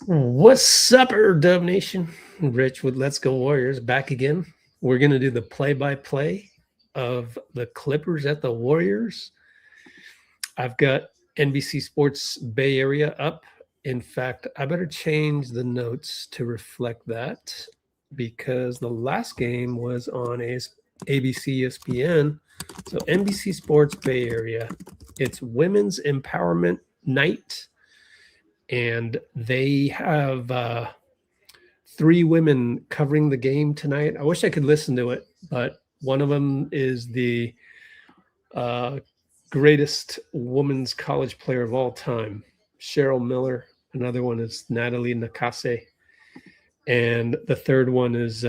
What's up, Dub Nation? Rich with Let's Go Warriors back again. We're going to do the play-by-play of the Clippers at the Warriors. I've got NBC Sports Bay Area up. In fact, I better change the notes to reflect that because the last game was on ABC ESPN. So NBC Sports Bay Area, it's Women's Empowerment Night. And they have 3 women covering the game tonight. I wish I could listen to it, but one of them is the greatest women's college player of all time, Cheryl Miller. Another one is Natalie Nakase. And the third one is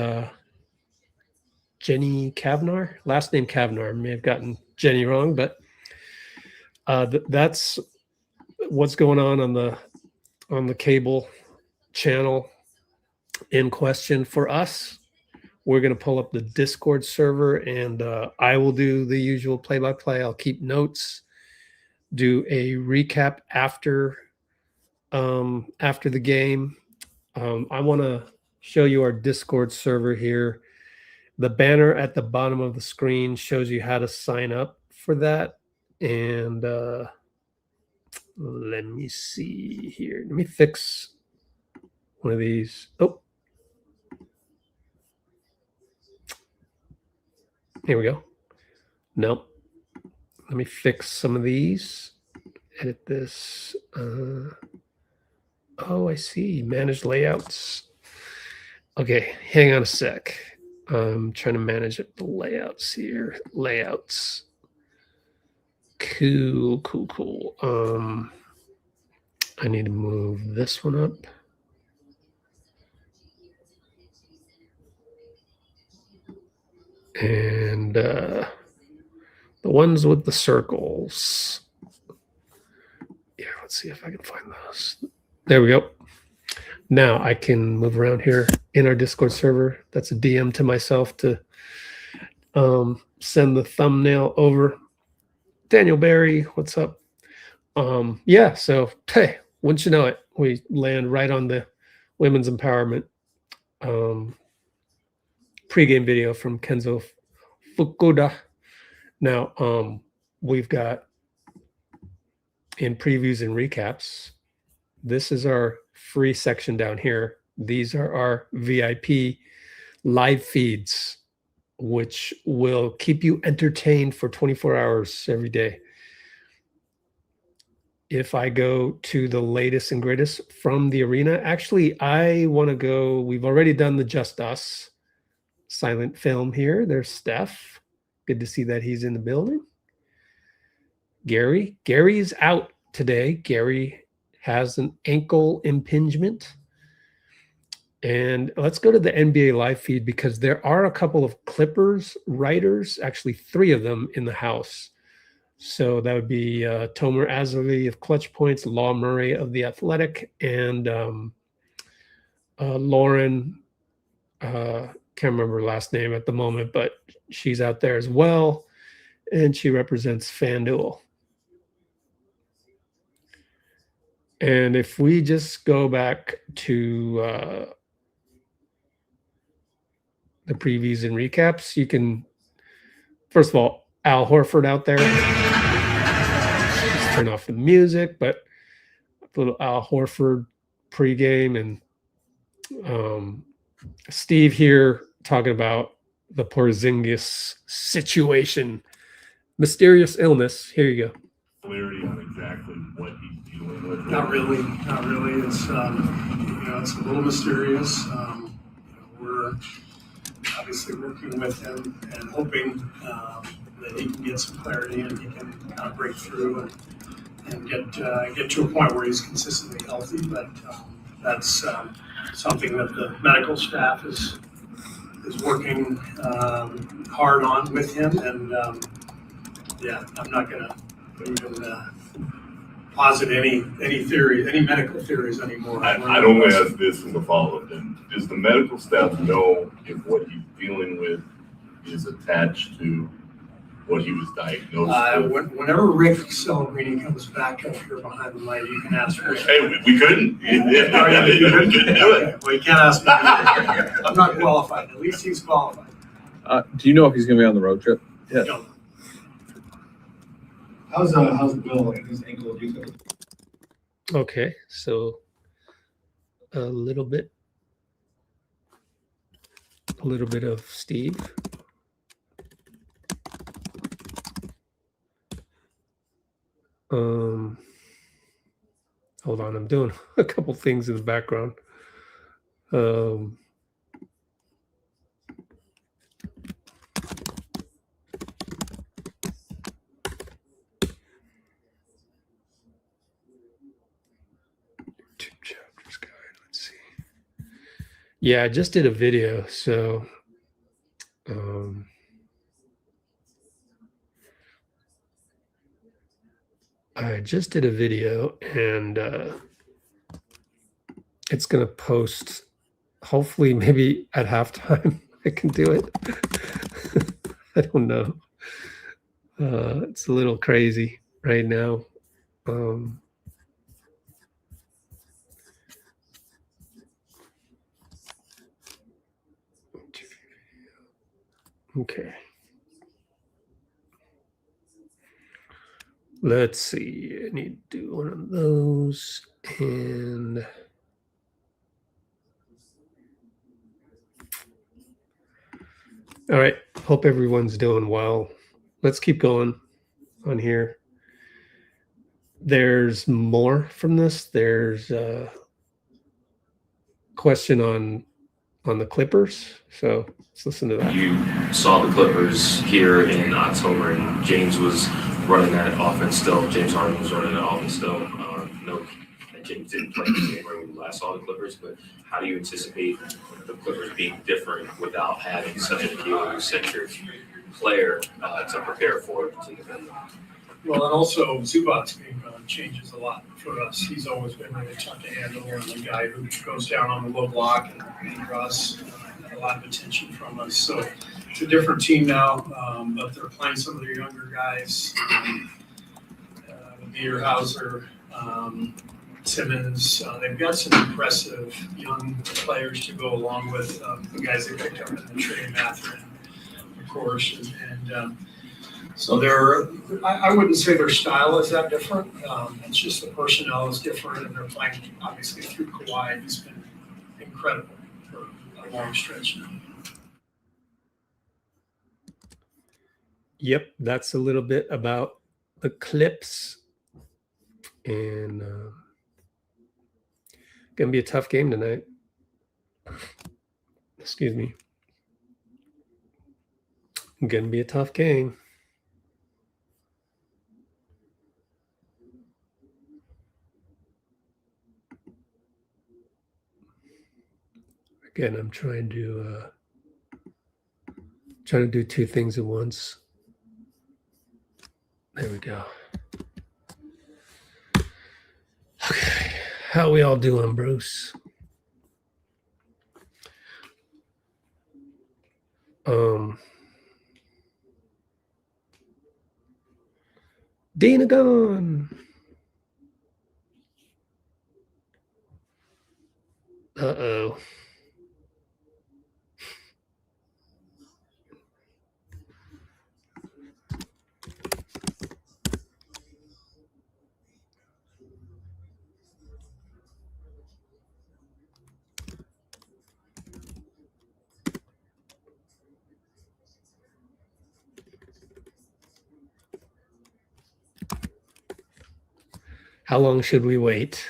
Jenny Kavnar. Last name Kavnar. I may have gotten Jenny wrong, but that's what's going on the cable channel in question. For us, we're going to pull up the Discord server, and I will do the usual play-by-play. I'll keep notes, do a recap after the game. I want to show you our Discord server here. The banner at the bottom of the screen shows you how to sign up for that. And let me see here. Let me fix one of these. Oh, here we go. Nope. Let me fix some of these. Edit this. Oh, I see. Manage layouts. Okay, hang on a sec. I'm trying to manage the layouts here. Layouts. Cool. I need to move this one up. And the ones with the circles. Yeah, let's see if I can find those. There we go. Now I can move around here in our Discord server. That's a DM to myself to send the thumbnail over. Daniel Barry, what's up? Yeah, so hey, wouldn't you know it, we land right on the women's empowerment pregame video from Kenzo Fukuda. Now, we've got in previews and recaps, this is our free section down here. These are our VIP live feeds, which will keep you entertained for 24 hours every day. If I go to the latest and greatest from the arena, actually, I want to go, we've already done the Just Us silent film here. There's Steph. Good to see that he's in the building. Gary's out today. Gary has an ankle impingement. And let's go to the NBA live feed because there are a couple of Clippers writers, actually 3 of them in the house. So that would be Tomer Azali of Clutch Points, Law Murray of The Athletic, and Lauren, can't remember her last name at the moment, but she's out there as well, and she represents FanDuel. And if we just go back to the previews and recaps, you can, first of all, Al Horford out there. Just turn off the music, but a little Al Horford pregame, and Steve here talking about the Porzingis situation. Mysterious illness. Here you go. Clarity on exactly what he's dealing with. Not really. It's it's a little mysterious. We're obviously working with him and hoping that he can get some clarity and he can kind of break through and get to a point where he's consistently healthy. But that's something that the medical staff is working hard on with him. And I'm not going to even posit any theory, any medical theories anymore. I'd only ask this as a follow-up. Then, does the medical staff know if what he's dealing with is attached to what he was diagnosed with? Whenever Rick Celebrini comes back up here behind the mic, you can ask Rick. Hey, we couldn't. We couldn't do it. Well, you can't ask me. I'm not qualified. At least he's qualified. Do you know if he's going to be on the road trip? Yeah. No. How's Bill and his ankle? Do you think? Okay, so a little bit of Steve. Hold on, I'm doing a couple things in the background. Two chapters guide. Let's see. Yeah, I just did a video, so I just did a video, and it's going to post, hopefully, maybe at halftime. I can do it. I don't know. It's a little crazy right now. Okay. Let's see. I need to do one of those. And all right. Hope everyone's doing well. Let's keep going on here. There's more from this. There's a question on the Clippers. So let's listen to that. You saw the Clippers here in October, and James was running that offense still. James Harden was running that offense still. No, James didn't play the game when we last saw the Clippers, but how do you anticipate the Clippers being different without having such an heliocentric player to prepare for to defend them? Well, and also Zubac's being gone changes a lot for us. He's always been really tough to handle, and the guy who goes down on the low block and draws a lot of attention from us. So it's a different team now, but they're playing some of their younger guys. Bierhauser, Simmons. They've got some impressive young players to go along with the guys they picked up in the trade, Mathurin, of course, and so I wouldn't say their style is that different. It's just the personnel is different, and they're playing obviously through Kawhi, who's been incredible for a long stretch now. Yep, that's a little bit about the Clips. And gonna be a tough game tonight. Excuse me. Gonna be a tough game. Again, I'm trying to do two things at once. There we go. Okay, how we all doing, Bruce? Dina gone. Uh-oh. How long should we wait?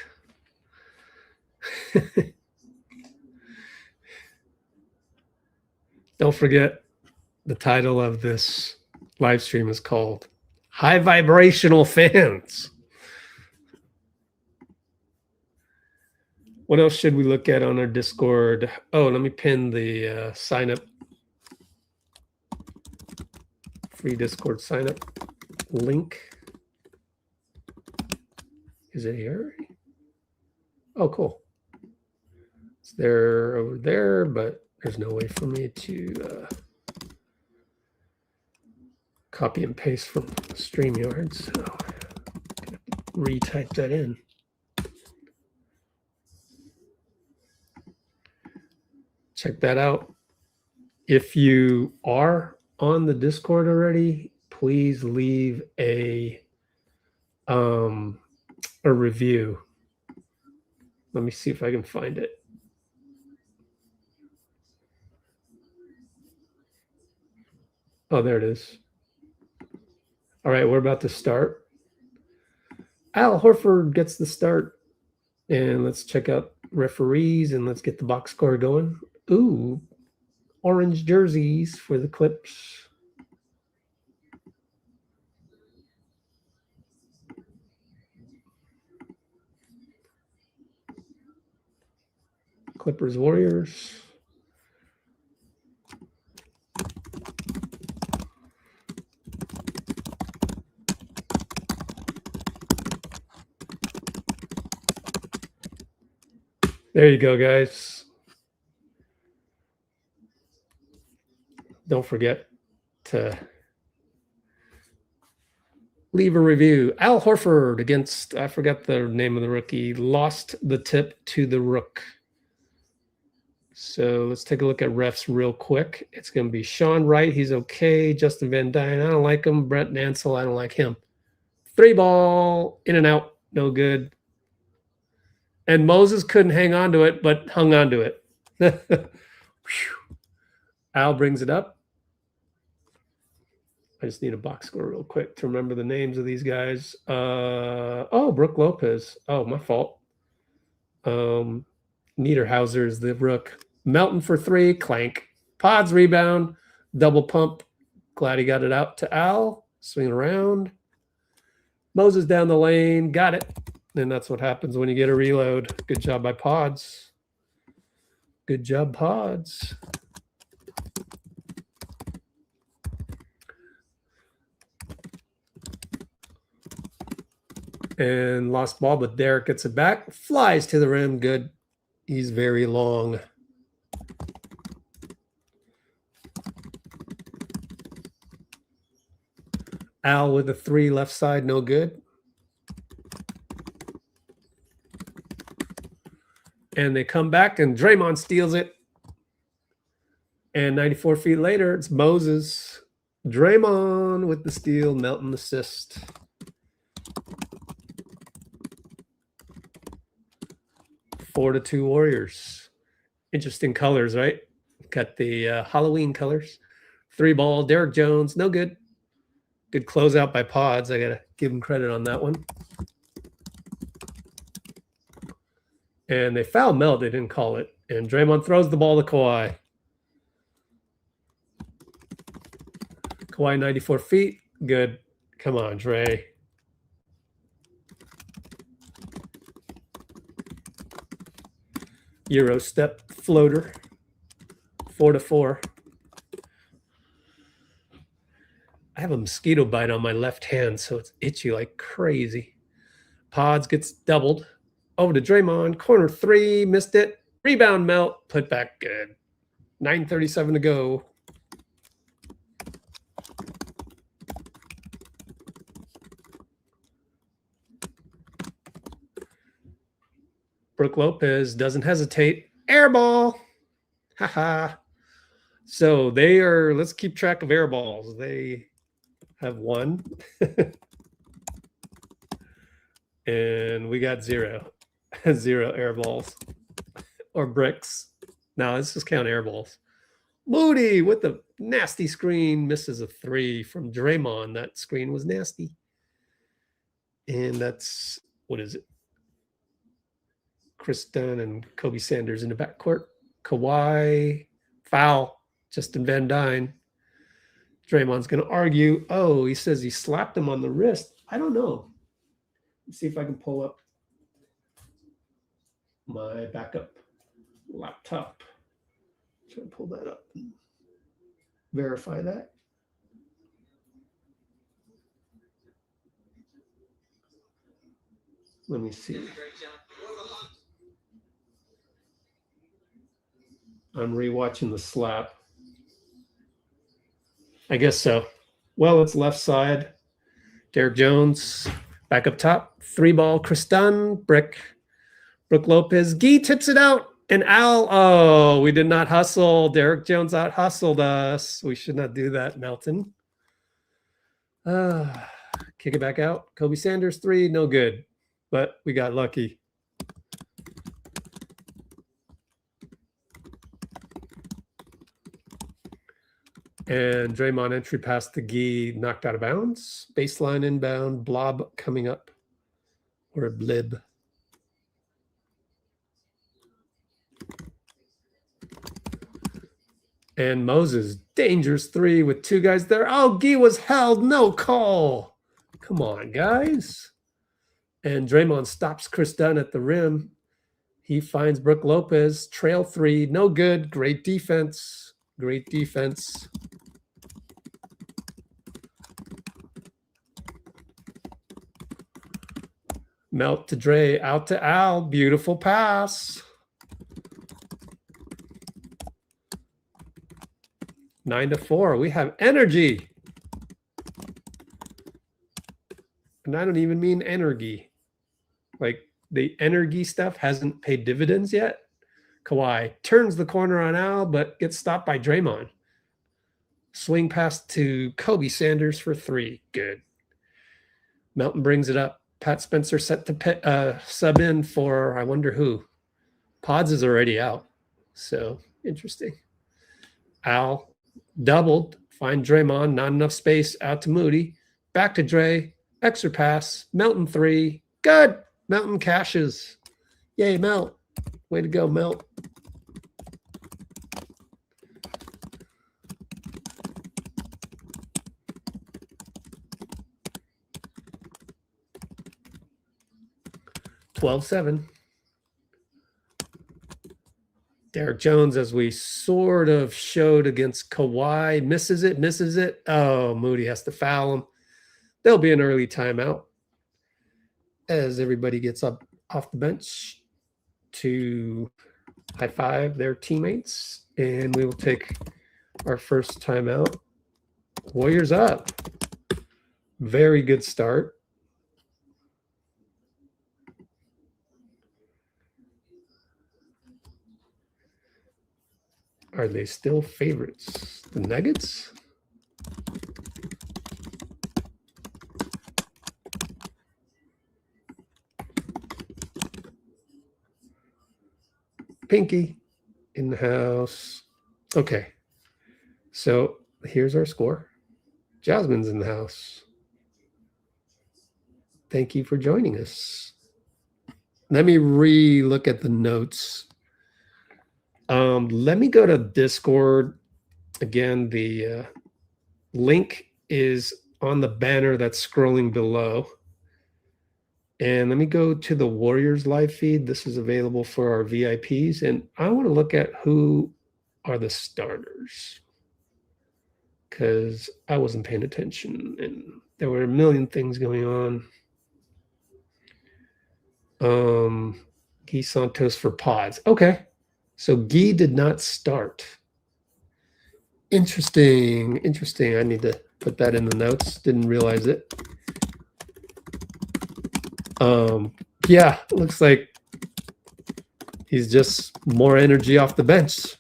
Don't forget, the title of this live stream is called High Vibrational Fans. What else should we look at on our Discord? Oh, let me pin the sign up. Free Discord sign up link. Is it here? Oh, cool. It's there over there, but there's no way for me to Copy and paste from StreamYard. So retype that in. Check that out. If you are on the Discord already, please leave a review. Let me see if I can find it. Oh, there it is. All right, we're about to start. Al Horford gets the start. And let's check out referees and let's get the box score going. Ooh, orange jerseys for the Clips. Clippers Warriors. There you go, guys. Don't forget to leave a review. Al Horford against, I forgot the name of the rookie, lost the tip to the Rook. So let's take a look at refs real quick. It's going to be Sean Wright. He's okay. Justin Van Dyne, I don't like him. Brett Nansel, I don't like him. 3-ball, in and out, no good. And Moses couldn't hang on to it, but hung on to it. Al brings it up. I just need a box score real quick to remember the names of these guys. Oh, Brooke Lopez. Oh, my fault. Niederhauser is the Rook. Melton for 3, clank. Pods rebound, double pump. Glad he got it out to Al. Swing around. Moses down the lane, got it. And that's what happens when you get a reload. Good job by Pods. Good job, Pods. And lost ball, but Derek gets it back. Flies to the rim. Good. He's very long. Al with a 3 left side, no good. And they come back, and Draymond steals it. And 94 feet later, it's Moses. Draymond with the steal, Melton assist. Four to 2 Warriors. Interesting colors, right? Got the Halloween colors. 3-ball, Derek Jones, no good. Good closeout by Pods. I got to give him credit on that one. And they fouled Melt. They didn't call it. And Draymond throws the ball to Kawhi. Kawhi 94 feet. Good. Come on, Dre. Euro step floater. 4 to 4. I have a mosquito bite on my left hand, so it's itchy like crazy. Pods gets doubled. Over to Draymond. Corner 3. Missed it. Rebound Melt. Put back good. 9:37 to go. Brooke Lopez doesn't hesitate. Air ball. Haha. So they are, let's keep track of air balls. They have 1. And we got 0. 0 air balls. Or bricks. No, let's just count air balls. Moody with the nasty screen. Misses a 3 from Draymond. That screen was nasty. And that's, what is it? Chris Dunn and Kobe Sanders in the backcourt. Kawhi, foul. Justin Van Dyne. Draymond's going to argue. Oh, he says he slapped him on the wrist. I don't know. Let's see if I can pull up my backup laptop. Try to pull that up. Verify that. Let me see. I'm rewatching the slap. I guess so. Well, it's left side. Derek Jones back up top. 3-ball. Kristan, Brooke Lopez. Gee tips it out. And Al, oh, we did not hustle. Derek Jones out hustled us. We should not do that, Melton. Kick it back out. Kobe Sanders, 3, no good. But we got lucky. And Draymond entry past the Gee, knocked out of bounds. Baseline inbound, blob coming up. Or a blib. And Moses, dangerous 3 with 2 guys there. Oh, Gee was held, no call. Come on, guys. And Draymond stops Chris Dunn at the rim. He finds Brooke Lopez, trail 3, no good. Great defense. Great defense. Melt to Dre, out to Al. Beautiful pass. 9-4. We have energy. And I don't even mean energy. Like the energy stuff hasn't paid dividends yet. Kawhi turns the corner on Al, but gets stopped by Draymond. Swing pass to Kobe Sanders for 3. Good. Melton brings it up. Pat Spencer set to sub in for, I wonder who. Pods is already out. So interesting. Al doubled. Find Draymond. Not enough space. Out to Moody. Back to Dre. Extra pass. Melton 3. Good. Melton cashes. Yay, Melt. Way to go, Melt. $12-7. Derek Jones, as we sort of showed against Kawhi, misses it. Oh, Moody has to foul him. There'll be an early timeout as everybody gets up off the bench to high five their teammates, and we will take our first timeout. Warriors up. Very good start. Are they still favorites? The Nuggets? Pinky in the house. Okay. So here's our score. Jasmine's in the house. Thank you for joining us. Let me re-look at the notes. Let me go to Discord. Again, the link is on the banner that's scrolling below. And let me go to the Warriors live feed. This is available for our VIPs. And I want to look at who are the starters, because I wasn't paying attention and there were a million things going on. Guy Santos for pods. Okay. So Guy did not start. Interesting. I need to put that in the notes. Didn't realize it. Yeah, looks like he's just more energy off the bench.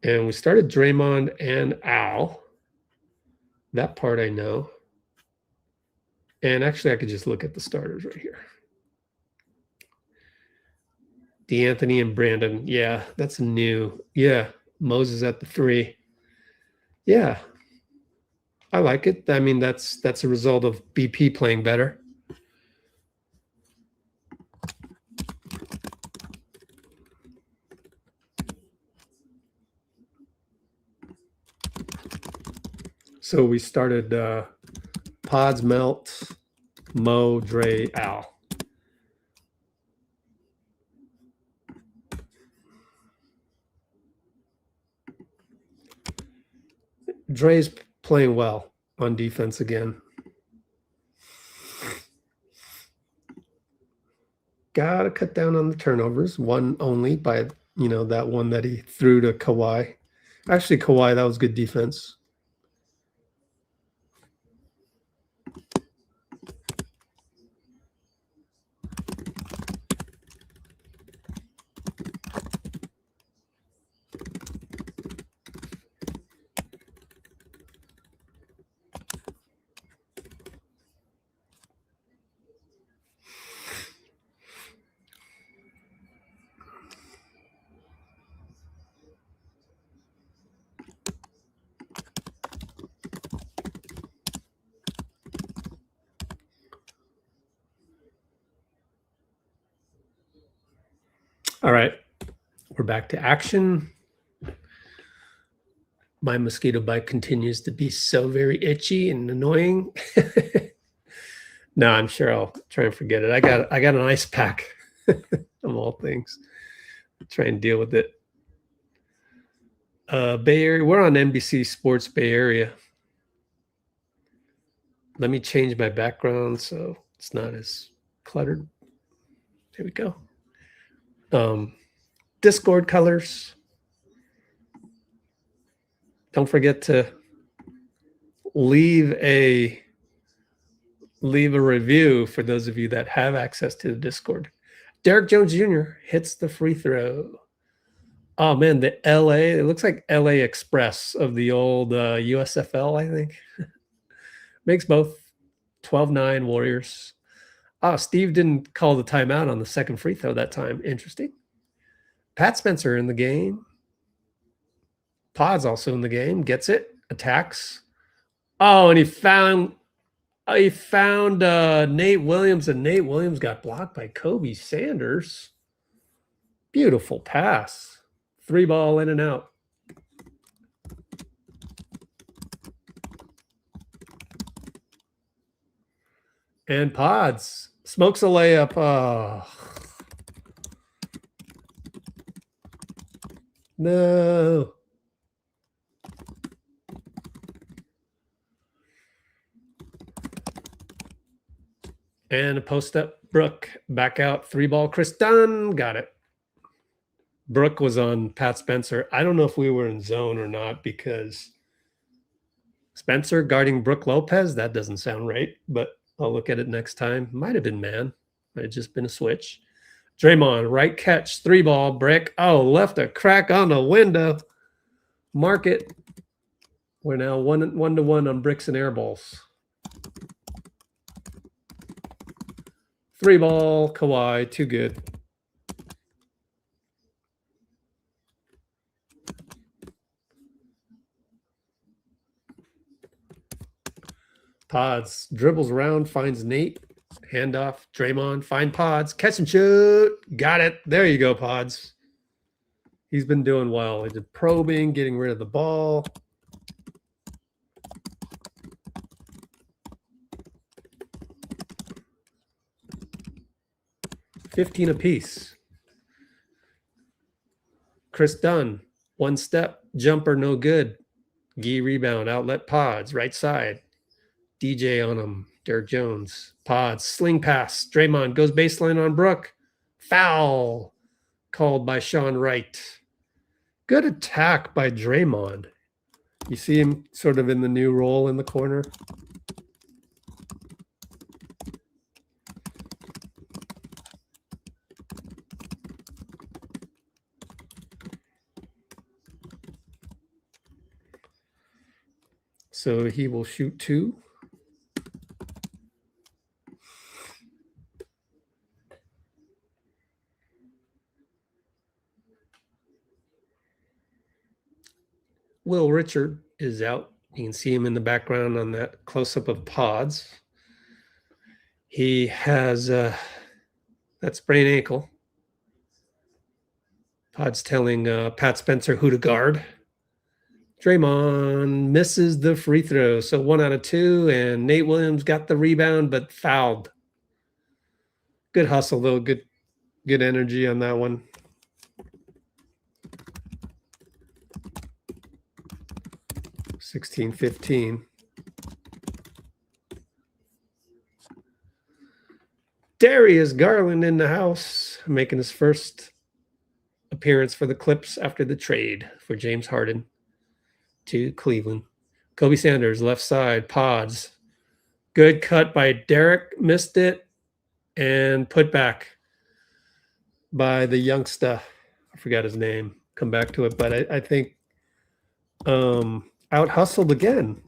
And we started Draymond and Al. That part I know. And actually, I could just look at the starters right here. DeAnthony and Brandon. Yeah, that's new. Yeah, Moses at the 3. Yeah, I like it. I mean, that's a result of BP playing better. So we started Pods, Melt, Mo, Dre, Al. Dre's playing well on defense again. Got to cut down on the turnovers. 1 only by You know, that one that he threw to Kawhi. Actually, Kawhi, that was good defense. All right, we're back to action. My mosquito bite continues to be so very itchy and annoying. No, I'm sure I'll try and forget it. I got an ice pack of all things. Try and deal with it. Bay Area. We're on NBC Sports Bay Area. Let me change my background so it's not as cluttered. There we go. Discord colors. Don't forget to leave a review for those of you that have access to the Discord. Derek Jones Jr. hits the free throw. Oh man, the LA, it looks like LA Express of the old USFL, I think. Makes both 12-9 Warriors. Oh, Steve didn't call the timeout on the second free throw that time. Interesting. Pat Spencer in the game. Pod's also in the game. Gets it. Attacks. Oh, and he found Nate Williams, and Nate Williams got blocked by Kobe Sanders. Beautiful pass. 3-ball in and out. And Pods smokes a layup. Oh. No. And a post up. Brooke back out. 3-ball. Chris Dunn got it. Brooke was on Pat Spencer. I don't know if we were in zone or not because Spencer guarding Brooke Lopez, that doesn't sound right, but I'll look at it next time. Might have been man. Might have just been a switch. Draymond, right catch, 3-ball, brick. Oh, left a crack on the window. Mark it. We're now 1-1 on bricks and air balls. 3-ball, Kawhi, too good. Pods dribbles around, finds Nate. Handoff, Draymond, find Pods, catch and shoot. Got it. There you go, Pods. He's been doing well. He did probing, getting rid of the ball. $15 apiece. Chris Dunn, 1 step, jumper, no good. Gee rebound, outlet Pods, right side. DJ on him. Derek Jones. Pods. Sling pass. Draymond goes baseline on Brooke. Foul. Called by Sean Wright. Good attack by Draymond. You see him sort of in the new role in the corner. So he will shoot 2. Will Richard is out. You can see him in the background on that close-up of Pods. He has that sprained ankle. Pods telling Pat Spencer who to guard. Draymond misses the free throw. So 1 out of 2, and Nate Williams got the rebound, but fouled. Good hustle, though. Good energy on that one. $16-15. Darius Garland in the house, making his first appearance for the Clips after the trade for James Harden to Cleveland. Kobe Sanders, left side, Pods. Good cut by Derek, missed it, and put back by the youngster. I forgot his name. Come back to it, but I think out hustled again.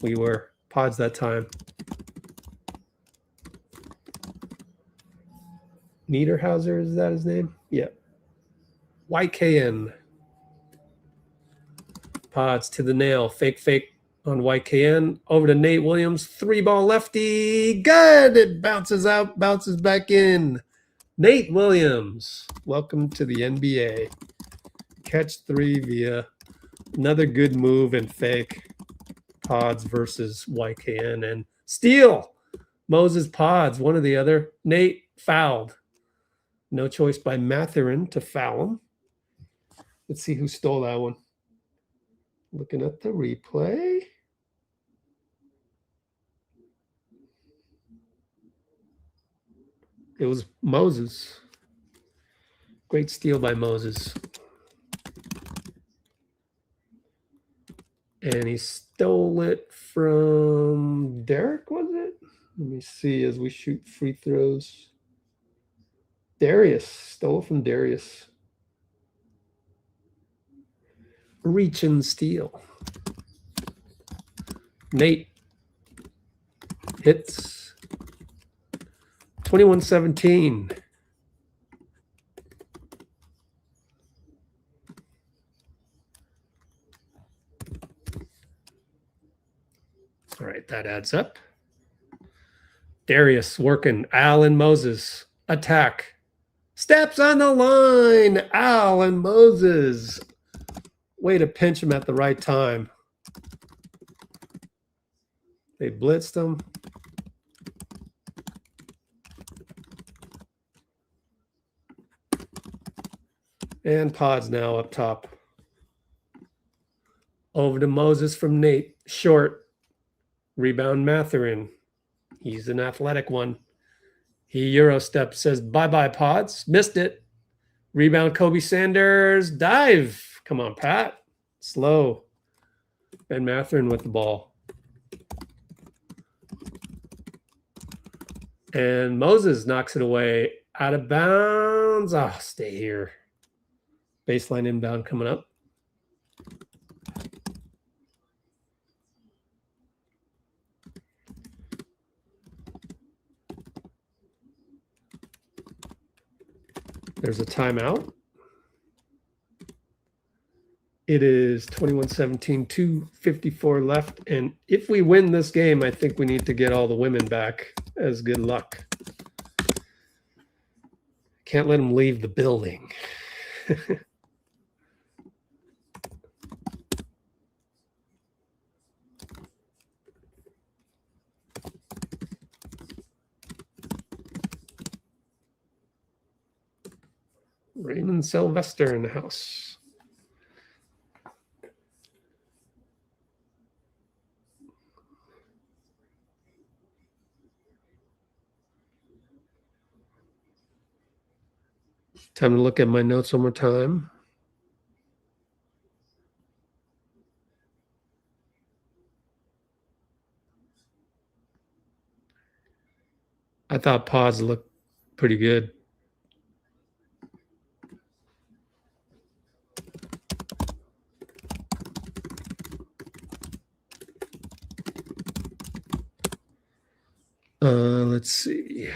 We were Pods that time. Niederhauser, is that his name? Yeah. YKN. Pods to the nail. Fake on YKN. Over to Nate Williams. 3-ball lefty. Good. It bounces out, bounces back in. Nate Williams. Welcome to the NBA. Catch 3 via another good move and fake. Pods versus YKN and steal. Moses Pods, one or the other. Nate fouled. No choice by Mathurin to foul him. Let's see who stole that one. Looking at the replay. It was Moses. Great steal by Moses. And he stole it from Derek, was it? Let me see as we shoot free throws. Darius. Stole it from Darius. Reach and steal. Nate hits 21-17. All right, that adds up. Darius working. Allen Moses. Attack. Steps on the line. Allen Moses. Way to pinch him at the right time. They blitzed him. And Pods now up top. Over to Moses from Nate. Short. Rebound Mathurin. He's an athletic one. He Euro step, says bye-bye Pods. Missed it. Rebound Kobe Sanders. Dive. Come on, Pat. Slow. And Mathurin with the ball. And Moses knocks it away. Out of bounds. Oh, stay here. Baseline inbound coming up. There's a timeout. It is 21-17, 2:54 left. And if we win this game, I think we need to get all the women back as good luck. Can't let them leave the building. Raymond Sylvester in the house. Time to look at my notes one more time. I thought Pods looked pretty good. Let's see.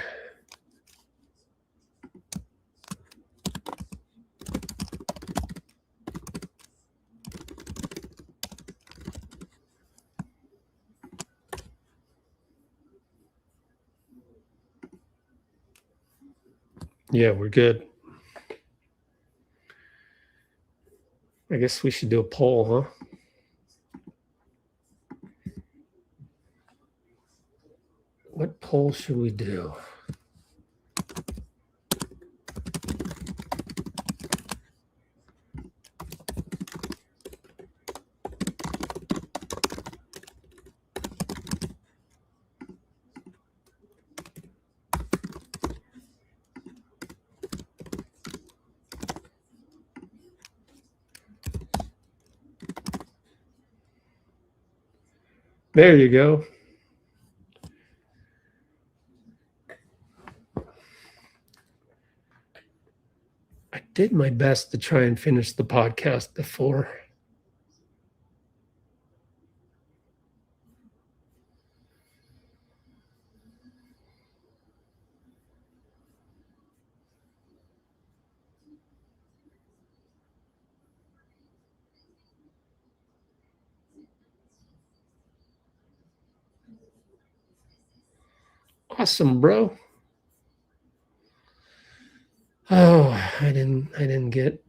Yeah, we're good. I guess we should do a poll, huh? What poll should we do? There you go. I did my best to try and finish the podcast before. Awesome, bro. Oh, I didn't get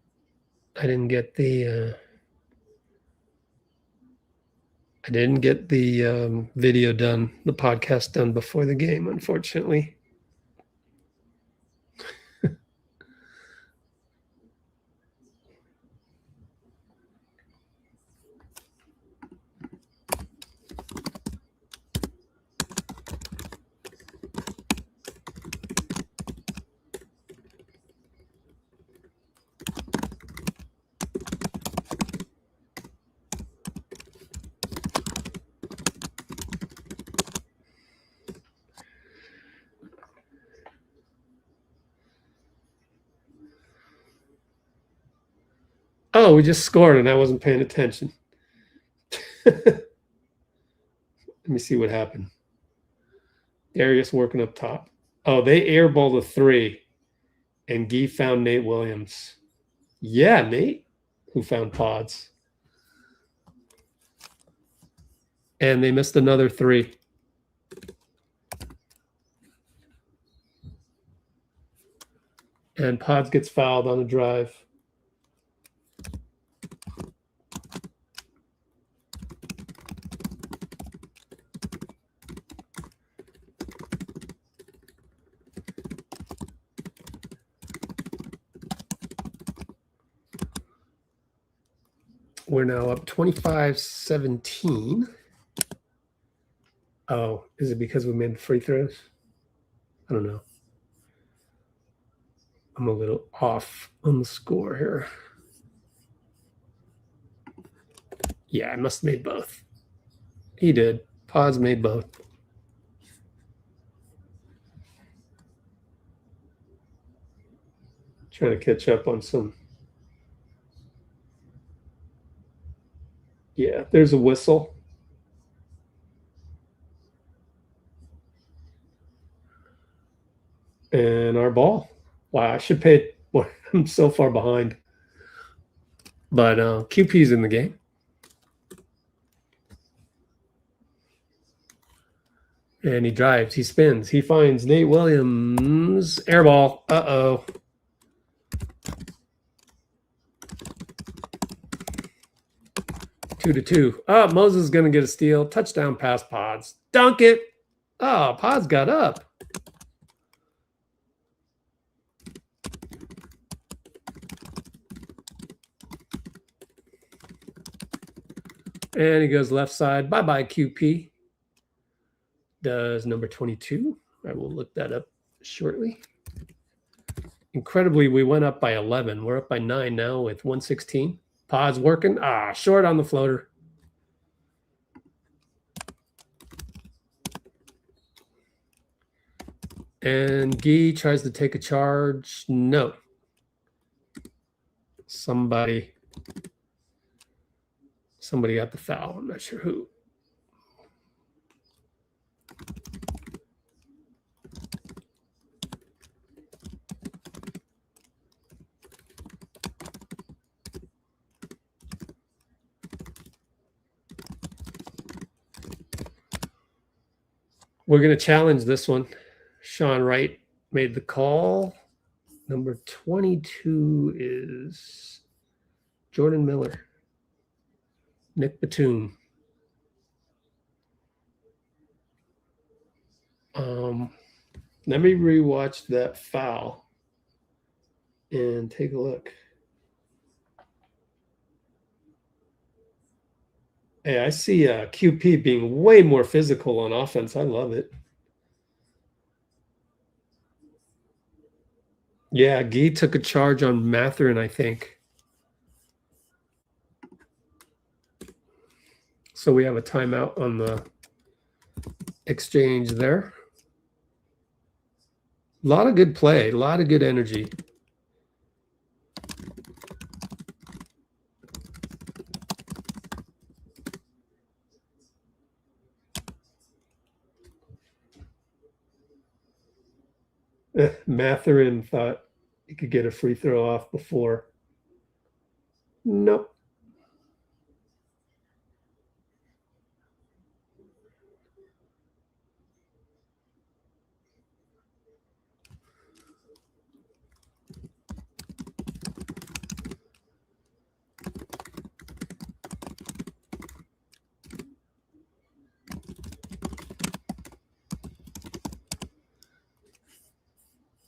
the video done, the podcast done before the game, unfortunately. Oh, we just scored and I wasn't paying attention. Let me see what happened. Darius working up top. Oh, they airballed a 3 and Guy found Nate Williams. Yeah, Nate, who found Pods. And they missed another 3. And Pods gets fouled on a drive. We're now up 25-17. Oh, is it because we made free throws? I don't know. I'm a little off on the score here. Yeah, I must have made both. He did. Pods made both. Trying to catch up on some. Yeah, there's a whistle. And our ball. Wow, I should pay it. Well, I'm so far behind. But QP's in the game. And he drives. He spins. He finds Nate Williams. Air ball. Uh-oh. Two to two. Oh, Moses is going to get a steal. Touchdown pass, Pods. Dunk it. Oh, Pods got up. And he goes left side. Bye-bye, QP. Does number 22. I will look that up shortly. Incredibly, we went up by 11. We're up by 9 now with 116. Pods working. Ah, short on the floater. And Guy tries to take a charge. No. Somebody got the foul. I'm not sure who. We're going to challenge this one. Sean Wright made the call. Number 22 is Jordan Miller. Nick Batum. Let me rewatch that foul and take a look. Hey, I see QP being way more physical on offense. I love it. Yeah, Guy took a charge on Mathurin, I think. So we have a timeout on the exchange there. A lot of good play, a lot of good energy. Mathurin thought he could get a free throw off before. Nope.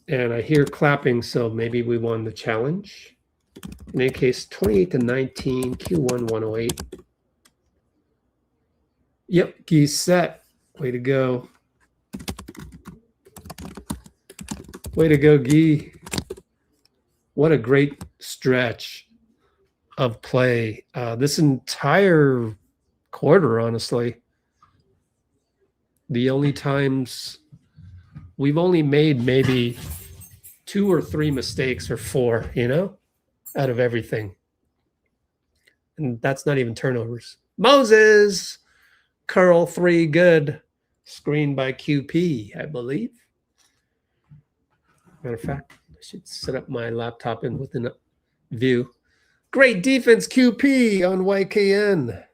And I hear clapping, so maybe we won the challenge. In any case, 28-19, Q1 108. Yep, Guy's set. Way to go. Way to go, Guy. What a great stretch of play. This entire quarter, honestly. The only times we've only made maybe 2 or 3 mistakes or 4, out of everything. And that's not even turnovers. Moses, curl 3, good. Screened by QP, I believe. Matter of fact, I should set up my laptop in within a view. Great defense, QP on YKN.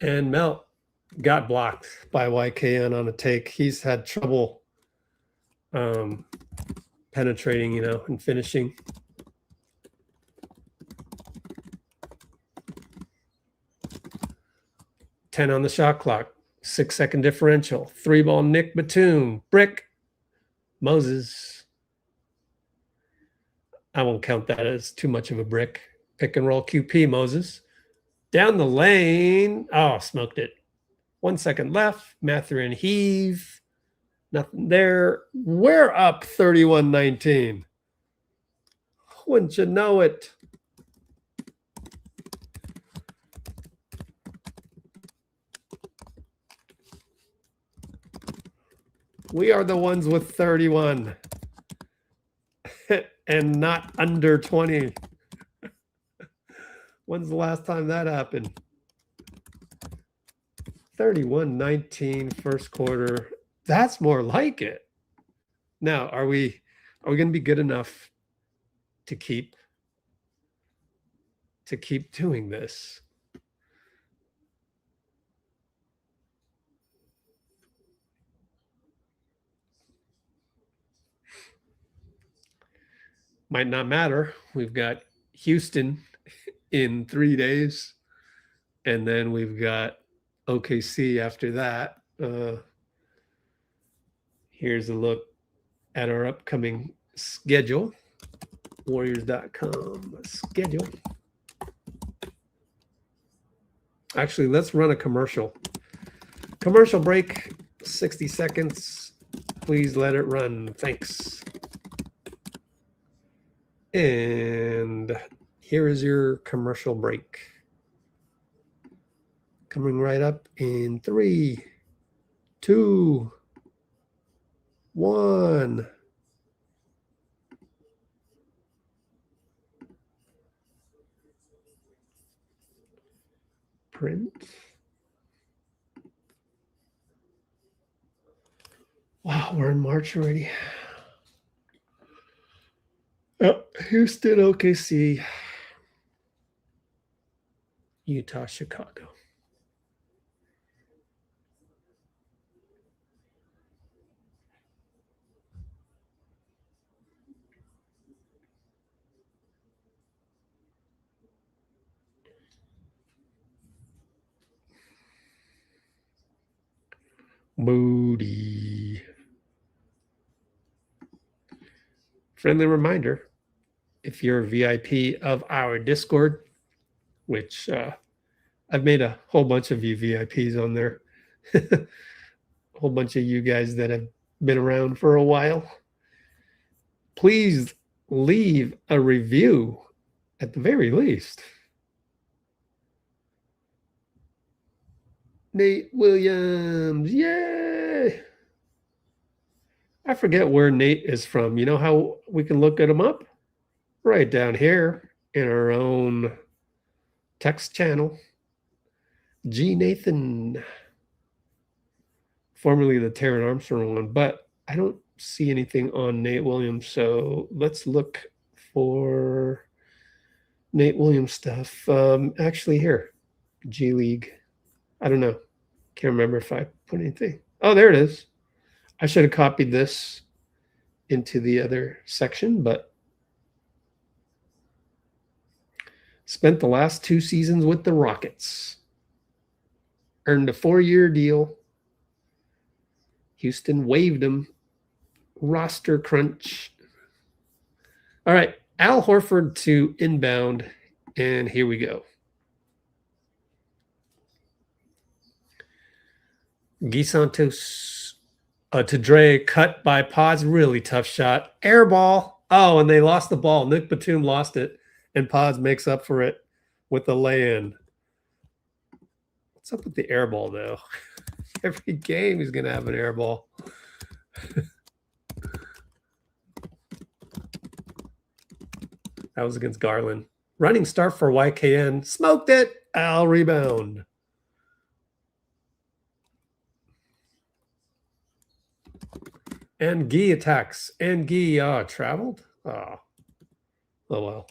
And Melt got blocked by YKN on a take. He's had trouble penetrating, and finishing. Ten on the shot clock. 6-second differential. 3-ball Nick Batum. Brick. Moses. I won't count that as too much of a brick. Pick and roll QP, Moses. Down the lane. Oh, smoked it. 1 second left. Mathurin heave. Nothing there. We're up 31-19. Wouldn't you know it? We are the ones with 31 and not under 20. When's the last time that happened? 31-19 first quarter. That's more like it. Now, are we going to be good enough to keep doing this? Might not matter. We've got Houston in 3 days, and then we've got OKC after that. Here's a look at our upcoming schedule. Warriors.com schedule. Actually, let's run a commercial. Commercial break, 60 seconds. Please let it run. Thanks. And here is your commercial break. Coming right up in 3, 2, 1. Print. Wow, we're in March already. Oh, Houston, OKC, Utah, Chicago. Moody. Friendly reminder, if you're a VIP of our Discord, which I've made a whole bunch of you VIPs on there, A whole bunch of you guys that have been around for a while. Please leave a review at the very least. Nate Williams, yay! I forget where Nate is from. You know how we can look him up? Right down here in our own text channel. G. Nathan, formerly the Taron Armstrong one, but I don't see anything on Nate Williams, so let's look for Nate Williams stuff. Actually, here, G League. I don't know. Can't remember if I put anything. Oh, there it is. I should have copied this into the other section, but spent the last 2 seasons with the Rockets. Earned a 4-year deal. Houston waived him. Roster crunch. All right, Al Horford to inbound, and here we go. Guy Santos to Dre, cut by Pods, really tough shot. Air ball. Oh, and they lost the ball. Nick Batum lost it, and Pods makes up for it with the lay-in. What's up with the air ball, though? Every game he's going to have an air ball. That was against Garland. Running start for YKN. Smoked it. Al rebound. And Guy attacks. And Guy traveled. Oh well.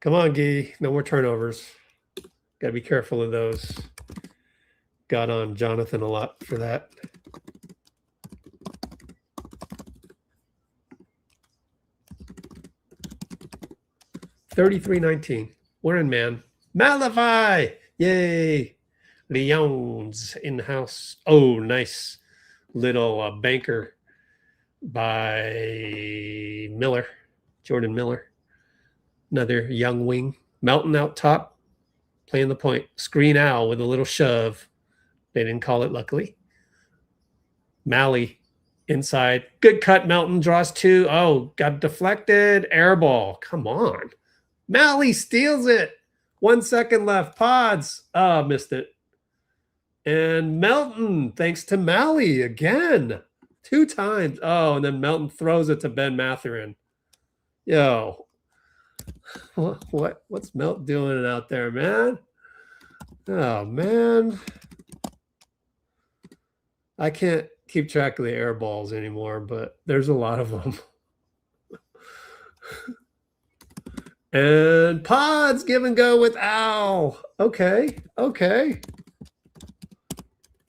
Come on, Guy. No more turnovers. Got to be careful of those. Got on Jonathan a lot for that. $33-19. We're in, man. Malify! Yay! Leons in-house. Oh, nice little banker by Miller. Jordan Miller. Another young wing. Melton out top. Playing the point. Screen Al with a little shove. They didn't call it, luckily. Mally inside. Good cut. Melton draws 2. Oh, got deflected. Air ball. Come on. Mally steals it. 1 second left. Pods. Oh, missed it. And Melton, thanks to Mally again. 2 times. Oh, and then Melton throws it to Ben Mathurin. Yo. What's Melton doing out there, man? Oh, man. I can't keep track of the air balls anymore, but there's a lot of them. And Pods give and go with Al. Okay.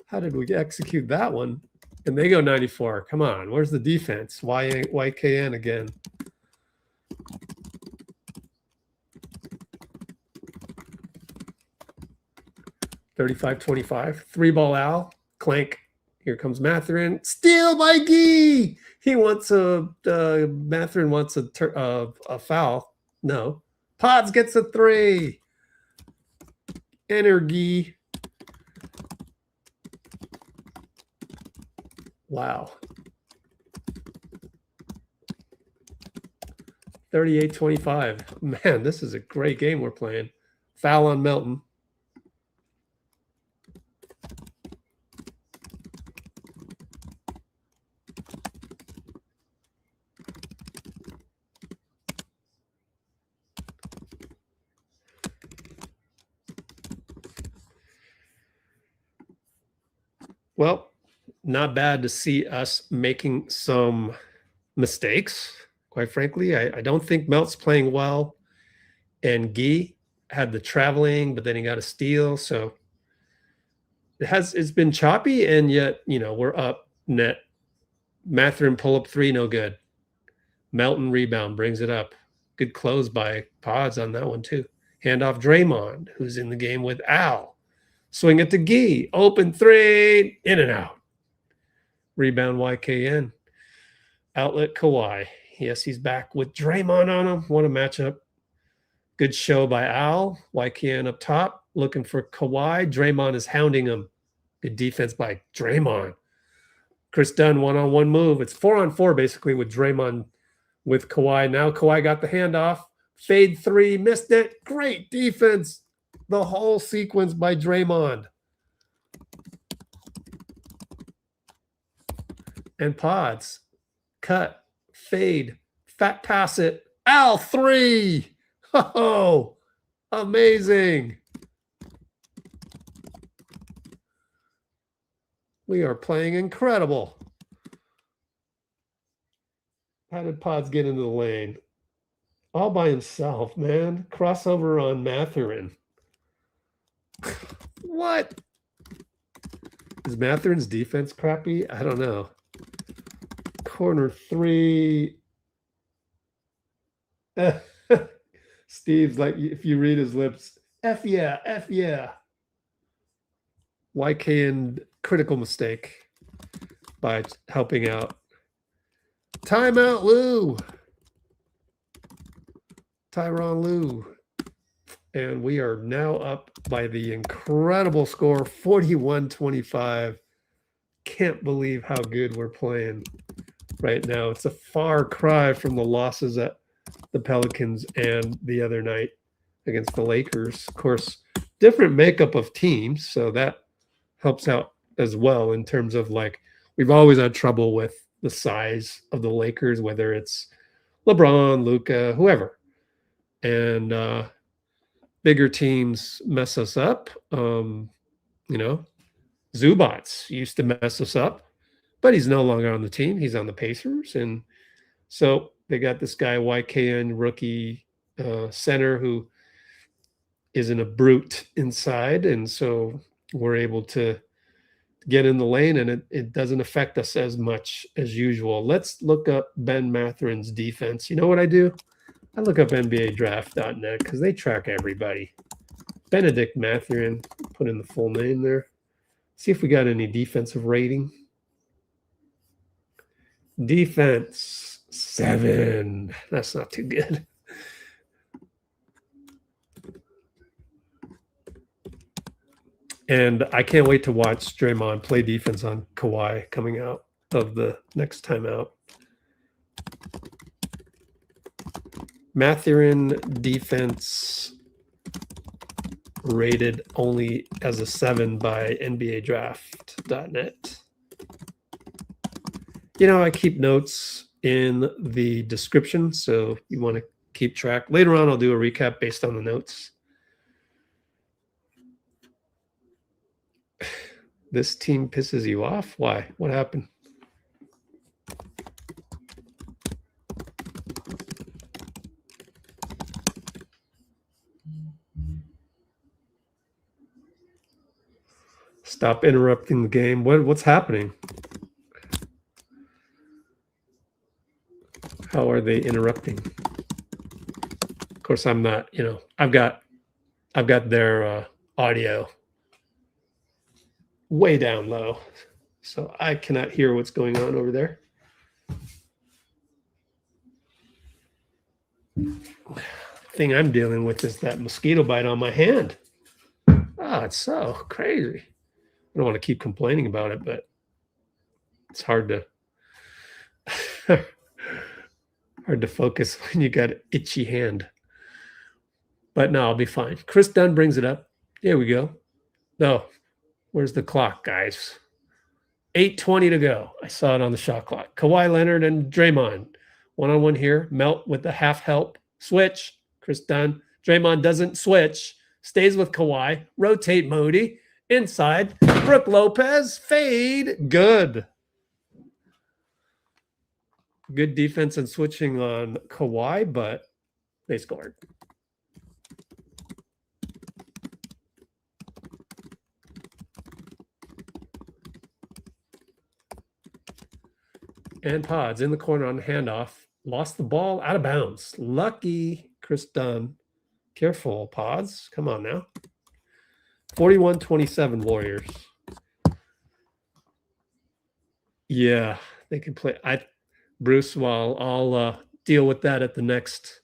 How did we execute that one? And they go 94. Come on. Where's the defense? YKN again. $35-25. 3-ball Al. Clank. Here comes Mathurin. Steal by Guy. He wants Mathurin wants a foul. No. Pods gets a 3. Enter Guy. Wow. 38-25. Man, this is a great game we're playing. Foul on Melton. Well, not bad to see us making some mistakes, quite frankly. I don't think Melt's playing well. And Guy had the traveling, but then he got a steal. So it's been choppy, and yet, we're up net. Mathurin pull up 3, no good. Melton rebound, brings it up. Good close by Pods on that one too. Handoff Draymond, who's in the game with Al. Swing it to Guy. Open 3. In and out. Rebound YKN. Outlet Kawhi. Yes, he's back with Draymond on him. What a matchup. Good show by Al. YKN up top, looking for Kawhi. Draymond is hounding him. Good defense by Draymond. Chris Dunn, one-on-one move. It's 4-on-4 basically with Draymond with Kawhi. Now Kawhi got the handoff. Fade three, missed it. Great defense. The whole sequence by Draymond. And Pods. Cut. Fade. Fat pass it. Al, three. Oh, amazing. We are playing incredible. How did Pods get into the lane? All by himself, man. Crossover on Mathurin. What? Is Mathurin's defense crappy? I don't know. Corner three. Steve's like, if you read his lips, F yeah, F yeah. YK and critical mistake by helping out. Timeout, Lou. Tyronn Lue. And we are now up by the incredible score, 41-25. Can't believe how good we're playing right now. It's a far cry from the losses at the Pelicans and the other night against the Lakers. Of course, different makeup of teams, so that helps out as well in terms of, like, we've always had trouble with the size of the Lakers, whether it's LeBron, Luka, whoever. And bigger teams mess us up. Zubats used to mess us up, but he's no longer on the team. He's on the Pacers. And so they got this guy, YKN rookie center, who isn't a brute inside. And so we're able to get in the lane, and it doesn't affect us as much as usual. Let's look up Ben Mathurin's defense. You know what I do? I look up NBADraft.net because they track everybody. Benedict Mathurin, put in the full name there. See if we got any defensive rating. Defense, 7. That's not too good. And I can't wait to watch Draymond play defense on Kawhi coming out of the next timeout. Mathurin defense rated only as a 7 by NBADraft.net. You know, I keep notes in the description, so you want to keep track. Later on, I'll do a recap based on the notes. This team pisses you off? Why? What happened? Stop interrupting the game. What's happening? How are they interrupting? Of course, I'm not, I've got their audio way down low, so I cannot hear what's going on over there. Thing I'm dealing with is that mosquito bite on my hand. Oh, it's so crazy. I don't want to keep complaining about it, but it's hard to focus when you got an itchy hand. But no, I'll be fine. Chris Dunn brings it up. There we go. No, where's the clock, guys? 8:20 to go. I saw it on the shot clock. Kawhi Leonard and Draymond. One-on-one here. Melt with the half help. Switch. Chris Dunn. Draymond doesn't switch. Stays with Kawhi. Rotate Moody. Inside. Brook Lopez. Fade. Good. Good defense and switching on Kawhi, but they scored. And Pods in the corner on the handoff. Lost the ball out of bounds. Lucky Chris Dunn. Careful, Pods. Come on now. 41-27 Warriors. Yeah, they can play. Bruce, well, I'll deal with that at the next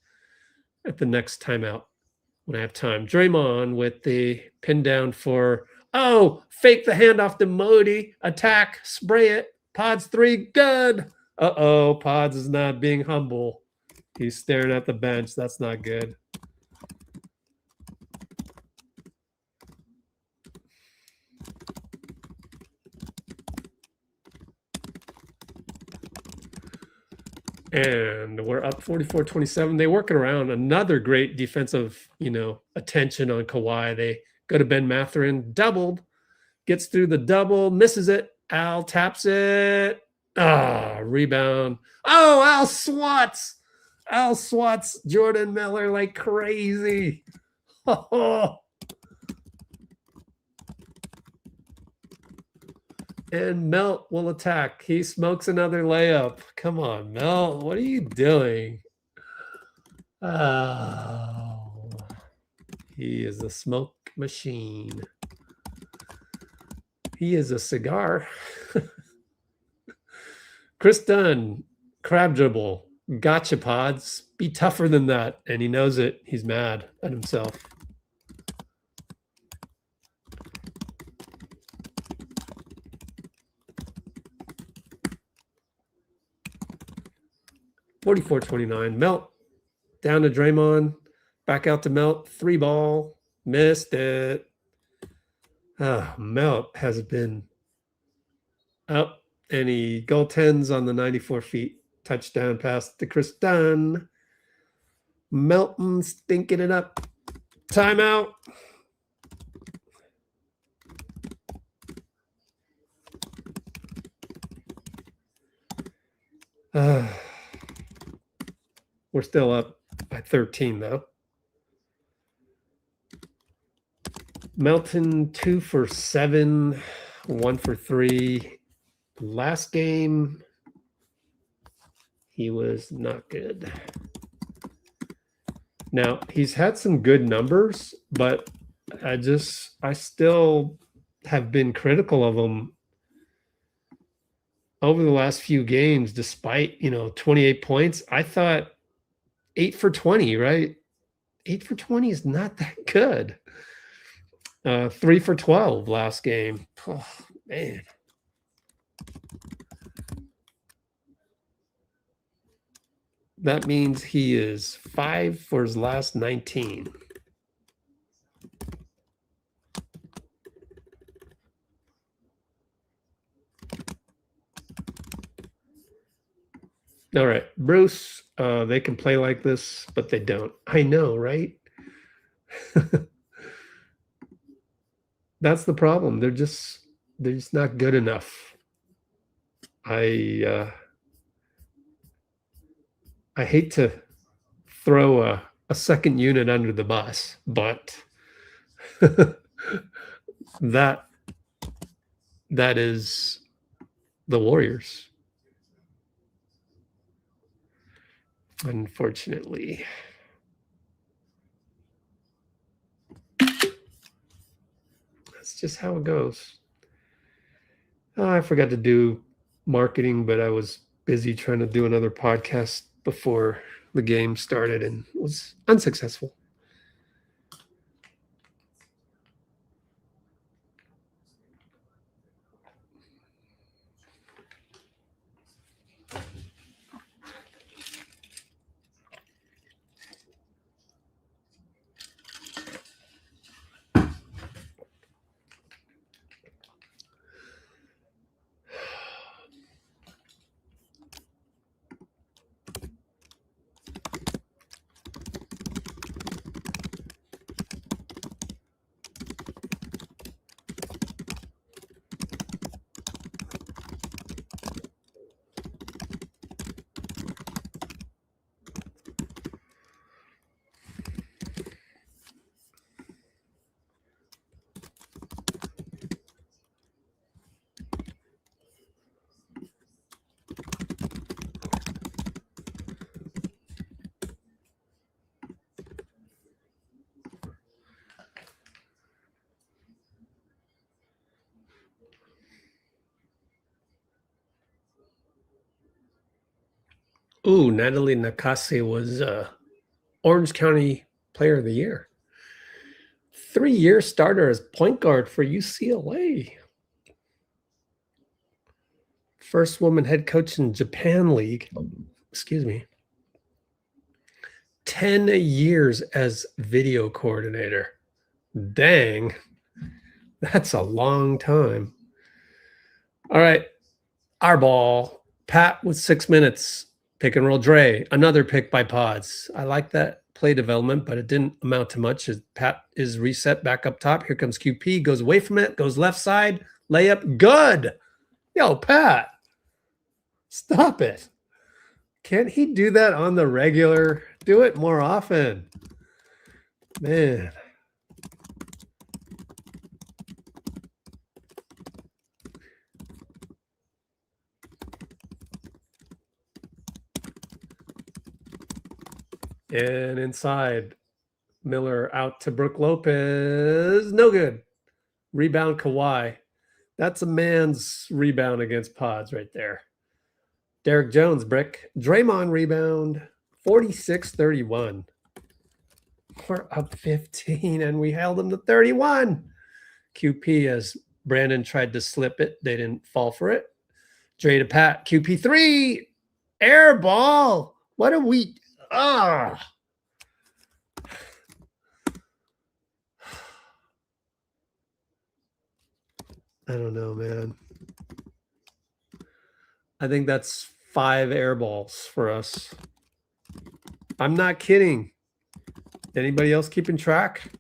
timeout. when I have time. Draymond with the pin down for, fake the handoff to Moody. Attack, spray it. Pods 3, good. Pods is not being humble. He's staring at the bench. That's not good. And we're up 44-27. They working around. Another great defensive, attention on Kawhi. They go to Ben Mathurin, doubled, gets through the double, misses it. Al taps it. Rebound. Al swats. Al swats Jordan Miller like crazy. And Melt will attack. He smokes another layup. Come on, Melt. What are you doing? Oh, he is a smoke machine. He is a cigar. Chris Dunn, crab dribble. Gotcha, Pods. Be tougher than that. And he knows it. He's mad at himself. (44-29). Melt down to Draymond. Back out to Melt. 3 ball. Missed it. Melt has been up. And he goaltends on the 94 feet. Touchdown pass to Chris Dunn. Melton stinking it up. Timeout. We're still up by 13, though. Melton 2 for 7, 1 for 3. Last game, he was not good. Now, he's had some good numbers, but I still have been critical of him over the last few games, despite, 28 points. I thought 8 for 20, right? 8 for 20 is not that good. 3 for 12 last game. Oh, man. That means he is 5 for his last 19. All right, Bruce, they can play like this, but they don't. I know, right? That's the problem. They're just not good enough. I hate to throw a second unit under the bus, but that is the Warriors. Unfortunately. That's just how it goes. I forgot to do marketing, but I was busy trying to do another podcast before the game started and was unsuccessful. Ooh, Natalie Nakase was Orange County Player of the Year. 3-year starter as point guard for UCLA. First woman head coach in Japan League. Excuse me. 10 years as video coordinator. Dang. That's a long time. All right. Our ball. Pat with 6 minutes. Pick and roll Dre. Another pick by Pods. I like that play development, but it didn't amount to much. As Pat is reset back up top. Here comes QP. Goes away from it. Goes left side. Layup. Good. Yo, Pat. Stop it. Can't he do that on the regular? Do it more often. Man. And inside, Miller out to Brook Lopez. No good. Rebound Kawhi. That's a man's rebound against Pods right there. Derek Jones, brick. Draymond rebound. 46-31. We're up 15, and we held them to 31. QP as Brandon tried to slip it. They didn't fall for it. Dre to Pat. QP 3. Air ball. What a week. I don't know, man. I think that's 5 air balls for us. I'm not kidding. Anybody else keeping track?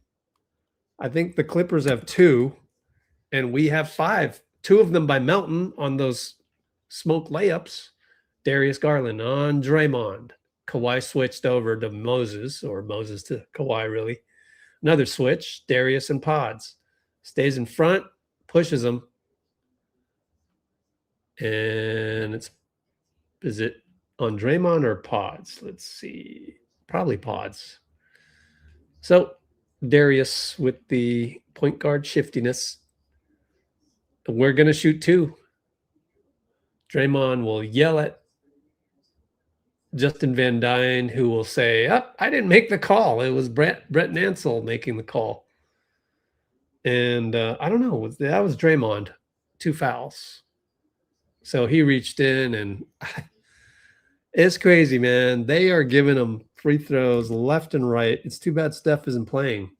I think the Clippers have 2, and we have 5. 2 of them by Melton on those smoke layups. Darius Garland on Draymond. Kawhi switched over to Moses, or Moses to Kawhi, really. Another switch. Darius and Pods. Stays in front, pushes them. And is it on Draymond or Pods? Let's see. Probably Pods. So Darius with the point guard shiftiness. We're going to shoot 2. Draymond will yell at Justin Van Dyne, who will say, I didn't make the call. It was Brett Nansel making the call. And I don't know. That was Draymond. 2 fouls. So he reached in, and it's crazy, man. They are giving him free throws left and right. It's too bad Steph isn't playing.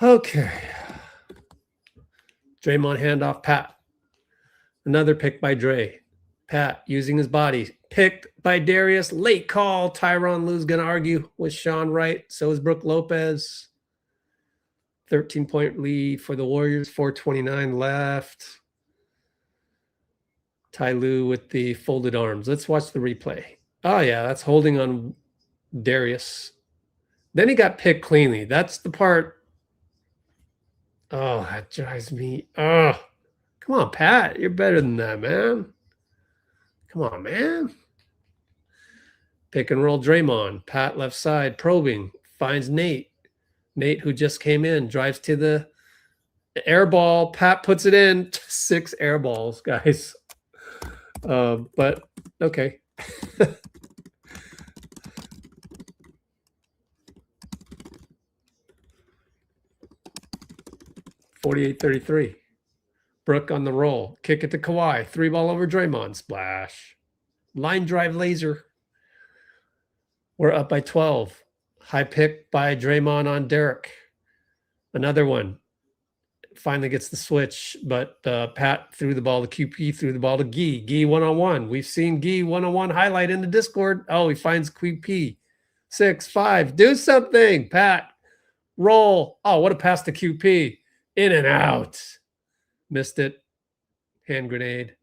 Okay. Draymond handoff, Pat. Another pick by Dre. Pat using his body. Picked by Darius. Late call. Tyronn Lue's going to argue with Sean Wright. So is Brook Lopez. 13-point lead for the Warriors. 4:29 left. Ty Lue with the folded arms. Let's watch the replay. Oh, yeah, that's holding on Darius. Then he got picked cleanly. That's the part. Oh, that drives me. Oh, come on, Pat. You're better than that, man. Come on, man. Pick and roll Draymond. Pat left side, probing. Finds Nate. Nate, who just came in, drives to the air ball. Pat puts it in. 6 air balls, guys. But, okay. 48-33. Brook on the roll. Kick it to Kawhi. 3 ball over Draymond. Splash. Line drive laser. We're up by 12. High pick by Draymond on Derek. Another one. Finally gets the switch, but Pat threw the ball to QP, threw the ball to Gee. Gee one-on-one. We've seen Gee one-on-one highlight in the Discord. Oh, he finds QP. 6-5. Do something, Pat. Roll. Oh, what a pass to QP. In and out. Missed it. Hand grenade.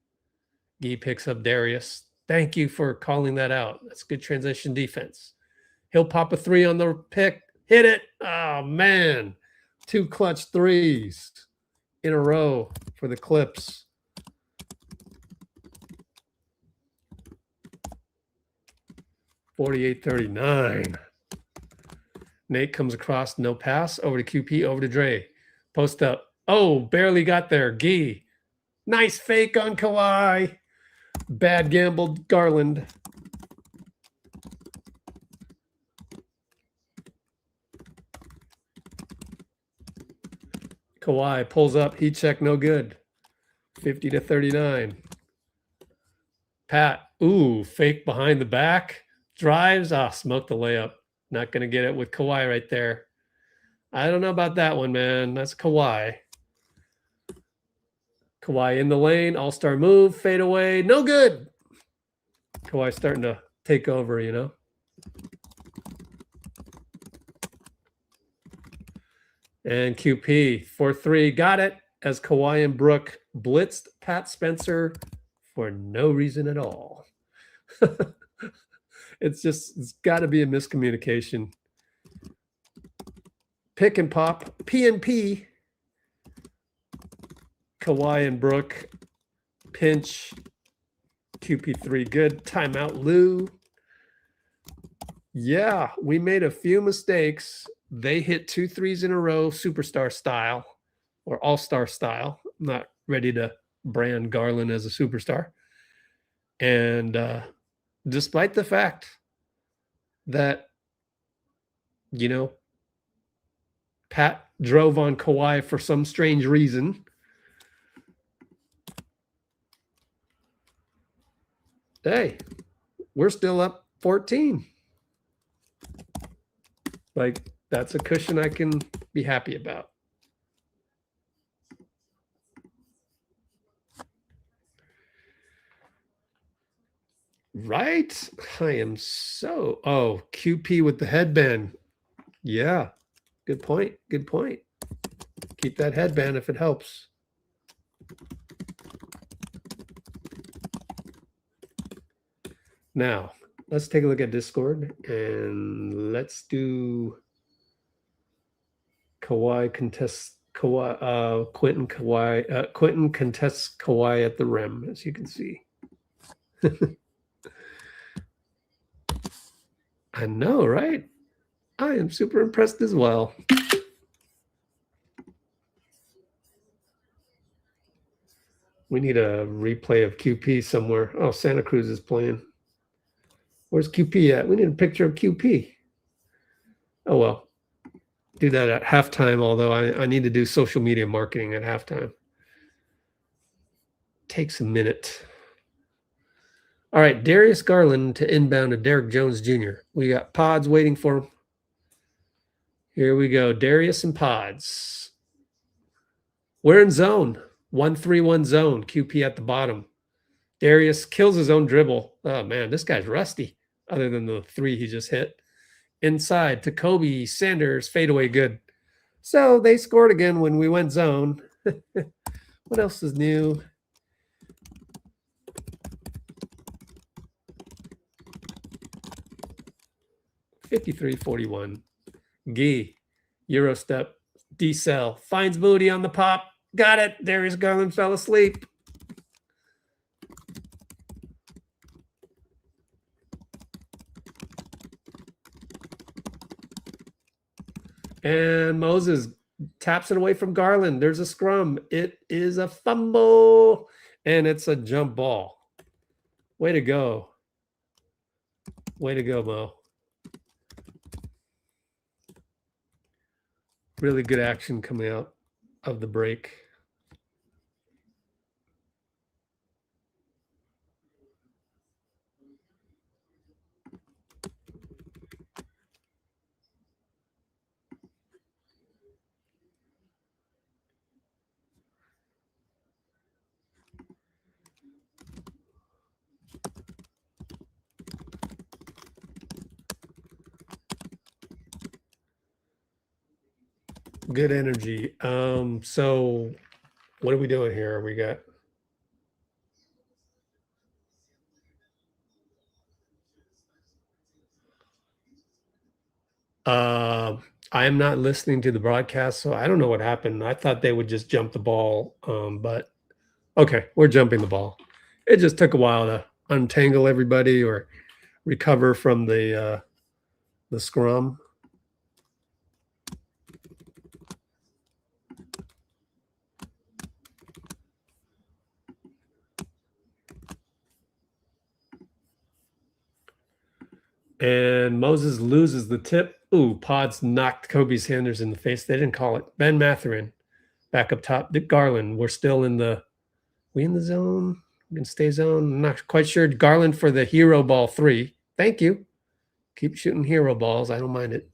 Gee picks up Darius. Thank you for calling that out. That's good transition defense. He'll pop a 3 on the pick. Hit it. Oh, man. 2 clutch threes in a row for the Clips. 48-39. Nate comes across, no pass, over to QP, over to Dre. Post up. Oh, barely got there. Gee. Nice fake on Kawhi. Bad gamble, Garland. Kawhi pulls up, heat check, no good. 50-39. Pat, ooh, fake behind the back. Drives, smoked the layup. Not going to get it with Kawhi right there. I don't know about that one, man. That's Kawhi. Kawhi in the lane, all-star move, fade away, no good. Kawhi starting to take over, you know. And QP, 4-3, got it, as Kawhi and Brook blitzed Pat Spencer for no reason at all. It's got to be a miscommunication. Pick and pop, PNP. Kawhi and Brook, pinch, QP3, good. Timeout, Lou. Yeah, we made a few mistakes. They hit 2 threes in a row, superstar style or all-star style. I'm not ready to brand Garland as a superstar. And despite the fact that, you know, Pat drove on Kawhi for some strange reason, hey, we're still up 14. Like, that's a cushion I can be happy about. Right? I am so... Oh, QP with the headband. Yeah. Good point. Good point. Keep that headband if it helps. Now, let's take a look at Discord and let's do Kawhi contests Kawhi, Quentin contests Kawhi at the rim, as you can see. I know, right? I am super impressed as well. We need a replay of QP somewhere. Oh, Santa Cruz is playing. Where's QP at? We need a picture of QP. Oh, well. Do that at halftime, although I need to do social media marketing at halftime. Takes a minute. All right, Darius Garland to inbound to Derrick Jones Jr. We got Pods waiting for him. Here we go. Darius and Pods. We're in zone. 1-3-1 zone. QP at the bottom. Darius kills his own dribble. Oh, man, this guy's rusty, other than the 3 he just hit. Inside to Kobe Sanders, fadeaway good. So they scored again when we went zone. What else is new? $53-41. Gee, Euro step, D-cell, finds Moody on the pop. Got it. Darius Garland fell asleep. And Moses taps it away from Garland. There's a scrum. It is a fumble, and it's a jump ball. Way to go. Way to go, Mo. Really good action coming out of the break. Good energy. So what are we doing here? We got I am not listening to the broadcast, so I don't know what happened. I thought they would just jump the ball, but okay, we're jumping the ball. It just took a while to untangle everybody or recover from the scrum. And Moses loses the tip. Ooh, Pods knocked Kobe Sanders in the face. They didn't call it. Ben Mathurin back up top. Dick Garland. We're still in the zone. We can stay zone. I'm not quite sure. Garland for the hero ball 3. Thank you. Keep shooting hero balls. I don't mind it.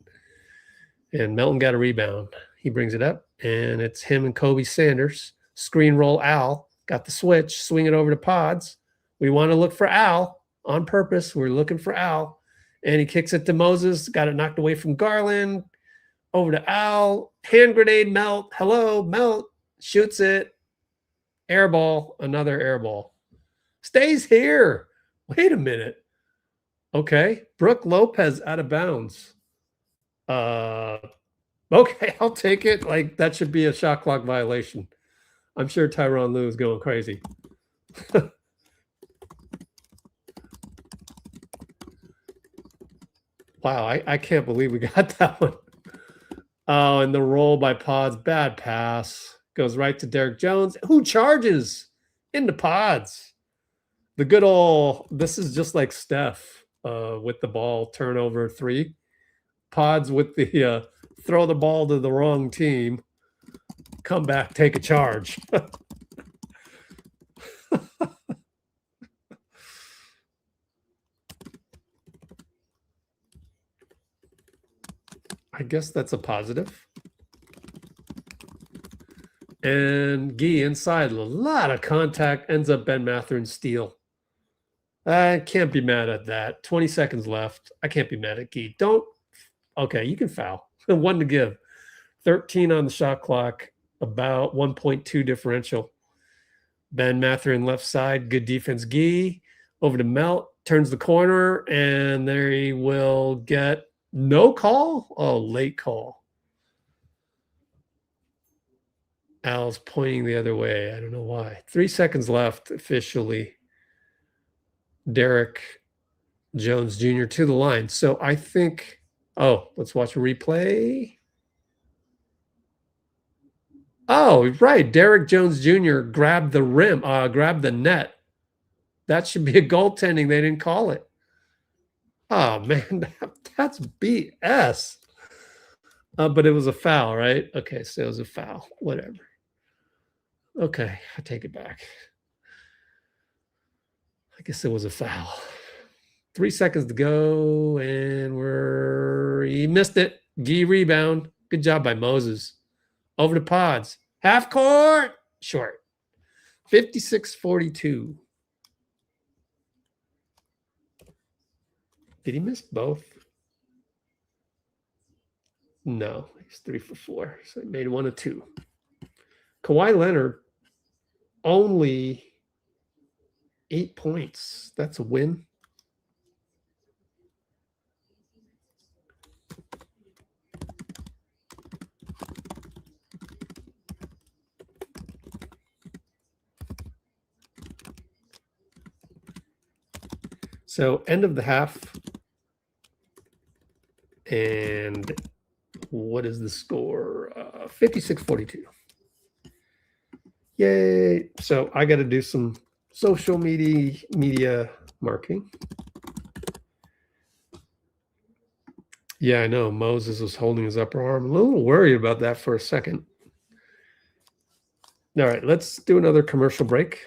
And Melton got a rebound. He brings it up, and it's him and Kobe Sanders. Screen roll Al. Got the switch. Swing it over to Pods. We want to look for Al on purpose. We're looking for Al. And he kicks it to Moses. Got it knocked away from Garland. Over to Al. Hand grenade, Melt. Hello, Melt. Shoots it. Air ball. Another air ball. Stays here. Wait a minute. Okay. Brooke Lopez out of bounds. Okay, I'll take it. Like, that should be a shot clock violation. I'm sure Tyronn Lue is going crazy. Wow, I can't believe we got that one. Oh, and the roll by Pods, bad pass. Goes right to Derek Jones, who charges into Pods. The good old, this is just like Steph with the ball turnover 3. Pods with the throw the ball to the wrong team. Come back, take a charge. I guess that's a positive. And Gee inside, a lot of contact, ends up Ben Mathurin steal. I can't be mad at that. 20 seconds left. I can't be mad at Gee. Okay, you can foul. 1 to give. 13 on the shot clock, about 1.2 differential. Ben Mathurin left side, good defense. Gee over to Melt, turns the corner, and there he will get no call? Oh, late call. Al's pointing the other way. I don't know why. 3 seconds left officially. Derek Jones Jr. to the line. So I think, let's watch a replay. Oh, right. Derek Jones Jr. grabbed the rim, grabbed the net. That should be a goaltending. They didn't call it. Oh, man, that's BS. But it was a foul, right? Okay, so it was a foul. Whatever. Okay, I take it back. I guess it was a foul. 3 seconds to go, and he missed it. Gee rebound. Good job by Moses. Over to Pods. Half court. Short. 56-42. Did he miss both? No, he's 3 for 4. So he made 1 of 2. Kawhi Leonard, only 8 points. That's a win. So end of the half. And what is the score? 56-42. Yay. So I got to do some social media marketing. Yeah, I know. Moses was holding his upper arm. A little worried about that for a second. All right, let's do another commercial break.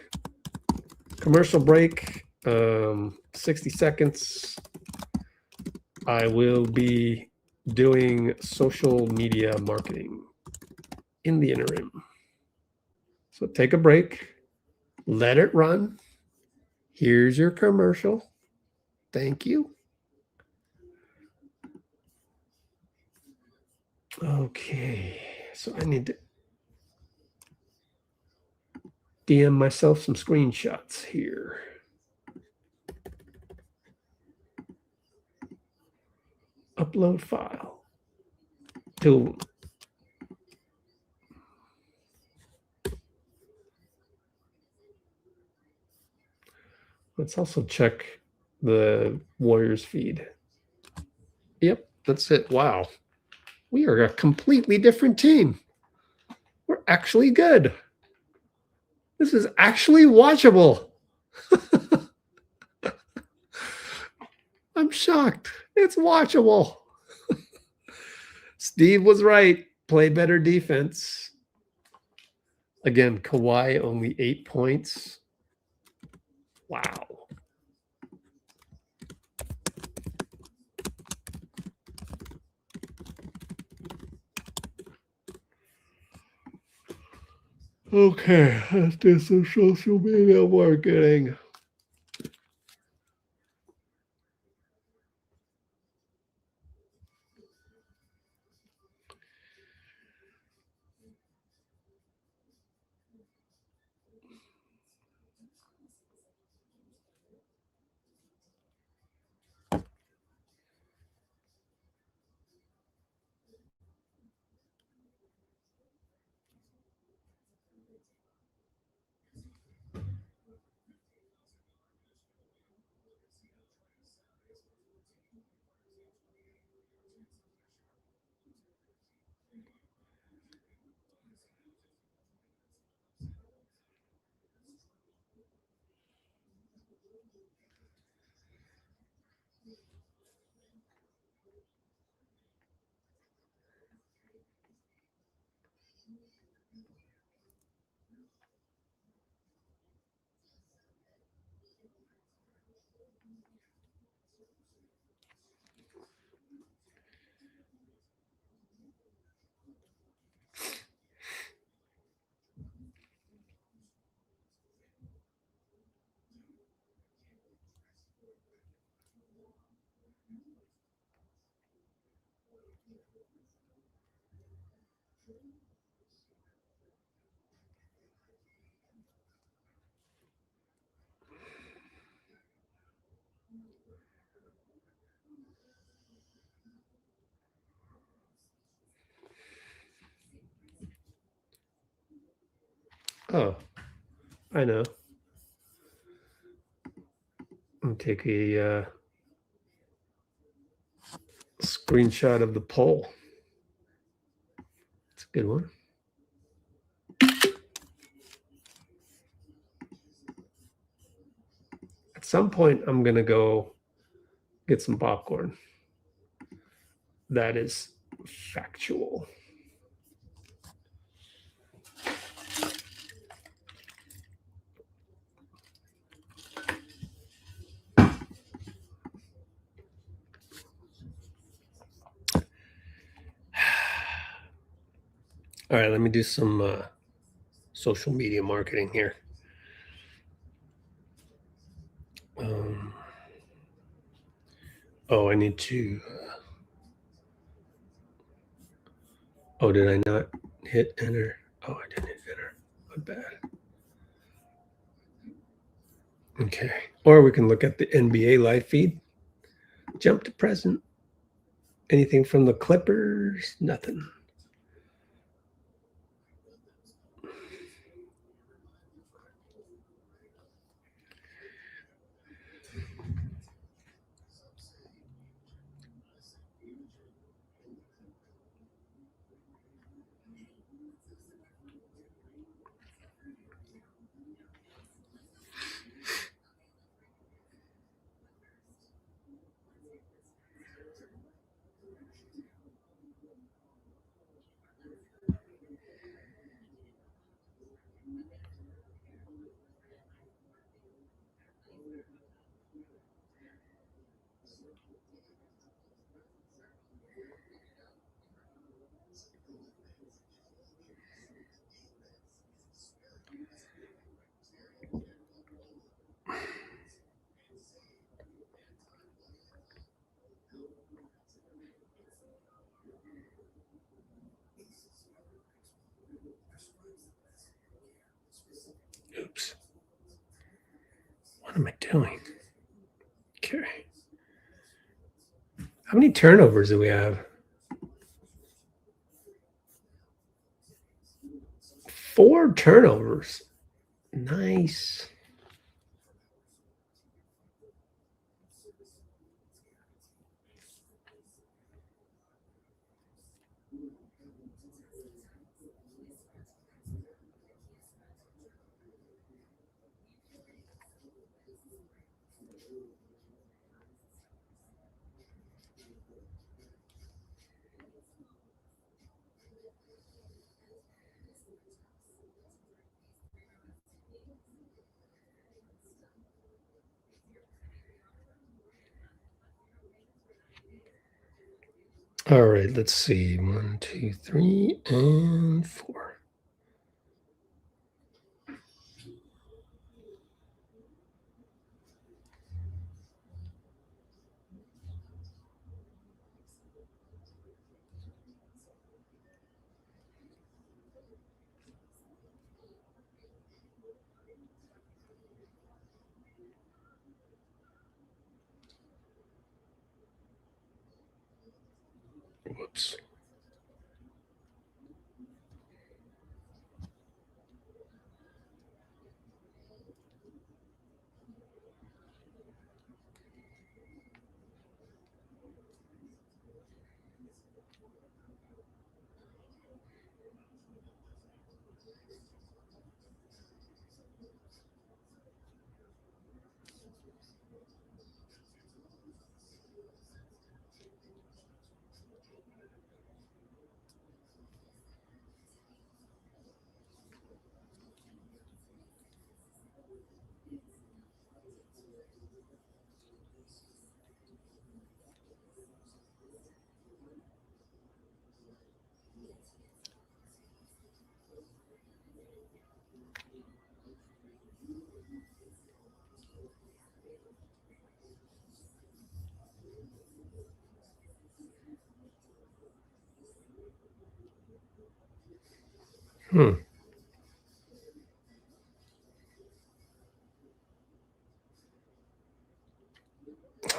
Commercial break, 60 seconds. I will be doing social media marketing in the interim. So take a break, let it run. Here's your commercial. Thank you. Okay, so I need to DM myself some screenshots here. Upload file. To let's also check the Warriors feed. Yep, that's it. Wow. We are a completely different team. We're actually good. This is actually watchable. I'm shocked. It's watchable. Steve was right. Play better defense. Again, Kawhi only 8 points. Wow. Okay, let's do some social media marketing. Oh, I know. I'll take a screenshot of the poll. It's a good one. At some point, I'm going to go get some popcorn. That is factual. All right, let me do some social media marketing here. Oh, I need to. Oh, did I not hit enter? Oh, I didn't hit enter. My bad. Okay. Or we can look at the NBA live feed. Jump to present. Anything from the Clippers? Nothing. Oops. What am I doing? Okay. How many turnovers do we have? 4 turnovers. Nice. All right, let's see. 1, 2, 3, and 4. Whoops.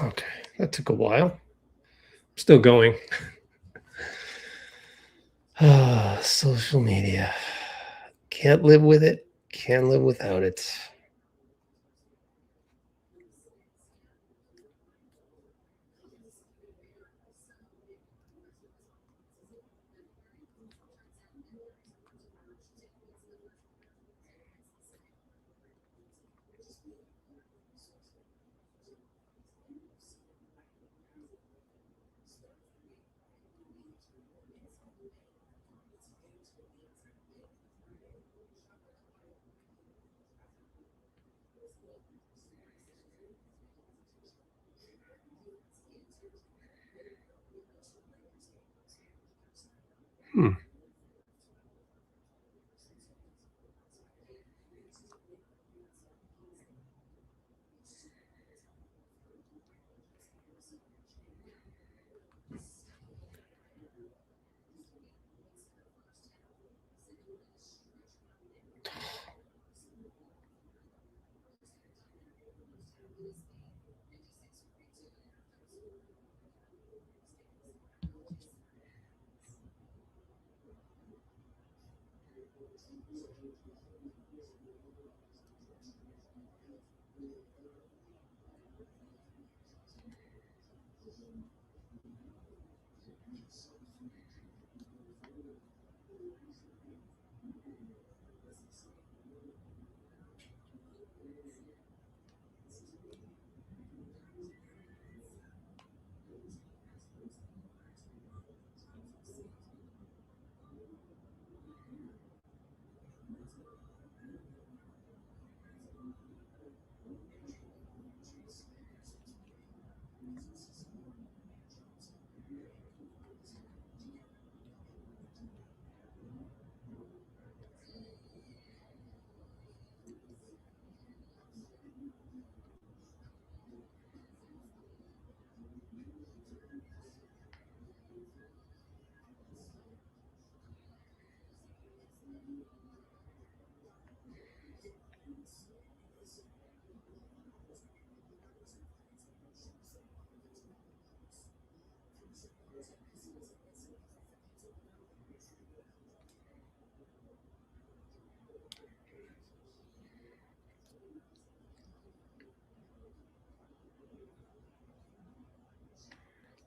Okay, that took a while. Still going. Social media. Can't live with it. Can't live without it. Hmm.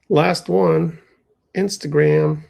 Last one, Instagram.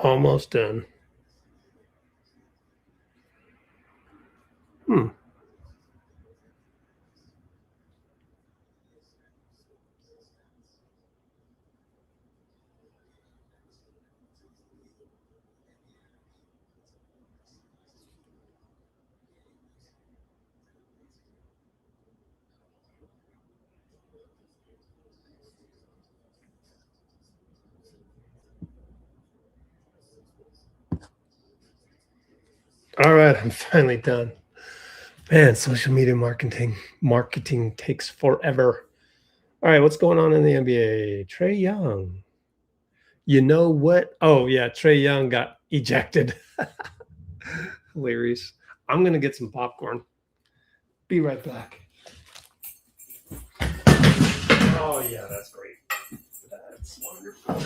Almost done. All right, I'm finally done. Man, social media marketing takes forever. All right, what's going on in the NBA? Trae Young. You know what? Oh, yeah, Trae Young got ejected. Hilarious. I'm going to get some popcorn. Be right back. Oh, yeah, that's great. That's wonderful.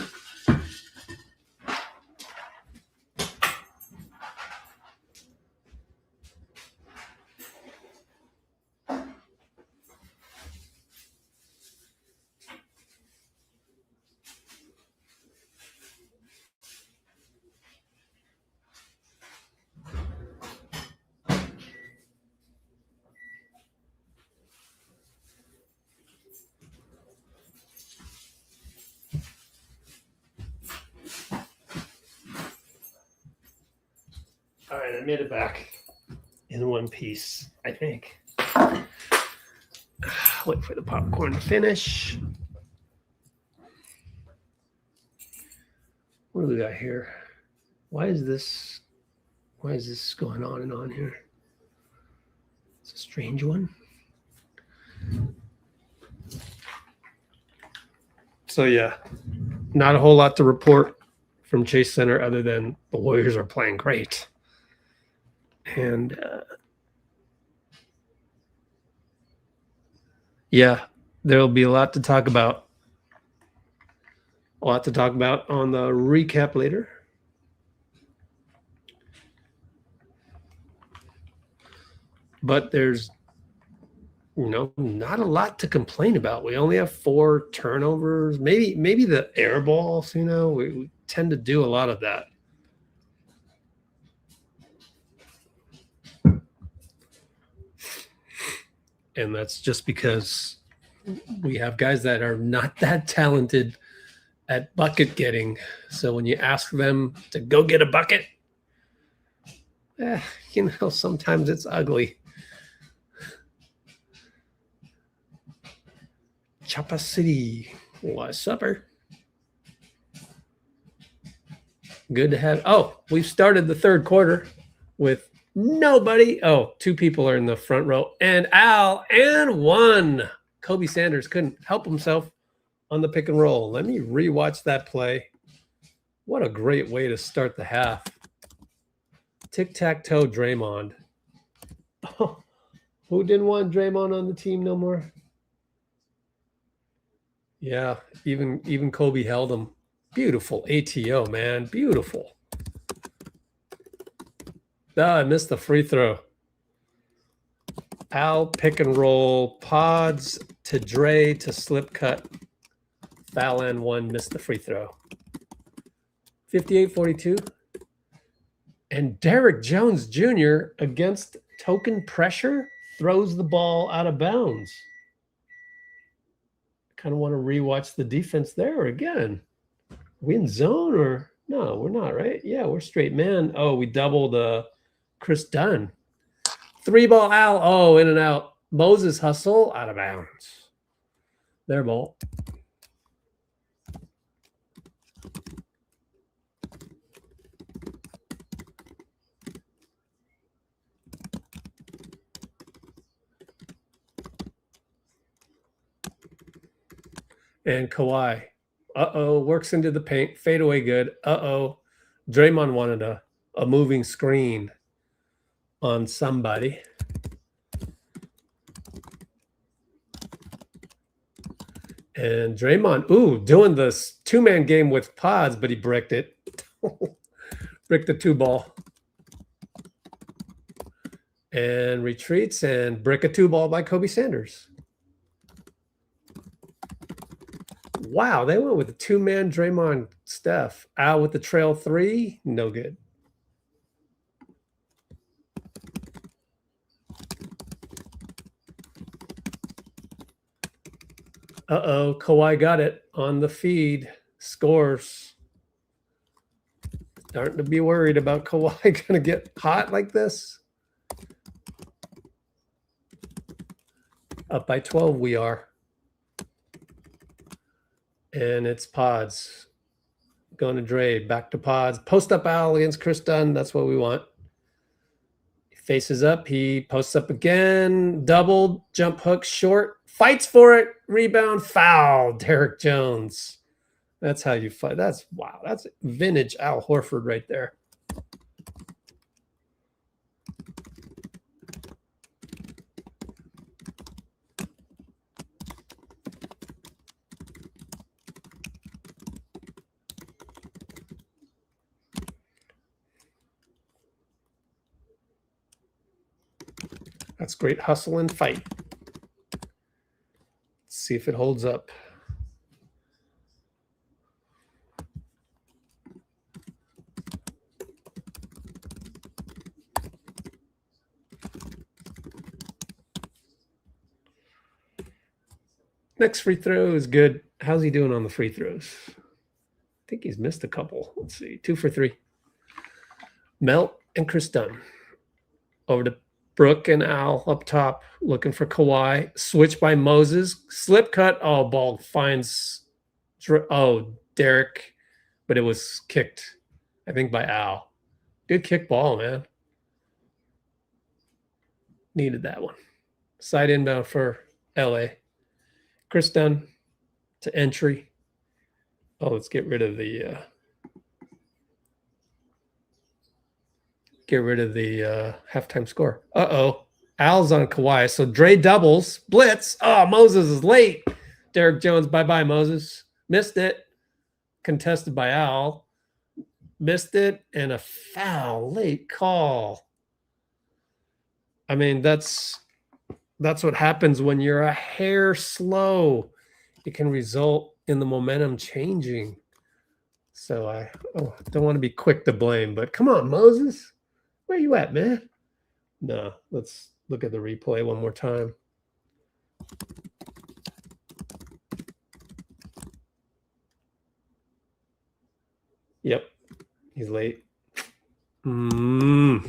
All right, I made it back in one piece, I think. Wait for the popcorn to finish. What do we got here? Why is this going on and on here? It's a strange one. So yeah, not a whole lot to report from Chase Center other than the Warriors are playing great. And yeah, there'll be a lot to talk about. A lot to talk about on the recap later. But there's, not a lot to complain about. We only have 4 turnovers. Maybe the air balls, we tend to do a lot of that. And that's just because we have guys that are not that talented at bucket getting. So when you ask them to go get a bucket, sometimes it's ugly. Chapa City, what's upper? Good to have. Oh, we've started the third quarter with nobody. Oh, 2 people are in the front row, and Al and 1. Kobe Sanders couldn't help himself on the pick and roll. Let me rewatch that play. What a great way to start the half. Tic-tac-toe Draymond. Oh, who didn't want Draymond on the team no more? Yeah, even Kobe held him. Beautiful ATO, man. Beautiful. I missed the free throw. Al pick and roll. Pods to Dre to slip cut. Foul and 1, missed the free throw. 58-42. And Derrick Jones Jr. against token pressure throws the ball out of bounds. Kind of want to rewatch the defense there again. We in zone or no? We're not, right? Yeah, we're straight man. Oh, we doubled Chris Dunn. 3-ball Al. Oh, in and out. Moses hustle out of bounds. Their ball. And Kawhi, works into the paint, fade away good. Draymond wanted a moving screen on somebody. And Draymond, doing this 2-man game with Pods, but he bricked it. Bricked the 2-ball. And retreats and brick a 2-ball by Kobe Sanders. Wow, they went with a 2-man Draymond Steph. Al with the trail 3, no good. Uh-oh, Kawhi got it on the feed. Scores. Starting to be worried about Kawhi going to get hot like this. Up by 12 we are. And it's Pods. Going to Dre, back to Pods. Post up Al against Chris Dunn. That's what we want. He faces up. He posts up again. Doubled. Jump hook short. Fights for it. Rebound. Foul. Derek Jones. That's how you fight. That's wow. That's vintage Al Horford right there. That's great hustle and fight. Let's see if it holds up. Next free throw is good. How's he doing on the free throws? I think he's missed a couple. Let's see. 2 for 3. Melt and Chris Dunn. Over to Brooke and Al up top, looking for Kawhi. Switch by Moses. Slip cut. Oh, ball finds. Derek. But it was kicked, I think, by Al. Good kick ball, man. Needed that one. Side inbound for LA. Chris Dunn to entry. Oh, let's get rid of the halftime score. Uh-oh. Al's on Kawhi. So Dre doubles. Blitz. Oh, Moses is late. Derek Jones. Bye-bye, Moses. Missed it. Contested by Al. Missed it. And a foul. Late call. I mean, that's what happens when you're a hair slow. It can result in the momentum changing. So I don't want to be quick to blame, but come on, Moses. Where you at, man? No, let's look at the replay one more time. Yep, he's late. And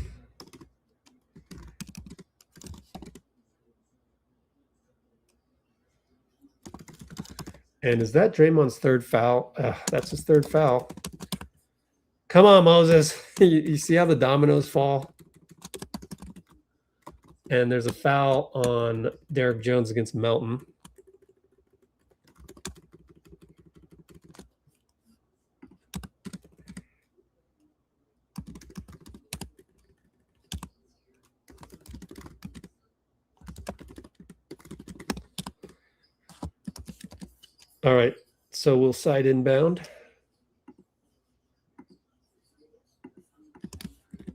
is that Draymond's third foul? That's his third foul. Come on, Moses. You see how the dominoes fall? And there's a foul on Derek Jones against Melton. All right, so we'll side inbound.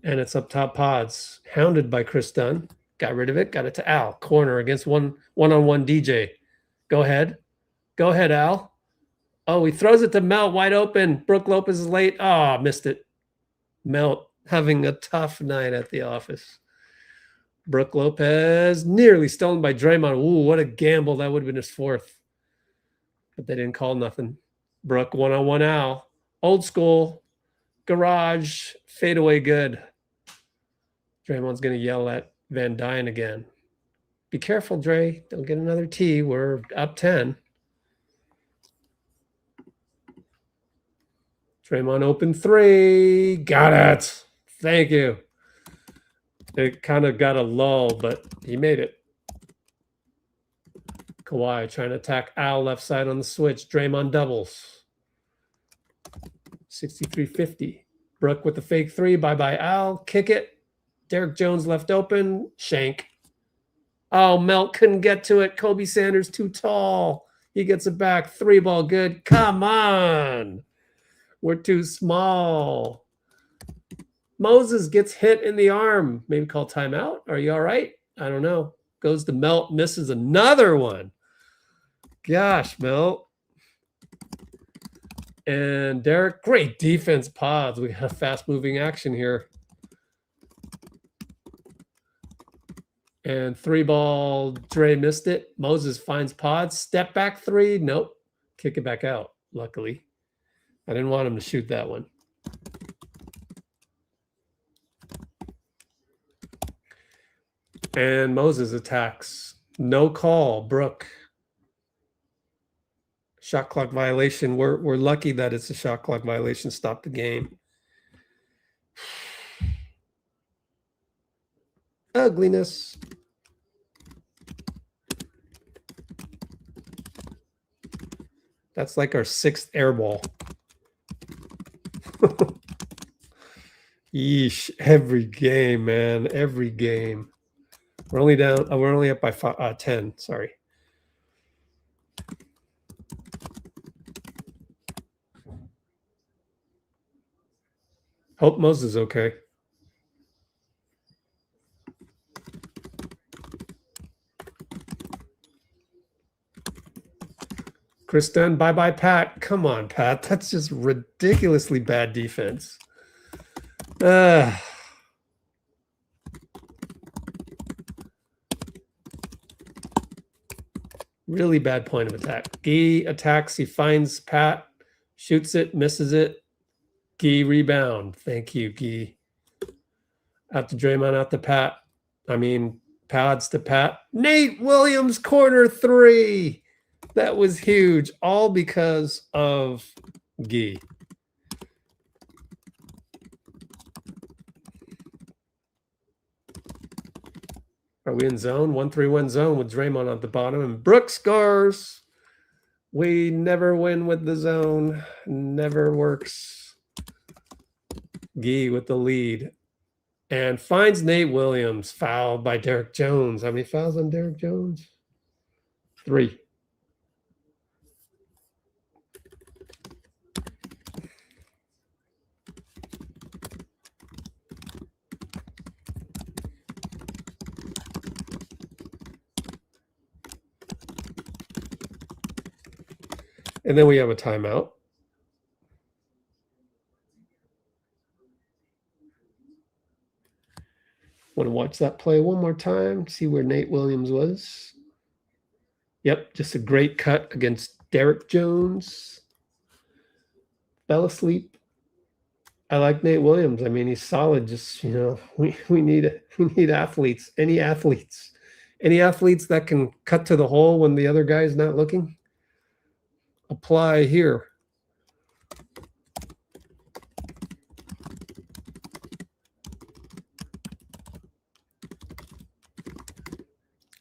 And it's up top Pods. Hounded by Chris Dunn. Got rid of it. Got it to Al. Corner against one-on-one DJ. Go ahead. Go ahead, Al. Oh, he throws it to Melt wide open. Brooke Lopez is late. Oh, missed it. Melt having a tough night at the office. Brooke Lopez nearly stolen by Draymond. Ooh, what a gamble. That would have been his fourth. But they didn't call nothing. Brooke one-on-one Al. Old school. Garage. Fadeaway good. Draymond's going to yell at Van Dyne again. Be careful, Dre. Don't get another T. We're up 10. Draymond open 3. Got it. Thank you. It kind of got a lull, but he made it. Kawhi trying to attack Al left side on the switch. Draymond doubles. 63-50. Brooke with the fake 3. Bye-bye, Al. Kick it. Derek Jones left open. Shank. Oh, Melt couldn't get to it. Kobe Sanders too tall. He gets it back. 3-ball good. Come on. We're too small. Moses gets hit in the arm. Maybe call timeout. Are you all right? I don't know. Goes to Melt. Misses another one. Gosh, Melt. And Derek, great defense pods. We got a fast-moving action here. And 3-ball, Dre missed it. Moses finds pods. Step back 3. Nope. Kick it back out, luckily. I didn't want him to shoot that one. And Moses attacks. No call, Brooke. Shot clock violation. We're lucky that it's a shot clock violation. Stop the game. Ugliness. That's like our 6th air ball. Yeesh. Every game, man. Every game. We're only down. We're only up by 10. Sorry. Hope Moses is okay. Kristen, bye-bye, Pat. Come on, Pat. That's just ridiculously bad defense. Really bad point of attack. Gee attacks. He finds Pat, shoots it, misses it. Gee rebound. Thank you, Gee. Out to Draymond, out to Pat. I mean, pads to Pat. Nate Williams, corner 3. That was huge. All because of Gee. Are we in zone? 1-3-1 zone with Draymond at the bottom. And Brooks scores. We never win with the zone. Never works. Gee with the lead. And finds Nate Williams. Fouled by Derek Jones. How many fouls on Derek Jones? 3. And then we have a timeout. Want to watch that play one more time, see where Nate Williams was. Yep, just a great cut against Derek Jones. Fell asleep. I like Nate Williams. I mean, he's solid. Just, we need athletes. Any athletes that can cut to the hole when the other guy's not looking. Apply here.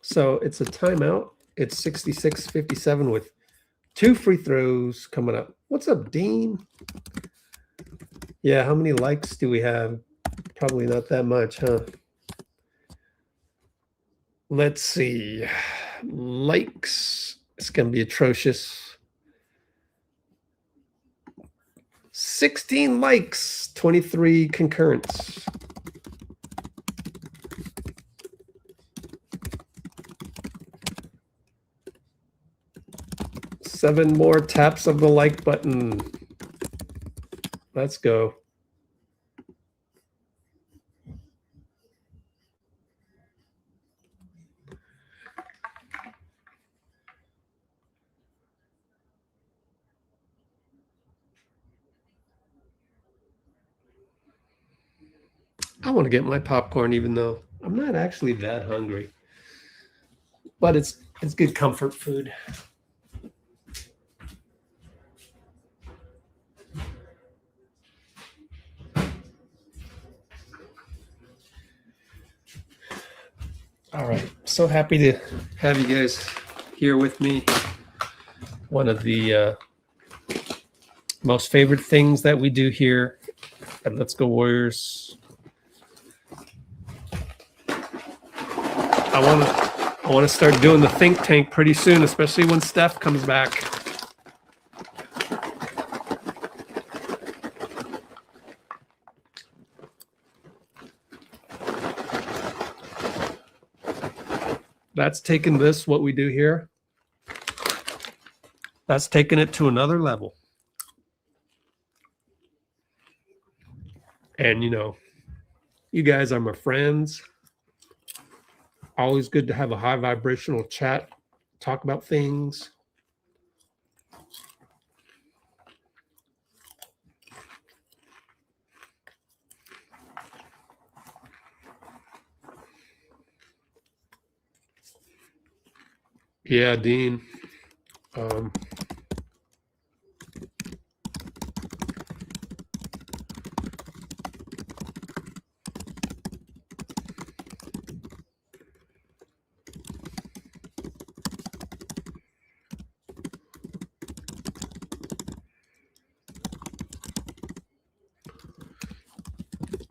So it's a timeout. It's 66-57 with 2 free throws coming up. What's up, Dean? Yeah, how many likes do we have? Probably not that much, huh? Let's see. Likes. It's going to be atrocious. 16 likes, 23 concurrents. Seven more taps of the like button. Let's go. I want to get my popcorn even though I'm not actually that hungry. But it's good comfort food. All right, so happy to have you guys here with me. One of the most favorite things that we do here at Let's Go I I want to start doing the think tank pretty soon, especially when Steph comes back. That's taking this, what we do here, that's taking it to another level. And, you know, you guys are my friends. Always good to have a high vibrational chat, talk about things. Yeah, Dean.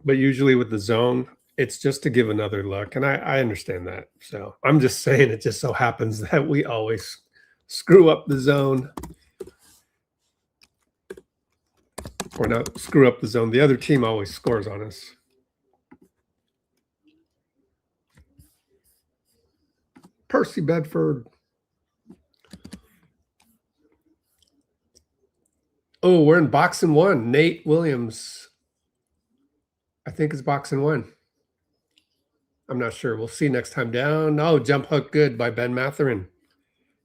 But usually with the zone, it's just to give another look. And I understand that. So I'm just saying it just so happens that we always screw up the zone. Or not screw up the zone. The other team always scores on us. Percy Bedford. Oh, we're in boxing one. Nate Williams. I think it's boxing one. I'm not sure. We'll see next time down. Oh, jump hook good by Ben Mathurin.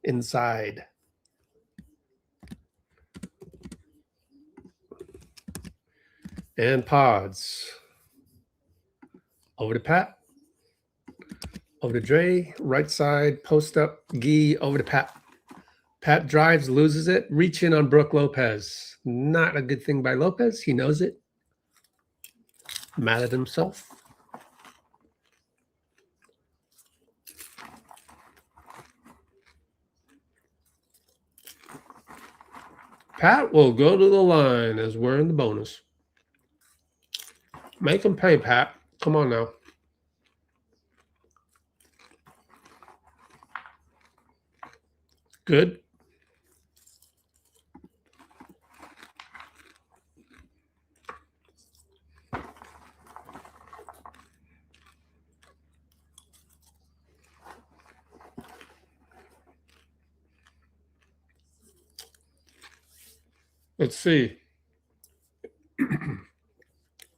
Inside. And pods. Over to Pat. Over to Dre. Right side. Post up. Gee. Over to Pat. Pat drives, loses it. Reach in on Brook Lopez. Not a good thing by Lopez. He knows it. Mad at himself. Pat will go to the line as we're in the bonus. Make him pay, Pat. Come on now. Good. Let's see.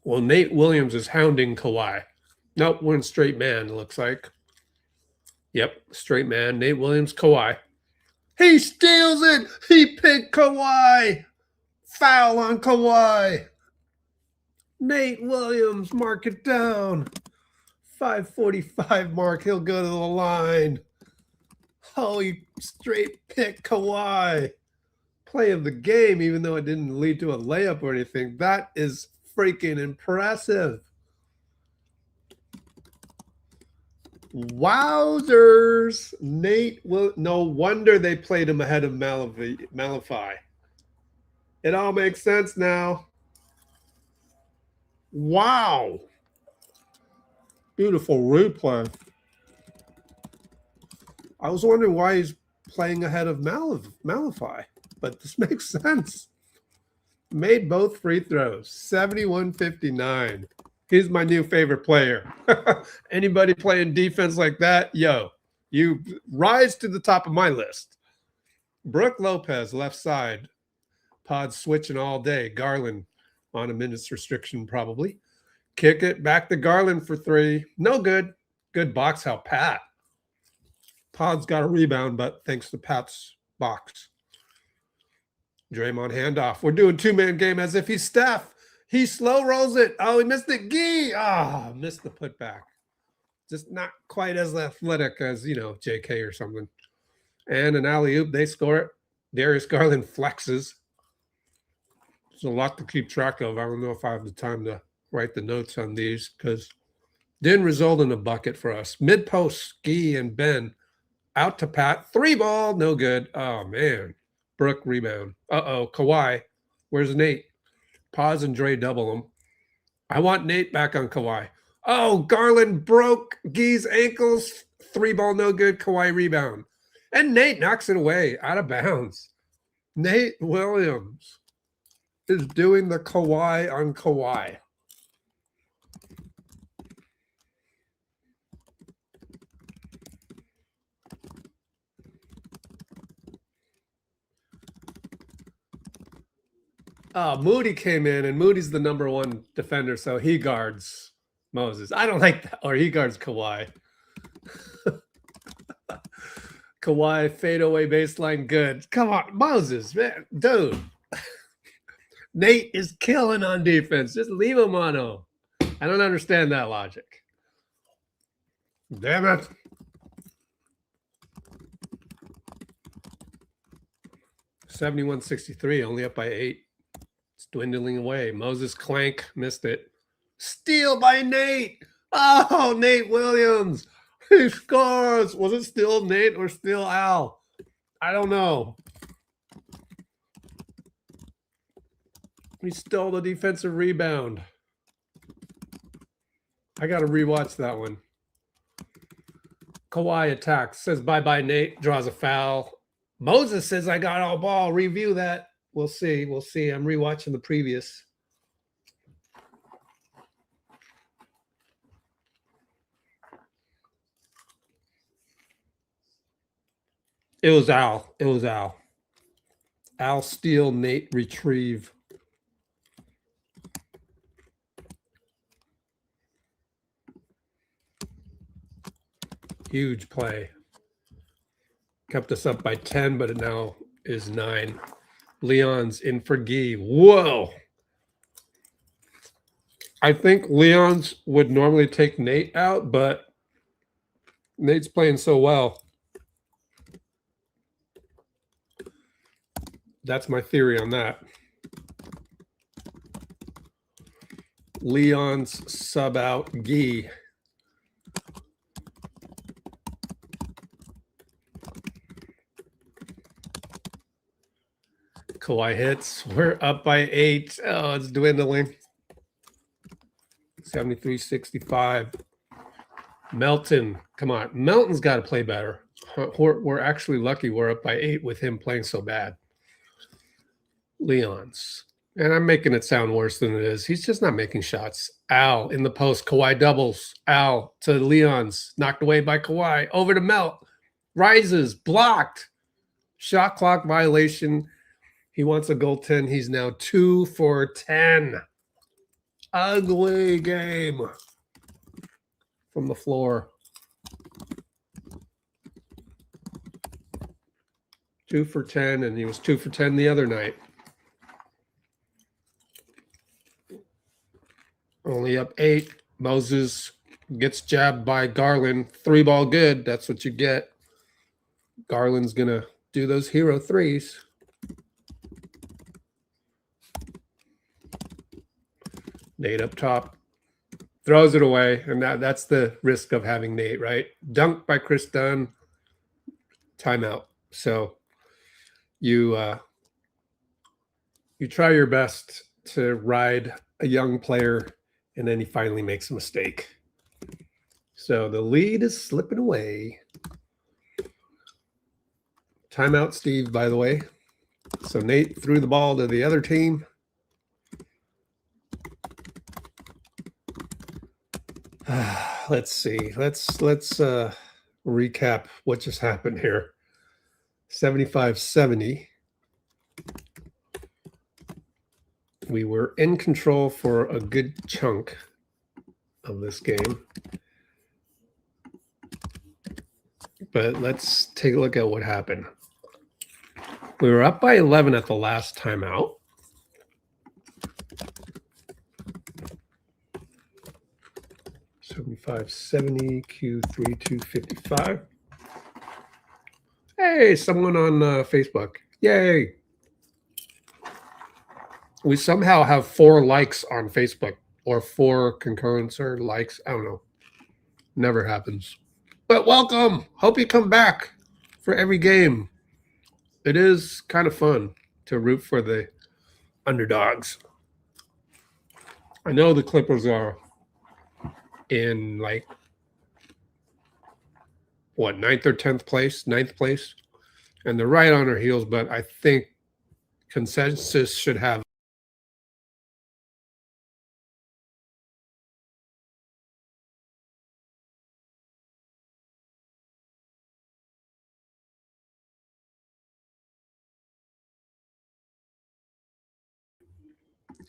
Well, Nate Williams is hounding Kawhi. Nope, we're in straight man, it looks like. Yep, straight man. Nate Williams, Kawhi. He steals it. He picked Kawhi. Foul on Kawhi. Nate Williams, mark it down. 5:45 mark. He'll go to the line. Oh, he straight picked Kawhi. Play of the game, even though it didn't lead to a layup or anything. That is freaking impressive. Wowzers. Nate will. No wonder they played him ahead of Malify. It all makes sense now. Wow. Beautiful replay. I was wondering why he's playing ahead of Malify, but this makes sense. Made both free throws. 71-59. He's my new favorite player. Anybody playing defense like that, yo, you rise to the top of my list. Brook Lopez, left side. Pod switching all day. Garland on a minutes restriction probably. Kick it back to Garland for three. No good. Good box out, Pat. Pod's got a rebound, but thanks to Pat's box. Draymond handoff. We're doing two-man game as if he's Steph. He slow rolls it. Oh, he missed it. Gee. Missed the putback. Just not quite as athletic as, you know, JK or something. And an alley-oop. They score it. Darius Garland flexes. There's a lot to keep track of. I don't know if I have the time to write the notes on these because didn't result in a bucket for us. Mid-post, Ski and Ben out to Pat. Three ball. No good. Oh, man. Brook rebound. Uh-oh. Kawhi. Where's Nate? Pause and Dre double him. I want Nate back on Kawhi. Oh, Garland broke Gee's ankles. Three ball, no good. Kawhi rebound. And Nate knocks it away out of bounds. Nate Williams is doing the Kawhi on Kawhi. Moody came in, and Moody's the number one defender, so he guards Moses. I don't like that. Or he guards Kawhi. Kawhi, fadeaway baseline, good. Come on, Moses, man. Dude. Nate is killing on defense. Just leave him on. I don't understand that logic. Damn it. $71-63, only up by 8. It's dwindling away. Moses clank, missed it. Steal by Nate. Oh, Nate Williams. He scores. Was it still Nate or still Al? I don't know. He stole the defensive rebound. I got to rewatch that one. Kawhi attacks. Says bye-bye, Nate. Draws a foul. Moses says, I got all ball. Review that. We'll see. We'll see. I'm rewatching the previous. It was Al. It was Al. Al steal, Nate retrieve. Huge play. Kept us up by 10, but it now is 9. Leon's in for Gee. Whoa. I think Leon's would normally take Nate out, but Nate's playing so well. That's my theory on that. Leon's sub out Gee. Kawhi hits. We're up by 8. Oh, it's dwindling. 73-65. Melton. Come on. Melton's got to play better. We're actually lucky we're up by 8 with him playing so bad. Leon's. And I'm making it sound worse than it is. He's just not making shots. Al in the post. Kawhi doubles. Al to Leon's. Knocked away by Kawhi. Over to Melt. Rises. Blocked. Shot clock violation. He wants a goaltend. He's now 2 for 10. Ugly game from the floor. 2 for 10, and he was 2 for 10 the other night. Only up 8. Moses gets jabbed by Garland. 3 ball good. That's what you get. Garland's going to do those hero threes. Nate up top. Throws it away. And that's the risk of having Nate, right? Dunk by Chris Dunn. Timeout. So you try your best to ride a young player, and then he finally makes a mistake. So the lead is slipping away. Timeout, Steve, by the way. So Nate threw the ball to the other team. Let's see. Let's recap what just happened here. 75-70. We were in control for a good chunk of this game. But let's take a look at what happened. We were up by 11 at the last timeout. $75.70 Q3 255. Hey, someone on Facebook. Yay. We somehow have 4 likes on Facebook, or 4 concurrence or likes. I don't know. Never happens. But welcome. Hope you come back for every game. It is kind of fun to root for the underdogs. I know the Clippers are in like what, 9th or 10th place, 9th place. And they're right on our heels, but I think consensus should have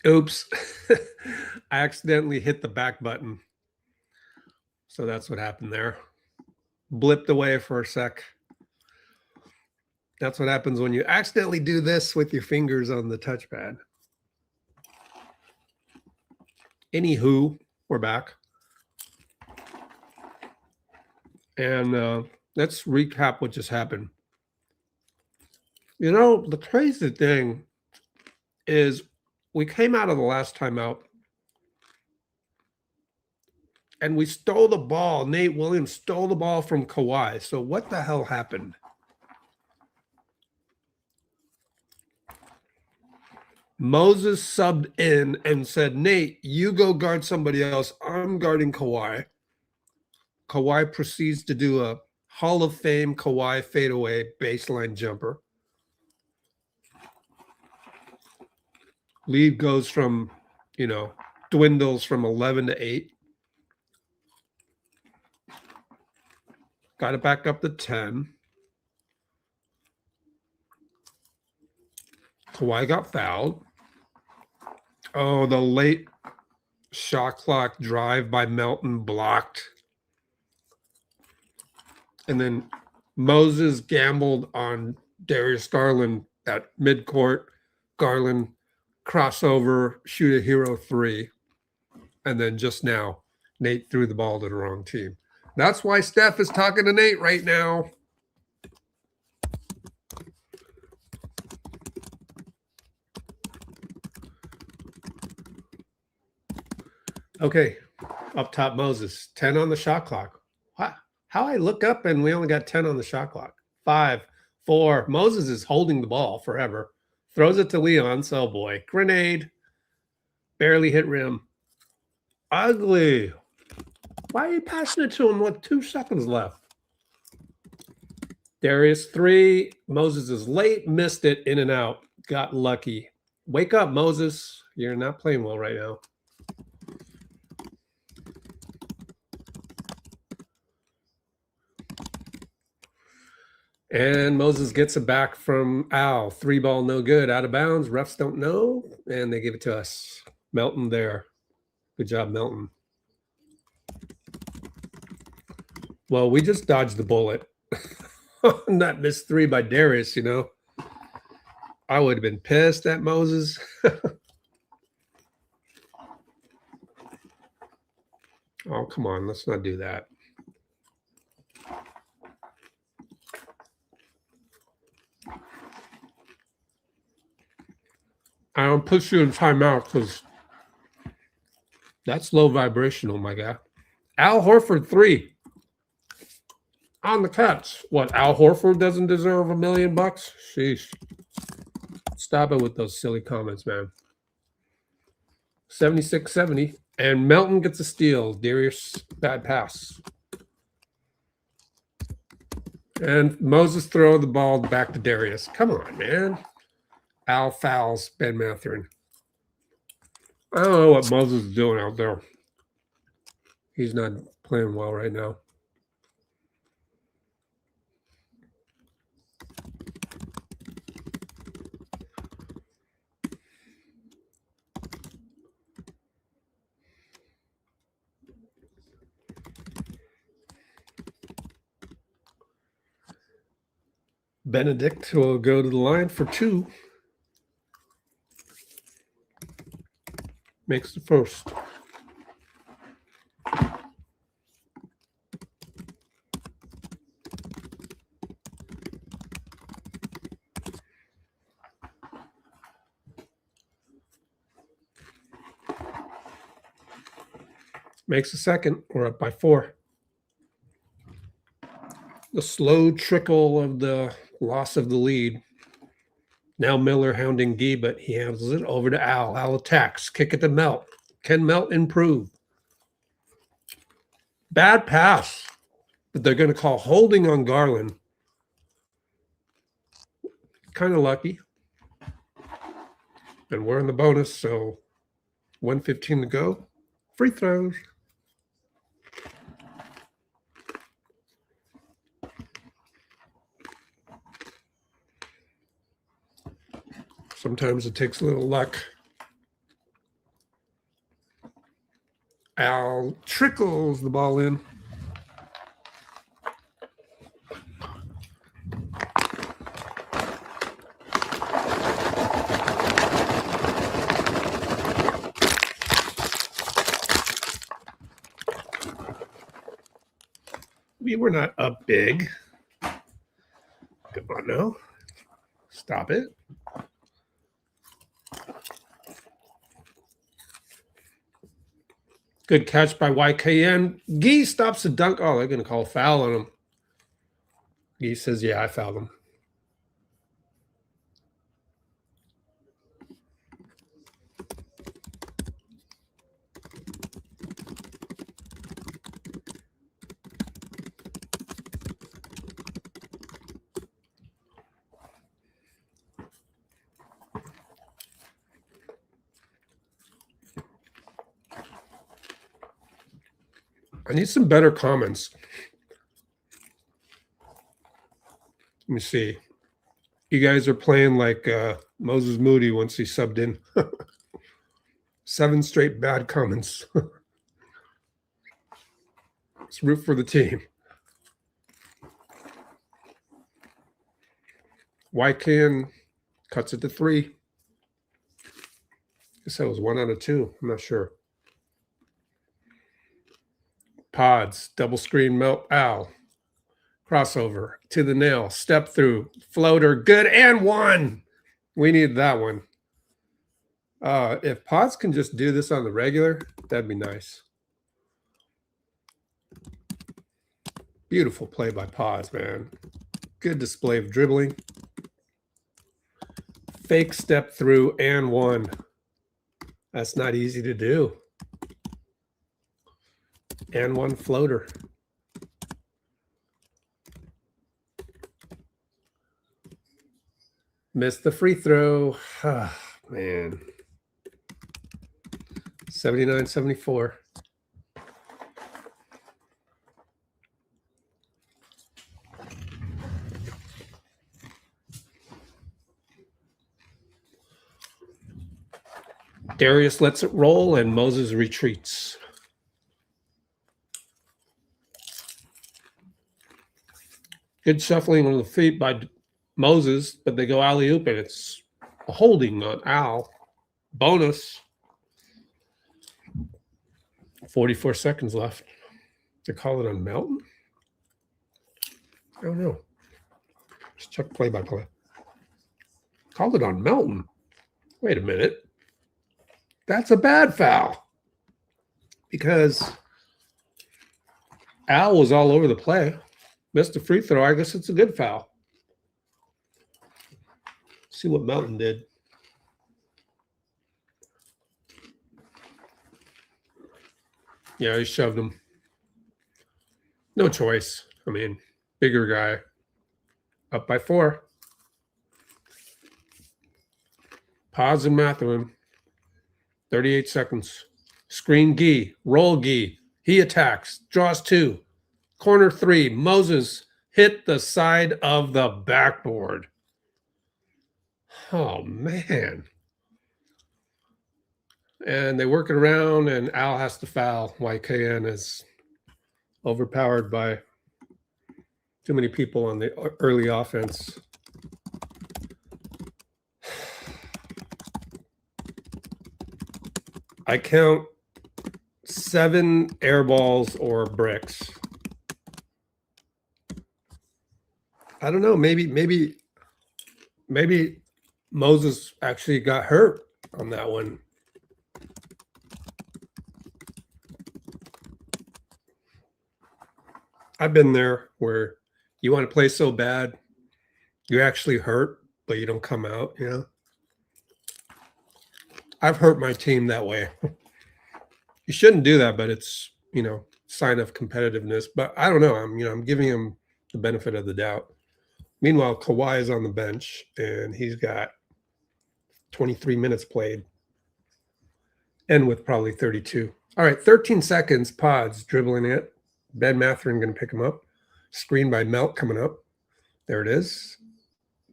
oops. I accidentally hit the back button. So that's what happened there. Blipped away for a sec. That's what happens when you accidentally do this with your fingers on the touchpad. Anywho, we're back. And let's recap what just happened. You know, the crazy thing is we came out of the last time out and we stole the ball. Nate Williams stole the ball from Kawhi. So what the hell happened? Moses subbed in and said, Nate, you go guard somebody else. I'm guarding Kawhi. Kawhi proceeds to do a Hall of Fame Kawhi fadeaway baseline jumper. Lead goes from, dwindles from 11 to 8. Got it back up to 10. Kawhi got fouled. Oh, the late shot clock drive by Melton blocked. And then Moses gambled on Darius Garland at midcourt. Garland crossover, shoot a hero 3. And then just now, Nate threw the ball to the wrong team. That's why Steph is talking to Nate right now. Okay, up top Moses, 10 on the shot clock. How I look up and we only got 10 on the shot clock. 5, 4. Moses is holding the ball forever. Throws it to Leon. So, boy, grenade. Barely hit rim. Ugly. Why are you passing it to him with 2 seconds left? Darius 3. Moses is late. Missed it. In and out. Got lucky. Wake up, Moses. You're not playing well right now. And Moses gets it back from Al. 3 ball, no good. Out of bounds. Refs don't know. And they give it to us. Melton there. Good job, Melton. Well, we just dodged the bullet. That missed 3 by Darius, I would have been pissed at Moses. Oh, come on. Let's not do that. I don't put you in timeout because that's low vibrational, my guy. Al Horford 3 on the catch. What, Al Horford doesn't deserve $1 million? Sheesh. Stop it with those silly comments, man. 76-70. And Melton gets a steal. Darius, bad pass. And Moses throw the ball back to Darius. Come on, man. Al fouls Ben Mathurin. I don't know what Moses is doing out there. He's not playing well right now. Benedict will go to the line for 2. Makes the first. Makes the second. We're up by 4. The slow trickle of the loss of the lead. Now Miller hounding D, but he handles it over to Al. Al attacks. Kick it to Melt. Can Melt improve? Bad pass. but they're going to call holding on Garland. Kind of lucky. And we're in the bonus, so 1:15 to go. Free throws. Sometimes it takes a little luck. Al trickles the ball in. We were not up big. Come on now. Stop it. Good catch by YKN. Gee stops the dunk. Oh, they're going to call a foul on him. Gee says, yeah, I fouled him. I need some better comments. Let me see. You guys are playing like Moses Moody once he subbed in. 7 straight bad comments. Let's root for the team. YKN cuts it to 3. Guess that was 1 out of 2. I'm not sure. Pods, double screen, Melt, Al. Crossover to the nail, step through, floater, good, and 1. We need that one. If Pods can just do this on the regular, that'd be nice. Beautiful play by Pods, man. Good display of dribbling. Fake step through and 1. That's not easy to do. And 1 floater. Missed the free throw. Ah, man. 79-74. Darius lets it roll and Moses retreats. Good shuffling on the feet by Moses, but they go alley-oop, and it's a holding on Al. Bonus. 44 seconds left. They call it on Melton? I don't know. Let's check play-by-play. Called it on Melton. Wait a minute. That's a bad foul. Because Al was all over the play. Missed a free throw. I guess it's a good foul. See what Melton did. Yeah, he shoved him. No choice. I mean, bigger guy. Up by 4. Pause and Mathurin. 38 seconds. Screen Gee. Roll Gee. He attacks. Draws 2. Corner 3. Moses hit the side of the backboard. Oh, man. And they work it around, and Al has to foul. YKN is overpowered by too many people on the early offense. I count 7 air balls or bricks. I don't know. Maybe Moses actually got hurt on that one. I've been there where you want to play so bad, you actually hurt, but you don't come out, you know? I've hurt my team that way. You shouldn't do that, but it's, you know, sign of competitiveness. But I don't know. I'm giving him the benefit of the doubt. Meanwhile, Kawhi is on the bench, and he's got 23 minutes played, and with probably 32. All right, 13 seconds, Pods dribbling it. Ben Mathurin going to pick him up. Screen by Melt coming up. There it is.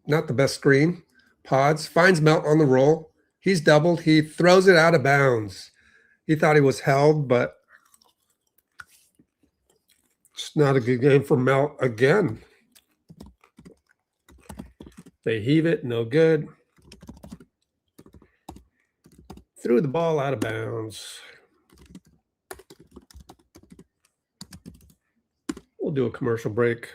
Not the best screen. Pods finds Melt on the roll. He's doubled. He throws it out of bounds. He thought he was held, but it's not a good game for Melt again. They heave it, no good. Threw the ball out of bounds. We'll do a commercial break.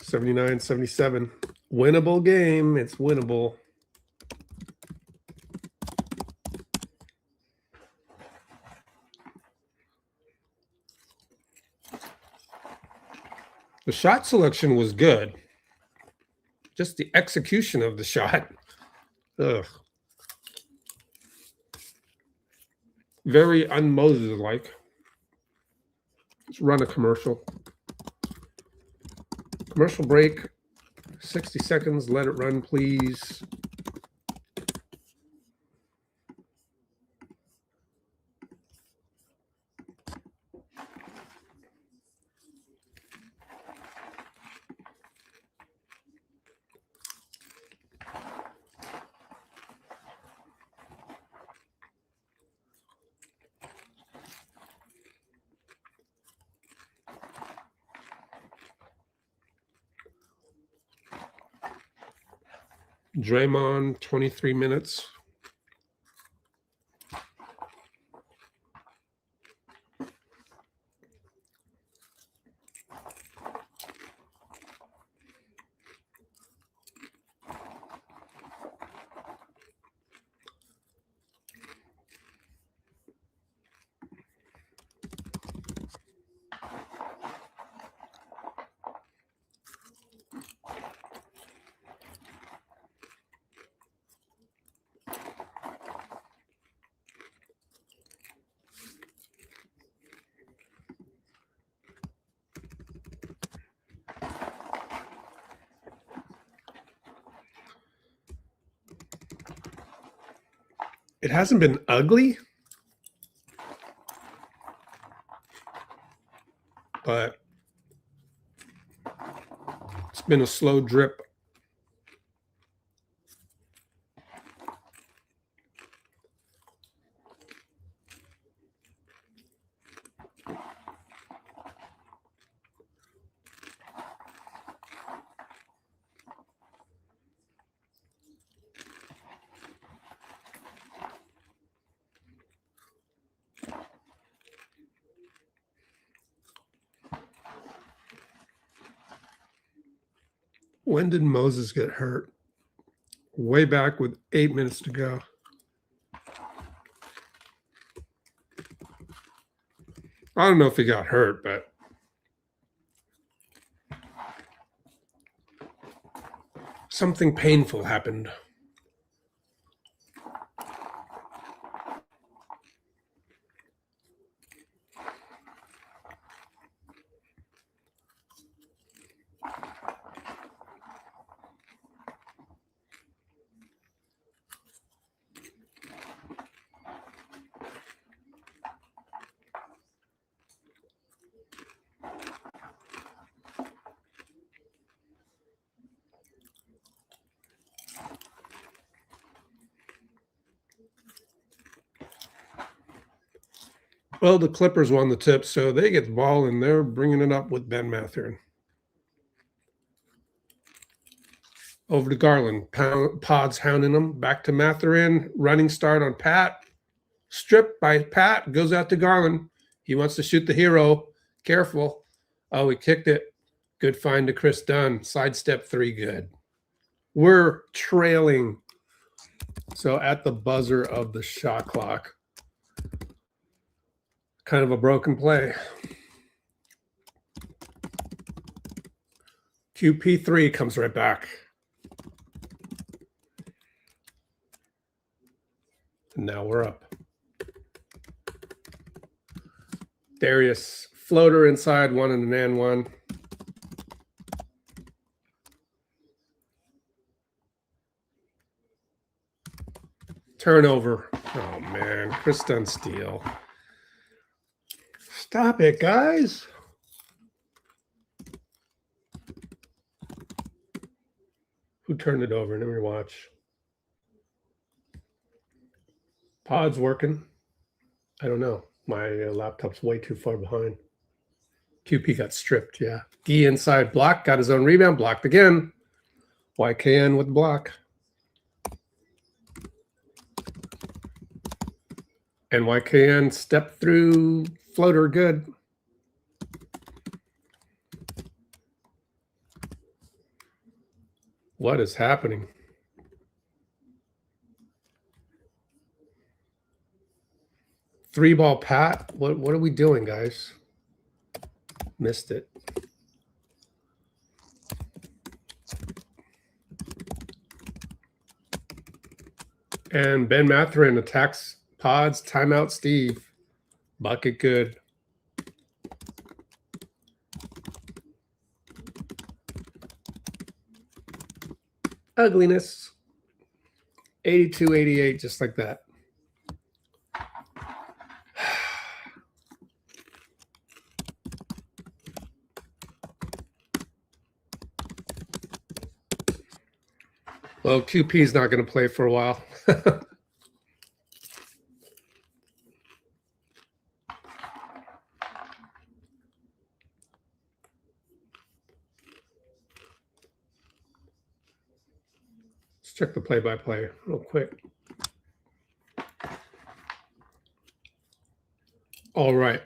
79-77. Winnable game. It's winnable. The shot selection was good. Just the execution of the shot. Ugh. Very un-Moses-like. Let's run a commercial. Commercial break. 60 seconds. Let it run, please. Draymond, 23 minutes. It hasn't been ugly, but it's been a slow drip. When did Moses get hurt? Way back with 8 minutes to go. I don't know if he got hurt, but something painful happened. Well, the Clippers won the tip, so they get the ball, and they're bringing it up with Ben Mathurin. Over to Garland. Pods hounding him. Back to Mathurin. Running start on Pat. Stripped by Pat. Goes out to Garland. He wants to shoot the hero. Careful. Oh, he kicked it. Good find to Chris Dunn. Sidestep three. Good. We're trailing. So at the buzzer of the shot clock. Kind of a broken play. QP3 comes right back. And now we're up. Darius floater inside, one and an and one. Turnover. Oh man, Chris done steal. Stop it, guys. Who turned it over? Let me watch. Pod's working. I don't know. My laptop's way too far behind. QP got stripped, yeah. Gee inside block, got his own rebound, blocked again. YKN with block. And YKN stepped through floater good. What is happening? Three ball Pat. What are we doing, guys? Missed it. And Ben Mathurin attacks Pods. Timeout Steve. Bucket good. Ugliness. 82-88, just like that. Well, QP is not going to play for a while. Let's check the play-by-play real quick. All right.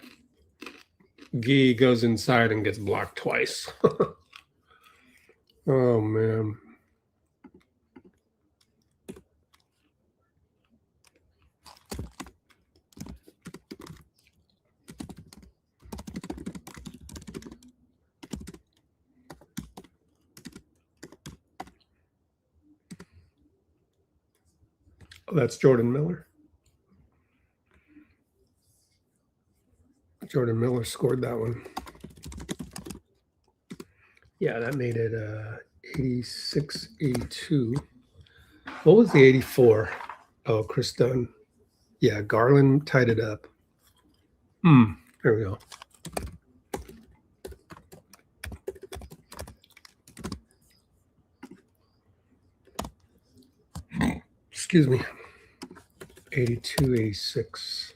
Gee goes inside and gets blocked twice. Oh, man. Oh, that's Jordan Miller. Jordan Miller scored that one. Yeah, that made it 86-82. What was the 84? Oh, Chris Dunn. Yeah, Garland tied it up. There we go. Excuse me. 82-86.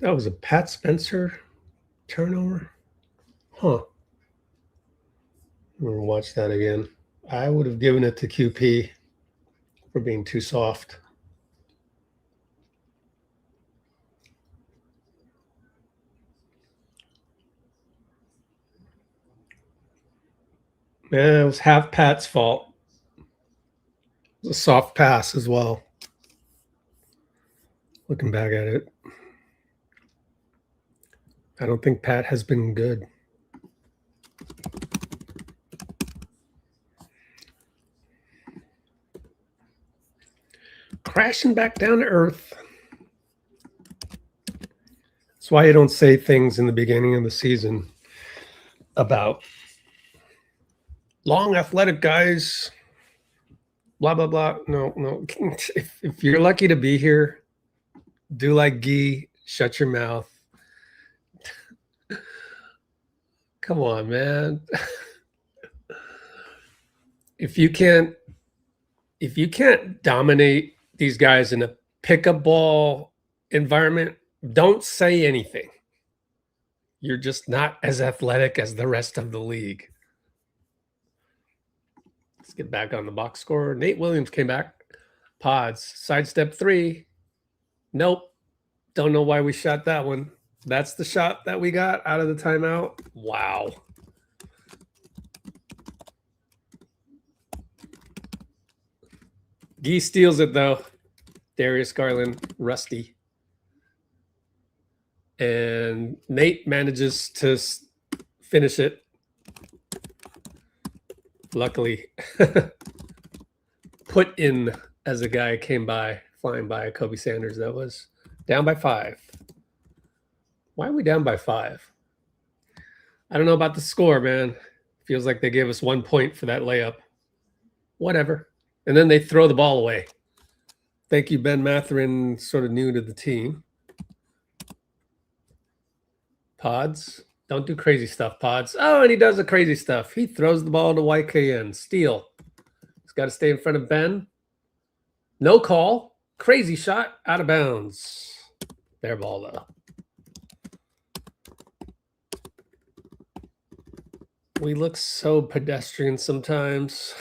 That was a Pat Spencer turnover? Huh. I'm going to watch that again. I would have given it to QP for being too soft. Yeah, it was half Pat's fault. It was a soft pass as well. Looking back at it. I don't think Pat has been good. Crashing back down to earth. That's why you don't say things in the beginning of the season about long athletic guys, blah, blah, blah. No. If you're lucky to be here, do like Guy, shut your mouth. Come on, man. If you can't dominate these guys in a pickup ball environment, don't say anything. You're just not as athletic as the rest of the league. Let's get back on the box score. Nate Williams came back. Pods, sidestep 3. Nope. Don't know why we shot that one. That's the shot that we got out of the timeout. Wow. Gee steals it, though. Darius Garland, rusty. And Nate manages to finish it. Luckily. Put in as a guy came by, flying by. Kobe Sanders, that was. Down by 5. Why are we down by 5? I don't know about the score, man. Feels like they gave us 1 point for that layup. Whatever. And then they throw the ball away. Thank you, Ben Mathurin, sort of new to the team. Pods. Don't do crazy stuff, Pods. Oh, and he does the crazy stuff. He throws the ball to YKN. Steal. He's got to stay in front of Ben. No call. Crazy shot. Out of bounds. Their ball, though. We look so pedestrian sometimes.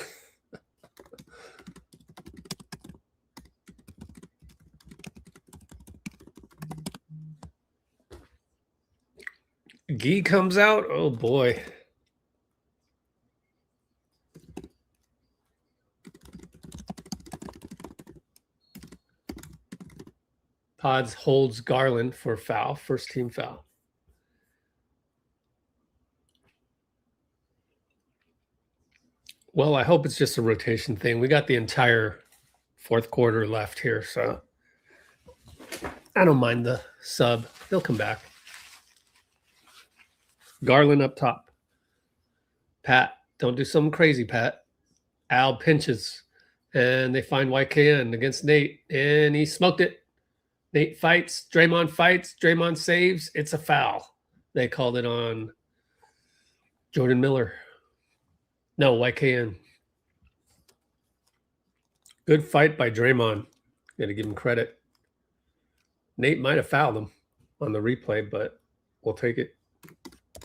Gee comes out. Oh, boy. Pods holds Garland for foul, first team foul. Well, I hope it's just a rotation thing. We got the entire fourth quarter left here, so I don't mind the sub. They'll come back. Garland up top. Pat, don't do something crazy, Pat. Al pinches, and they find YKN against Nate, and he smoked it. Nate fights. Draymond saves. It's a foul. They called it on Jordan Miller. No, YKN. Good fight by Draymond. Got to give him credit. Nate might have fouled him on the replay, but we'll take it.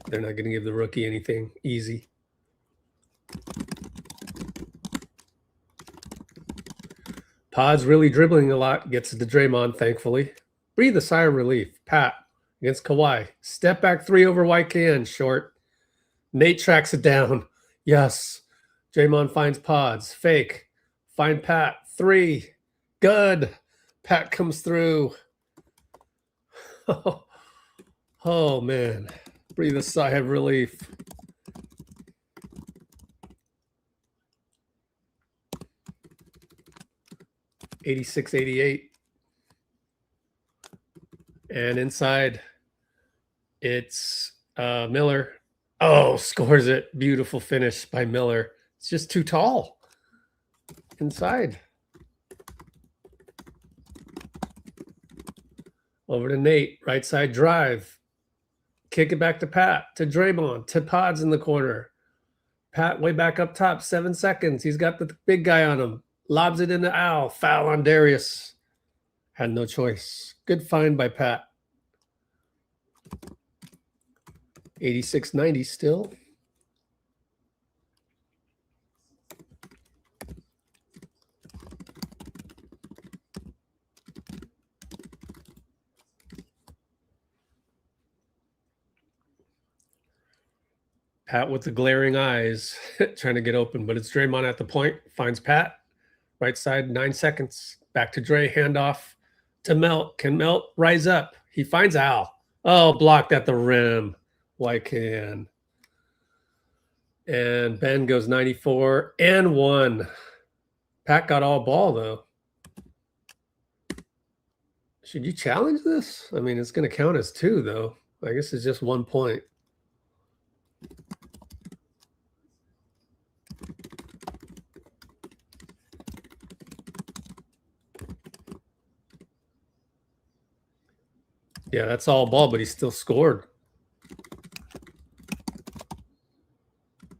They're not going to give the rookie anything easy. Pod's really dribbling a lot. Gets it to Draymond, thankfully. Breathe a sigh of relief. Pat against Kawhi. Step back 3 over YKN. Short. Nate tracks it down. Yes. Draymond finds Pods. Fake. Find Pat. 3. Good. Pat comes through. Oh, man. Breathe a sigh of relief. $86-88. And inside, it's Miller. Oh, scores it. Beautiful finish by Miller. It's just too tall. Inside. Over to Nate. Right side drive. Kick it back to Pat. To Draymond. To Pods in the corner. Pat way back up top. 7 seconds. He's got the big guy on him. Lobs it into Al. Foul on Darius. Had no choice. Good find by Pat. 86-90 still. Pat with the glaring eyes, trying to get open, but it's Draymond at the point. Finds Pat. Right side, 9 seconds. Back to Dre, handoff to Melt. Can Melt rise up? He finds Al. Oh, blocked at the rim. YKN. And Ben goes 94 and 1. Pat got all ball, though. Should you challenge this? I mean, it's going to count as 2, though. I guess it's just 1 point. Yeah, that's all ball, but he still scored.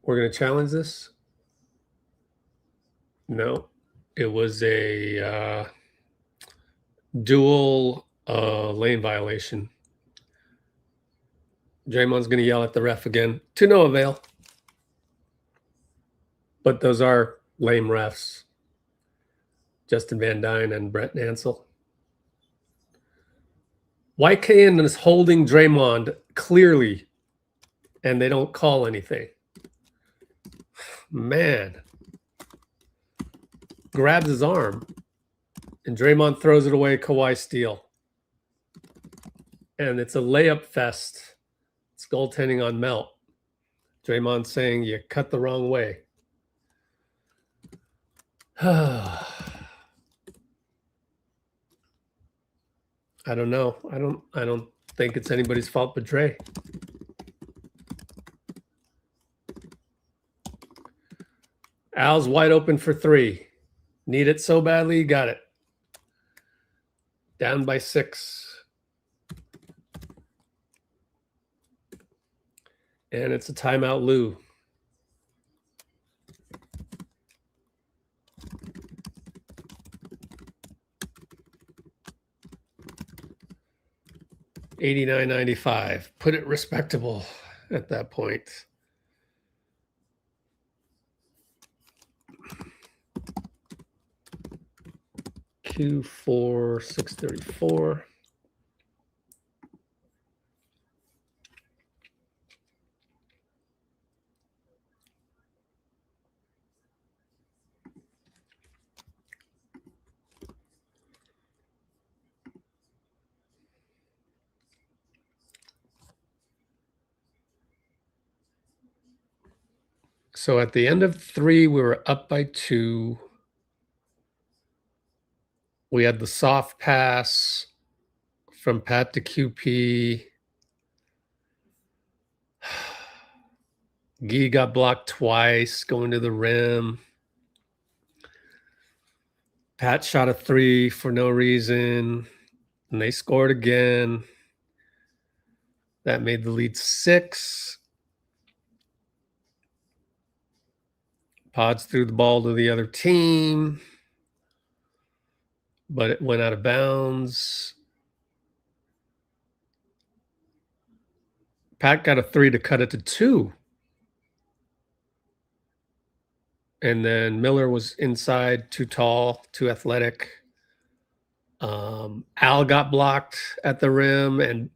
We're going to challenge this? No. It was a dual lane violation. Draymond's going to yell at the ref again, to no avail. But those are lame refs. Justin Van Dyne and Brett Nansel. YKN is holding Draymond clearly, and they don't call anything. Man. Grabs his arm, and Draymond throws it away. Kawhi steal. And it's a layup fest. It's goaltending on Melt. Draymond saying you cut the wrong way. I don't know. I don't think it's anybody's fault but Dre. Al's wide open for three. Need it so badly, got it. Down by 6. And it's a timeout, Lou. $89.95. Put it respectable at that point. Q4 634. So at the end of 3, we were up by 2. We had the soft pass from Pat to QP. Gee got blocked twice going to the rim. Pat shot a 3 for no reason, and they scored again. That made the lead 6. Pods threw the ball to the other team, but it went out of bounds. Pat got a 3 to cut it to 2. And then Miller was inside, too tall, too athletic. Al got blocked at the rim, and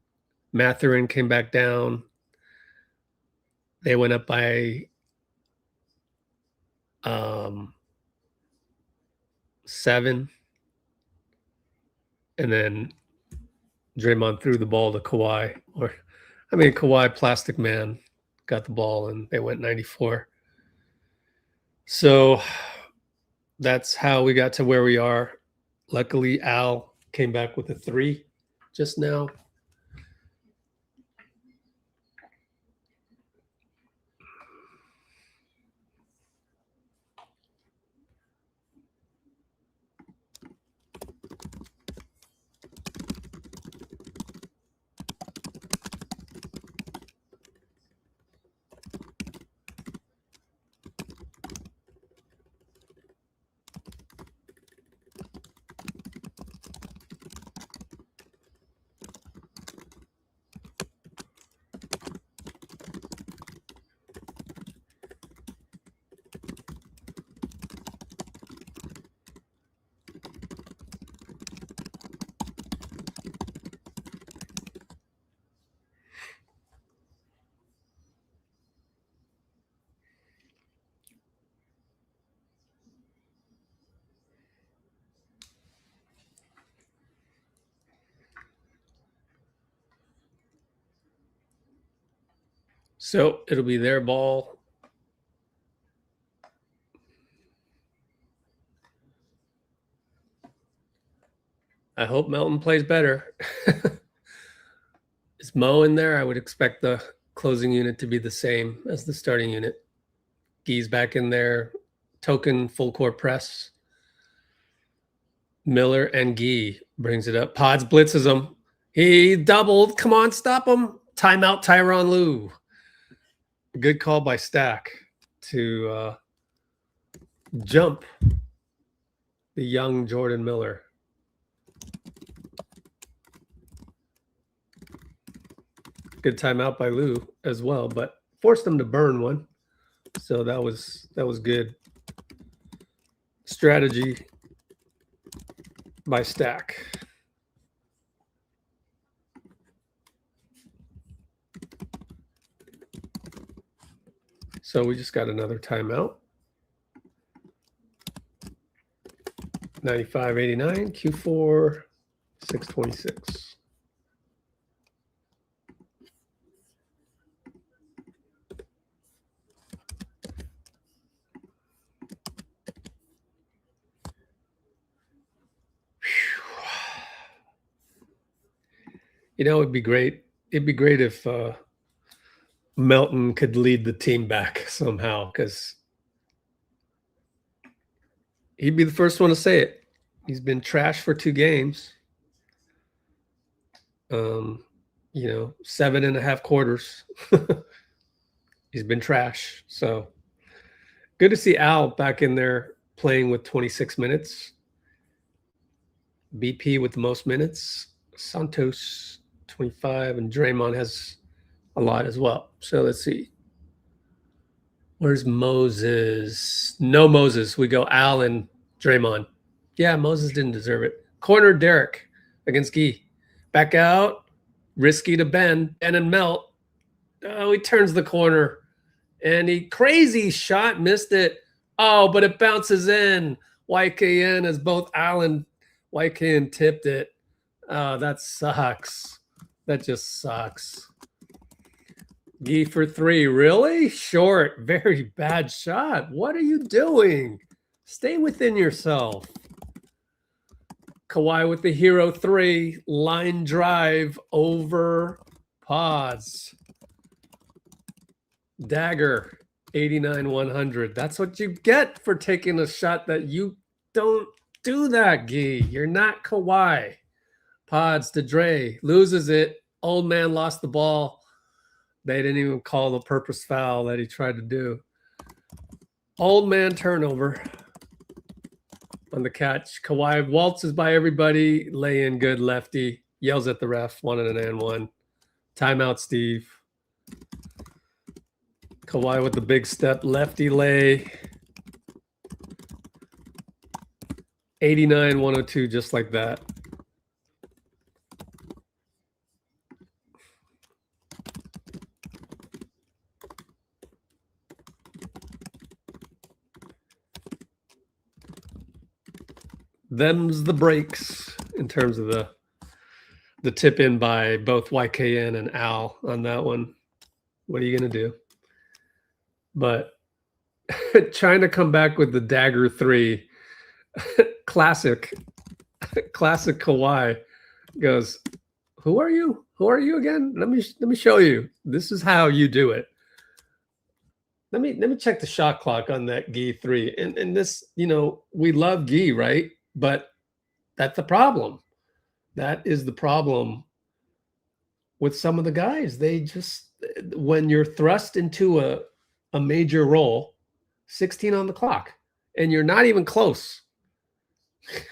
Mathurin came back down. They went up by 7. And then Draymond threw the ball to Kawhi. Kawhi, plastic man, got the ball, and they went 94. So that's how we got to where we are. Luckily, Al came back with a 3 just now. So it'll be their ball. I hope Melton plays better. Is Mo in there? I would expect the closing unit to be the same as the starting unit. Gee's back in there. Token full court press. Miller and Gee brings it up. Pods blitzes him. He doubled. Come on, stop him. Timeout, Tyronn Lue. Good call by Stack to jump the young Jordan Miller. Good timeout by Lue as well, but forced him to burn one. So that was good strategy by Stack. So we just got another timeout. 95.89, Q4, 626. You know, it'd be great. It'd be great if Melton could lead the team back somehow, because he'd be the first one to say it. He's been trashed for 2 games. 7.5 quarters. He's been trash. So good to see Al back in there playing with 26 minutes. BP with the most minutes. Santos 25, and Draymond has a lot as well. So let's see. Where's Moses? No Moses. We go Al and Draymond. Yeah, Moses didn't deserve it. Corner Derek against Gee. Back out. Risky to Ben. Ben and Melt. Oh, he turns the corner. And he crazy shot. Missed it. Oh, but it bounces in. YKN as both Al and YKN tipped it. Oh, that sucks. That just sucks. Gee for 3. Really? Short. Very bad shot. What are you doing? Stay within yourself. Kawhi with the hero 3. Line drive over Pods. Dagger. 89-100. That's what you get for taking a shot that you don't do that, Gee. You're not Kawhi. Pods to Dre. Loses it. Old man lost the ball. They didn't even call the purpose foul that he tried to do. Old man turnover on the catch. Kawhi waltzes by everybody. Lay in good lefty. Yells at the ref. 1-and-1. Timeout, Steve. Kawhi with the big step. Lefty lay. 89-102, just like that. Them's the breaks in terms of the tip in by both YKN and Al on that one. What are you going to do? But trying to come back with the dagger 3, classic Kawhi goes, who are you? Who are you again? Let me show you. This is how you do it. Let me check the shot clock on that Gee 3. And this, we love Gee, right? But that's the problem. That is the problem with some of the guys. They just, when you're thrust into a major role, 16 on the clock, and you're not even close.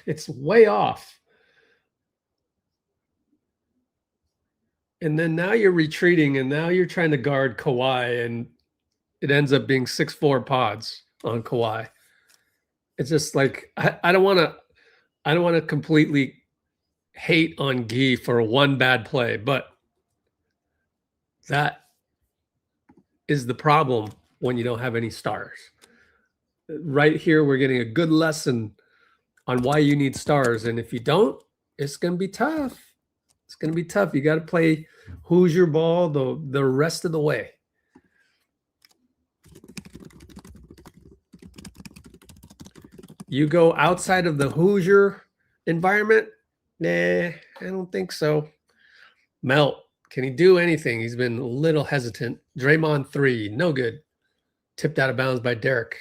It's way off. And then now you're retreating, and now you're trying to guard Kawhi, and it ends up being 6'4" Pods on Kawhi. It's just like, I don't want to completely hate on Gee for one bad play, but that is the problem when you don't have any stars. Right here, we're getting a good lesson on why you need stars. And if you don't, it's going to be tough. It's going to be tough. You got to play Hoosier ball the rest of the way. You go outside of the Hoosier environment? Nah, I don't think so. Melt, can he do anything? He's been a little hesitant. Draymond 3, no good. Tipped out of bounds by Derek.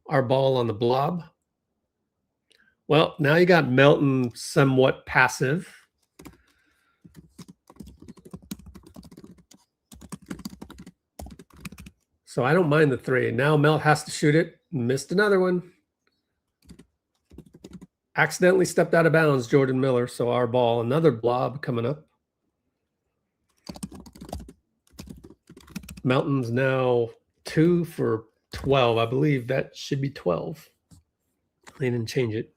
Our ball on the blob. Well, now you got Melton somewhat passive. So I don't mind the 3. Now Melt has to shoot it. Missed another one. Accidentally stepped out of bounds, Jordan Miller. So our ball, another blob coming up. Melton's now 2 for 12. I believe that should be 12. They didn't change it.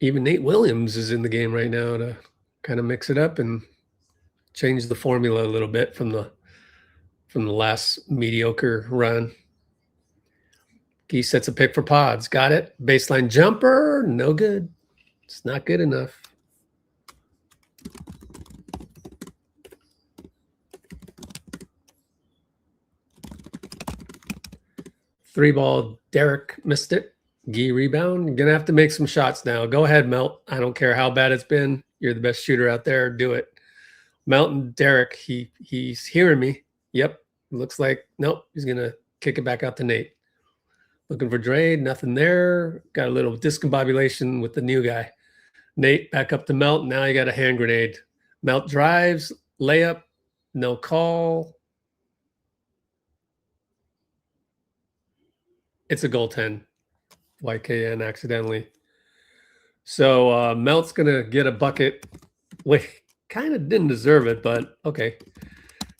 Even Nate Williams is in the game right now to kind of mix it up and change the formula a little bit from the last mediocre run. He sets a pick for Pods. Got it. Baseline jumper. No good. It's not good enough. Three ball. Derek missed it. Gee rebound. You're going to have to make some shots now. Go ahead, Melt. I don't care how bad it's been. You're the best shooter out there. Do it. Melton, Derek, he's hearing me. Yep. Looks like, nope. He's going to kick it back out to Nate. Looking for Dre. Nothing there. Got a little discombobulation with the new guy. Nate back up to Melt. Now you got a hand grenade. Melt drives. Layup. No call. It's a goaltend. YKN accidentally. So Melt's going to get a bucket. Wait, kind of didn't deserve it, but okay.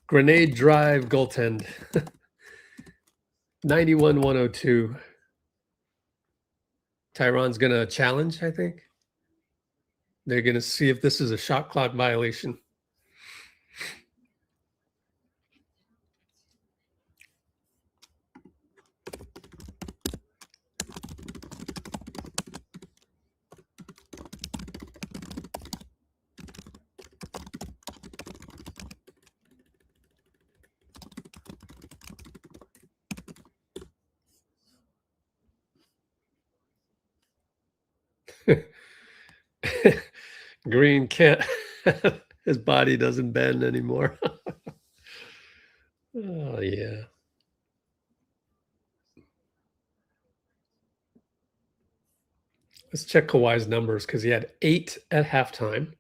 Grenade drive goaltend. 91-102. Tyron's going to challenge, I think. They're going to see if this is a shot clock violation. Green can't. His body doesn't bend anymore. Oh, yeah. Let's check Kawhi's numbers because he had 8 at halftime.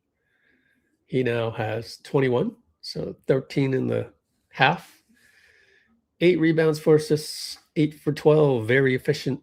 He now has 21, so 13 in the half. 8 rebounds, 4 assists, 8 for 12. Very efficient.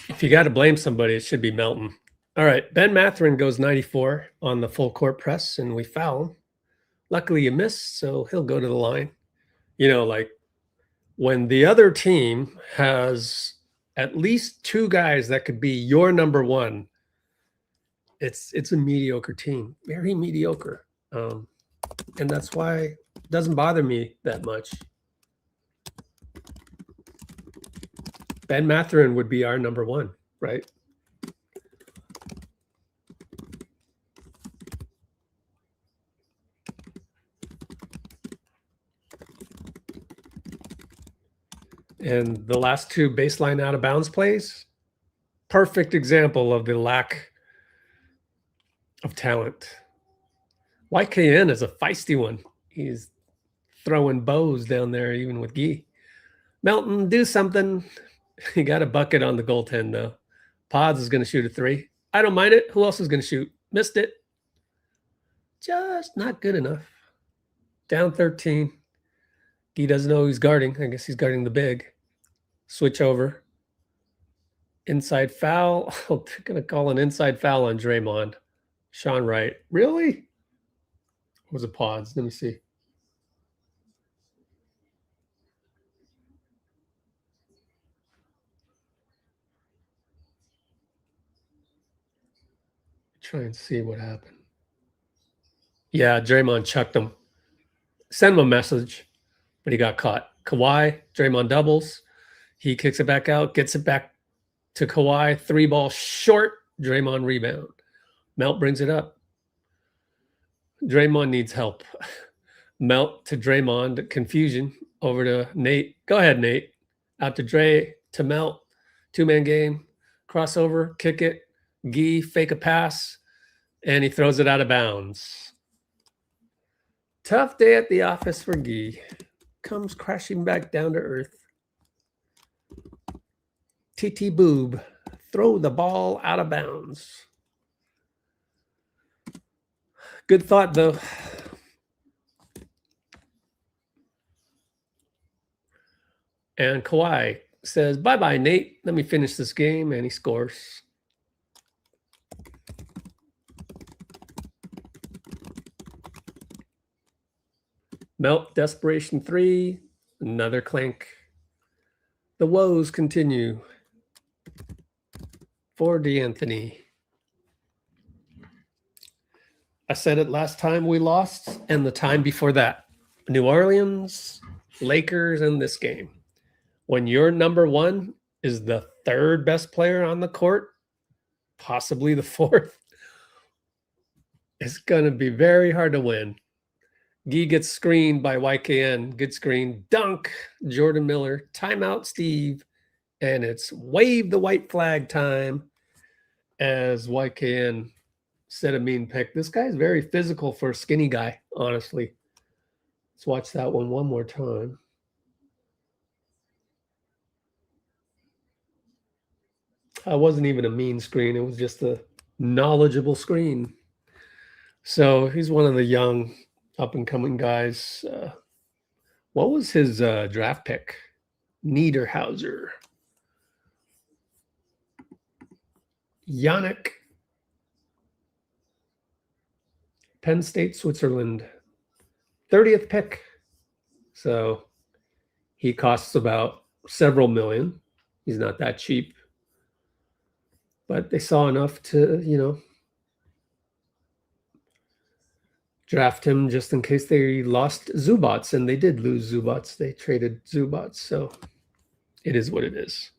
If you got to blame somebody, it should be Melton. All right, Ben Mathurin goes 94 on the full court press, and we foul him. Luckily, you missed, so he'll go to the line. You know, like when the other team has at least 2 guys that could be your number one, it's a mediocre team, very mediocre. And that's why it doesn't bother me that much. Ben Mathurin would be our number one, right? And the last 2 baseline out of bounds plays, perfect example of the lack of talent. YKN is a feisty one. He's throwing bows down there, even with Gee. Melton, do something. He got a bucket on the goaltend, though. Pods is going to shoot a 3. I don't mind it. Who else is going to shoot? Missed it. Just not good enough. Down 13. He doesn't know who's guarding. I guess he's guarding the big. Switch over. Inside foul. I'm going to call an inside foul on Draymond. Sean Wright. Really? Or was it Pods? Let me see. Try and see what happened. Yeah, Draymond chucked him. Send him a message, but he got caught. Kawhi, Draymond doubles. He kicks it back out, gets it back to Kawhi. 3 ball short. Draymond rebound. Melt brings it up. Draymond needs help. Melt to Draymond. Confusion. Over to Nate. Go ahead, Nate. Out to Dre. To Melt. 2-man game. Crossover. Kick it. Gee, fake a pass. And he throws it out of bounds. Tough day at the office for Gee. comes crashing back down to earth. TT Boob, throw the ball out of bounds. Good thought, though. And Kawhi says, bye-bye, Nate. Let me finish this game, and he scores. Melt, desperation 3, another clank. The woes continue for DeAnthony. I said it last time we lost and the time before that. New Orleans, Lakers, and this game. When your number one is the third best player on the court, possibly the fourth, it's going to be very hard to win. Gee gets screened by YKN. Good screen. Dunk, Jordan Miller. Timeout, Steve. And it's wave the white flag time as YKN said a mean pick. This guy's very physical for a skinny guy, honestly. Let's watch that one more time. It wasn't even a mean screen. It was just a knowledgeable screen. So he's one of the young up-and-coming guys. What was his draft pick? Niederhauser. Yannick. Penn State, Switzerland. 30th pick. So he costs about several million. He's not that cheap. But they saw enough to, draft him just in case they lost Zubats, and they did lose Zubats. They traded Zubats, so it is what it is.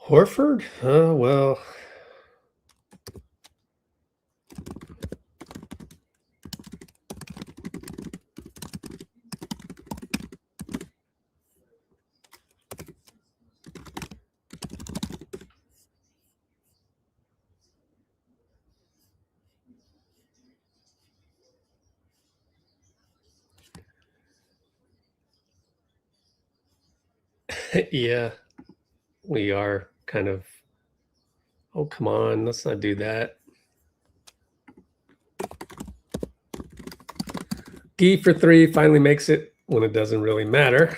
Horford? Well. Yeah, we are kind of, oh, come on, let's not do that. Gee for 3 finally makes it when it doesn't really matter.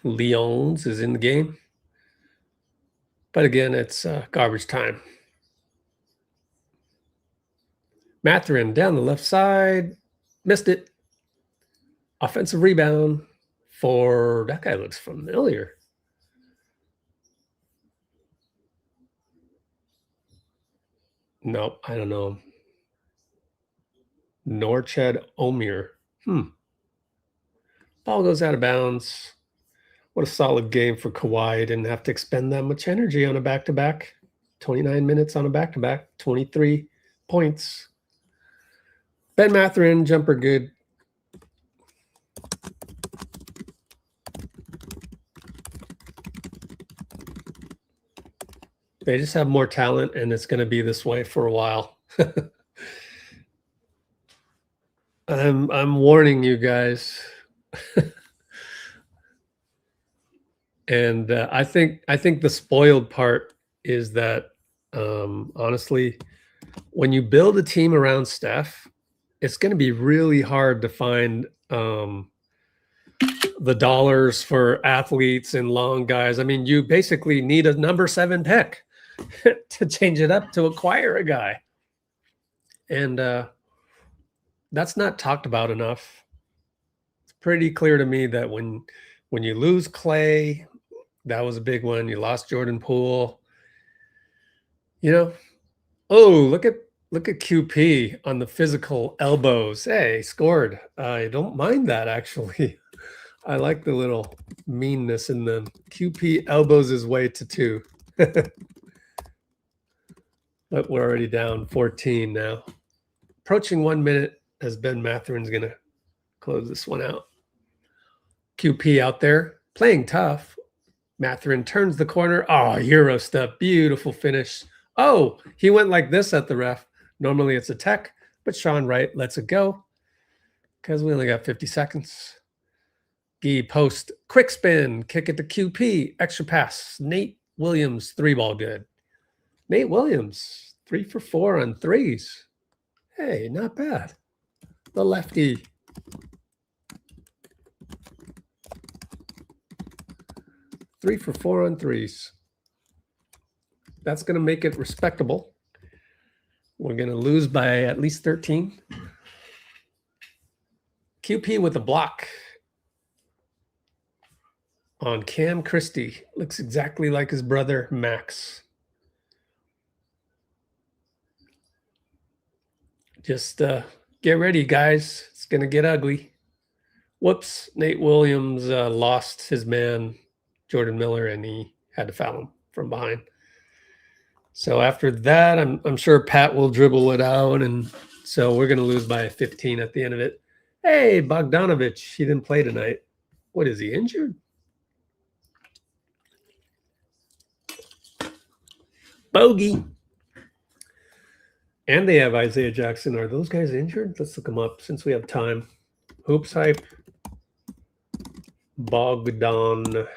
Leons is in the game. But again, it's garbage time. Mathurin down the left side. Missed it. Offensive rebound for, that guy looks familiar. Nope, I don't know. Norched Omir. Ball goes out of bounds. What a solid game for Kawhi. Didn't have to expend that much energy on a back-to-back. 29 minutes on a back-to-back. 23 points. Ben Mathurin, jumper good. They just have more talent, and it's going to be this way for a while. I'm warning you guys. And I think the spoiled part is that honestly, when you build a team around Steph, it's going to be really hard to find the dollars for athletes and long guys. I mean, you basically need a number 7 pick to change it up to acquire a guy. And that's not talked about enough. It's pretty clear to me that when you lose Clay, that was a big one. You lost Jordan Poole. Oh, look at Look at QP on the physical elbows. Hey, scored. I don't mind that, actually. I like the little meanness in them. QP elbows his way to 2. But we're already down 14 now. Approaching 1 minute as Ben Mathurin's going to close this one out. QP out there playing tough. Mathurin turns the corner. Oh, Euro step. Beautiful finish. Oh, he went like this at the ref. Normally it's a tech, but Sean Wright lets it go because we only got 50 seconds. Gee post, quick spin, kick it to QP, extra pass. Nate Williams, 3-ball good. Nate Williams, 3 for 4 on threes. Hey, not bad. The lefty. Three for 4 on threes. That's going to make it respectable. We're going to lose by at least 13. QP with a block on Cam Christie. Looks exactly like his brother, Max. Just get ready, guys. It's going to get ugly. Whoops. Nate Williams lost his man, Jordan Miller, and he had to foul him from behind. So after that, I'm sure Pat will dribble it out, and so we're going to lose by 15 at the end of it. Hey, Bogdanovich, he didn't play tonight. What, is he injured? Bogey. And they have Isaiah Jackson. Are those guys injured? Let's look them up since we have time. Hoops Hype. Bogdanovich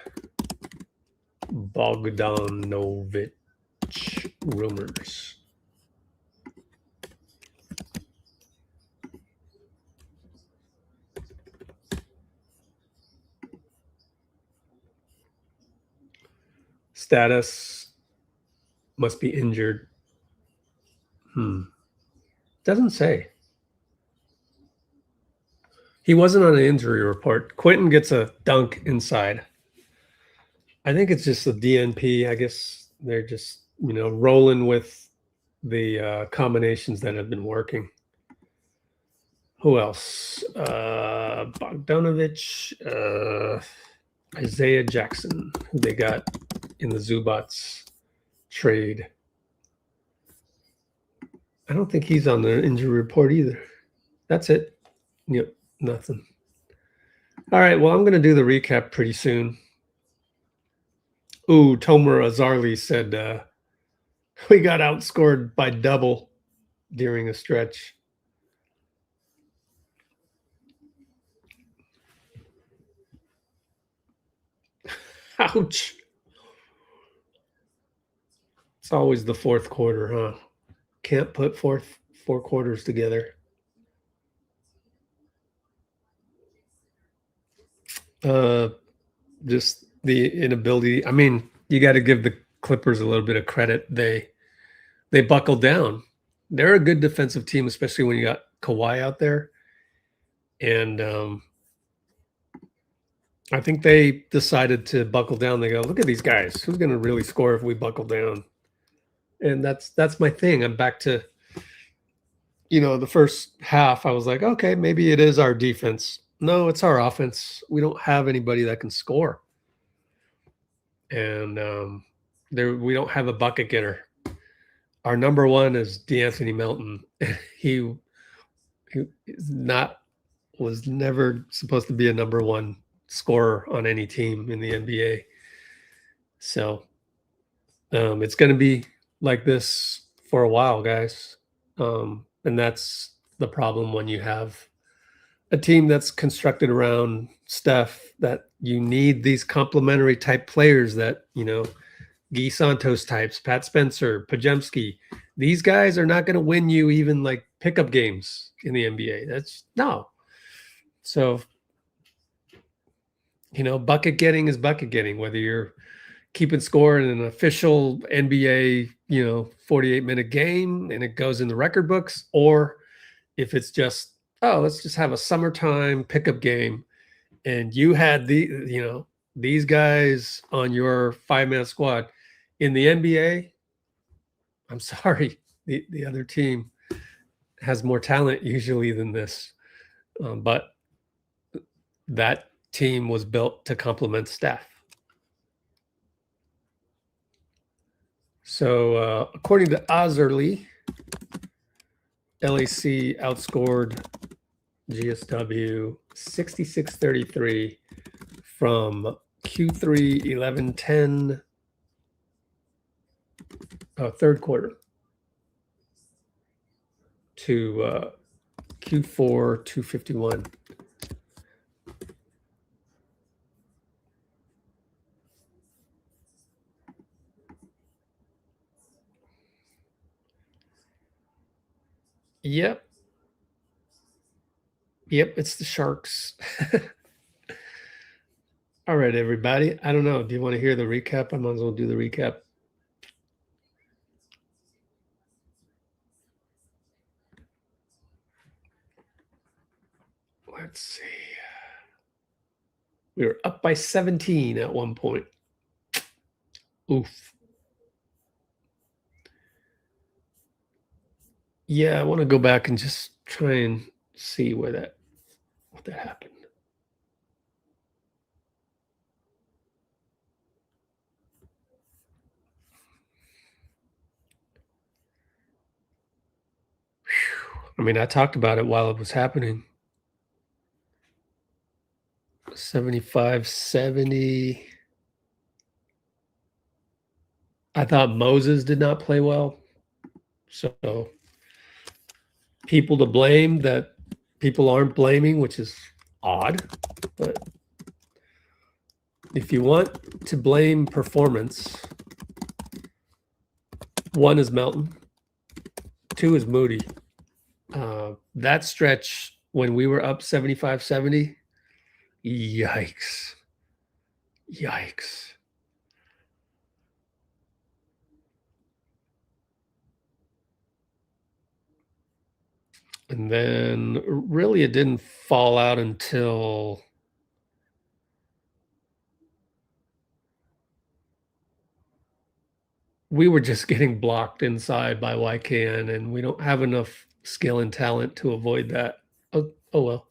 rumors. Status must be injured. Doesn't say. He wasn't on an injury report. Quentin gets a dunk inside. I think it's just the DNP. I guess they're just, rolling with the combinations that have been working. Who else? Bogdanovich, Isaiah Jackson, who they got in the Zubats trade. I don't think he's on the injury report either. That's it. Yep, nothing. All right, well, I'm going to do the recap pretty soon. Ooh, Tomer Azarli said we got outscored by double during a stretch. Ouch. It's always the fourth quarter, huh? Can't put four quarters together. Just the inability. I mean, you got to give the Clippers a little bit of credit. They buckled down. They're a good defensive team, especially when you got Kawhi out there. And I think they decided to buckle down. They go, look at these guys. Who's going to really score if we buckle down? And that's my thing. I'm back to, the first half. I was like, okay, maybe it is our defense. No, it's our offense. We don't have anybody that can score. And we don't have a bucket getter. Our number one is DeAnthony Melton. He was never supposed to be a number one scorer on any team in the NBA. So it's going to be like this for a while, guys. And that's the problem when you have a team that's constructed around Steph, that you need these complementary type players that, Guy Santos types, Pat Spencer, Pajemski. These guys are not going to win you even like pickup games in the NBA. No. So, bucket getting is bucket getting, whether you're keeping score in an official NBA, 48-minute game and it goes in the record books, or if it's just, let's just have a summertime pickup game and you had these guys on your 5-man squad in the NBA. I'm sorry, the other team has more talent usually than this. But that team was built to complement Steph. So according to Ozerly, LAC outscored GSW 66-33 from Q3 11-10 third quarter to Q4 251. Yep. Yep, it's the Sharks. All right, everybody. I don't know. Do you want to hear the recap? I might as well do the recap. Let's see. We were up by 17 at one point. Oof. Yeah, I want to go back and just try and see what that happened. I mean, I talked about it while it was happening. 75-70. I thought Moses did not play well. So people to blame that people aren't blaming, which is odd. But if you want to blame performance, 1 is Melton, 2 is Moody. That stretch when we were up 75-70, yikes. And then really it didn't fall out until we were just getting blocked inside by YKN, and we don't have enough skill and talent to avoid that. Oh well.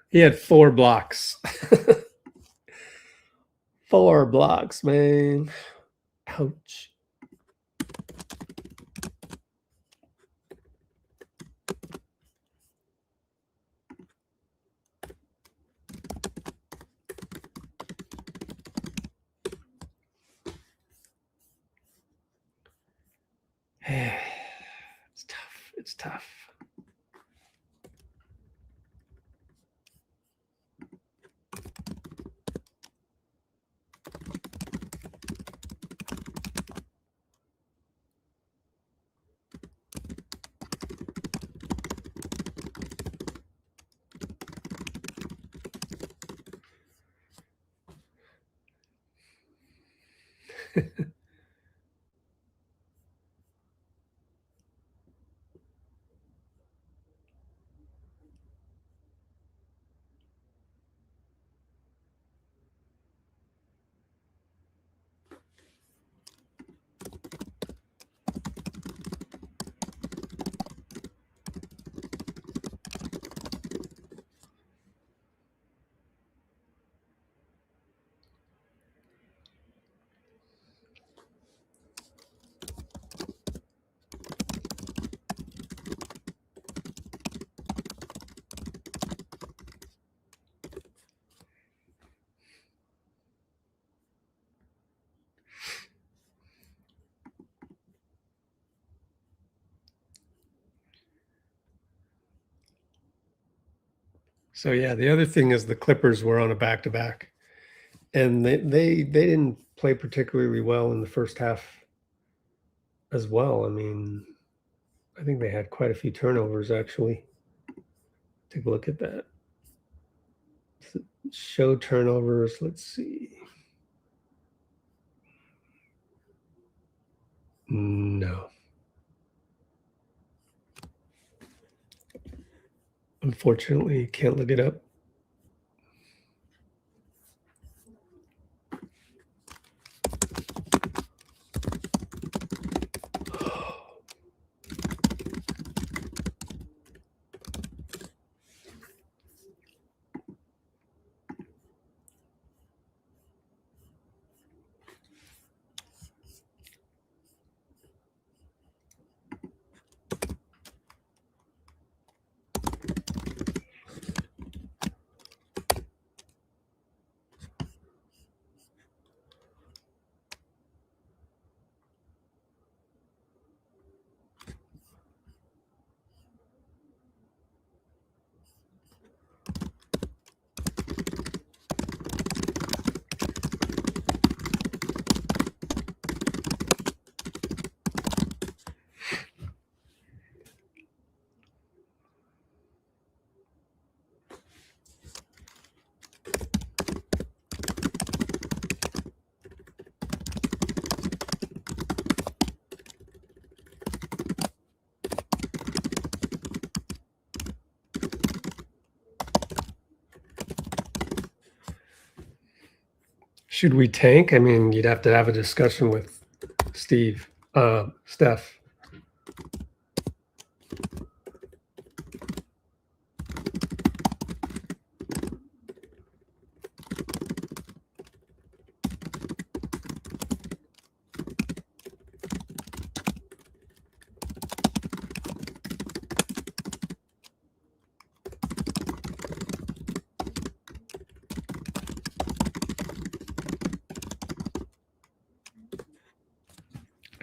He had 4 blocks. 4 blocks, man. Ouch. It's tough. It's tough. So yeah, the other thing is the Clippers were on a back-to-back, and they didn't play particularly well in the first half as well. I mean, I think they had quite a few turnovers actually. Take a look at that. Show turnovers. Let's see. No. Unfortunately, can't look it up. Should we tank? I mean, you'd have to have a discussion with Steph.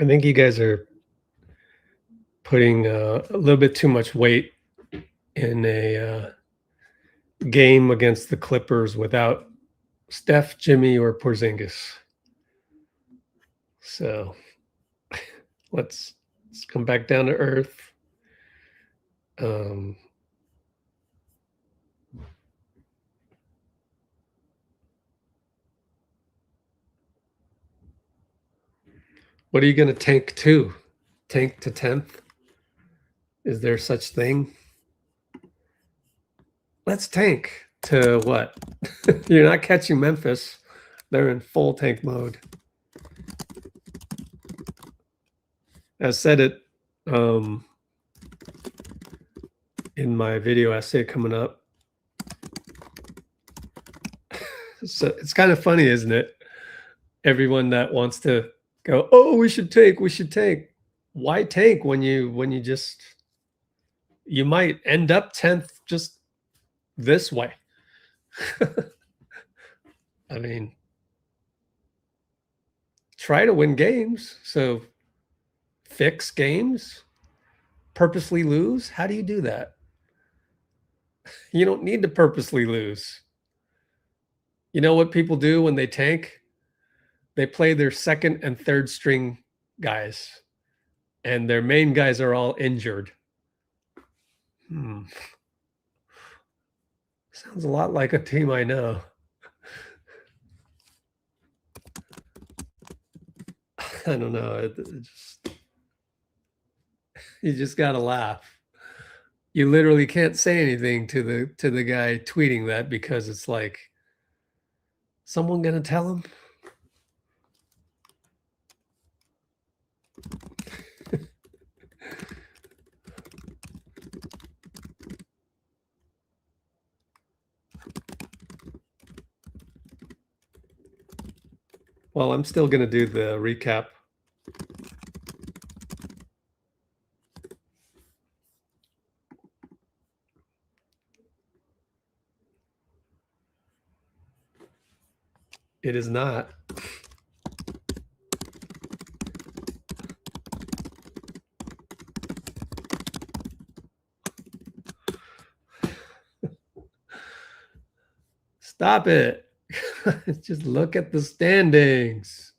I think you guys are putting a little bit too much weight in a game against the Clippers without Steph, Jimmy, or Porzingis. So let's come back down to earth. What are you going to tank to? Tank to 10th? Is there such thing? Let's tank to what? You're not catching Memphis. They're in full tank mode. I said it in my video essay coming up. So it's kind of funny, isn't it? Everyone that wants to go, oh, we should tank. Why tank when you might end up 10th just this way? I mean, try to win games. So fix games, purposely lose. How do you do that? You don't need to purposely lose. You know what people do when they tank? They play their second and third string guys, and their main guys are all injured. Sounds a lot like a team I know. I don't know. You just gotta laugh. You literally can't say anything to the guy tweeting that because it's like, someone gonna tell him? Well, I'm still gonna do the recap. It is not. Stop it. Just look at the standings.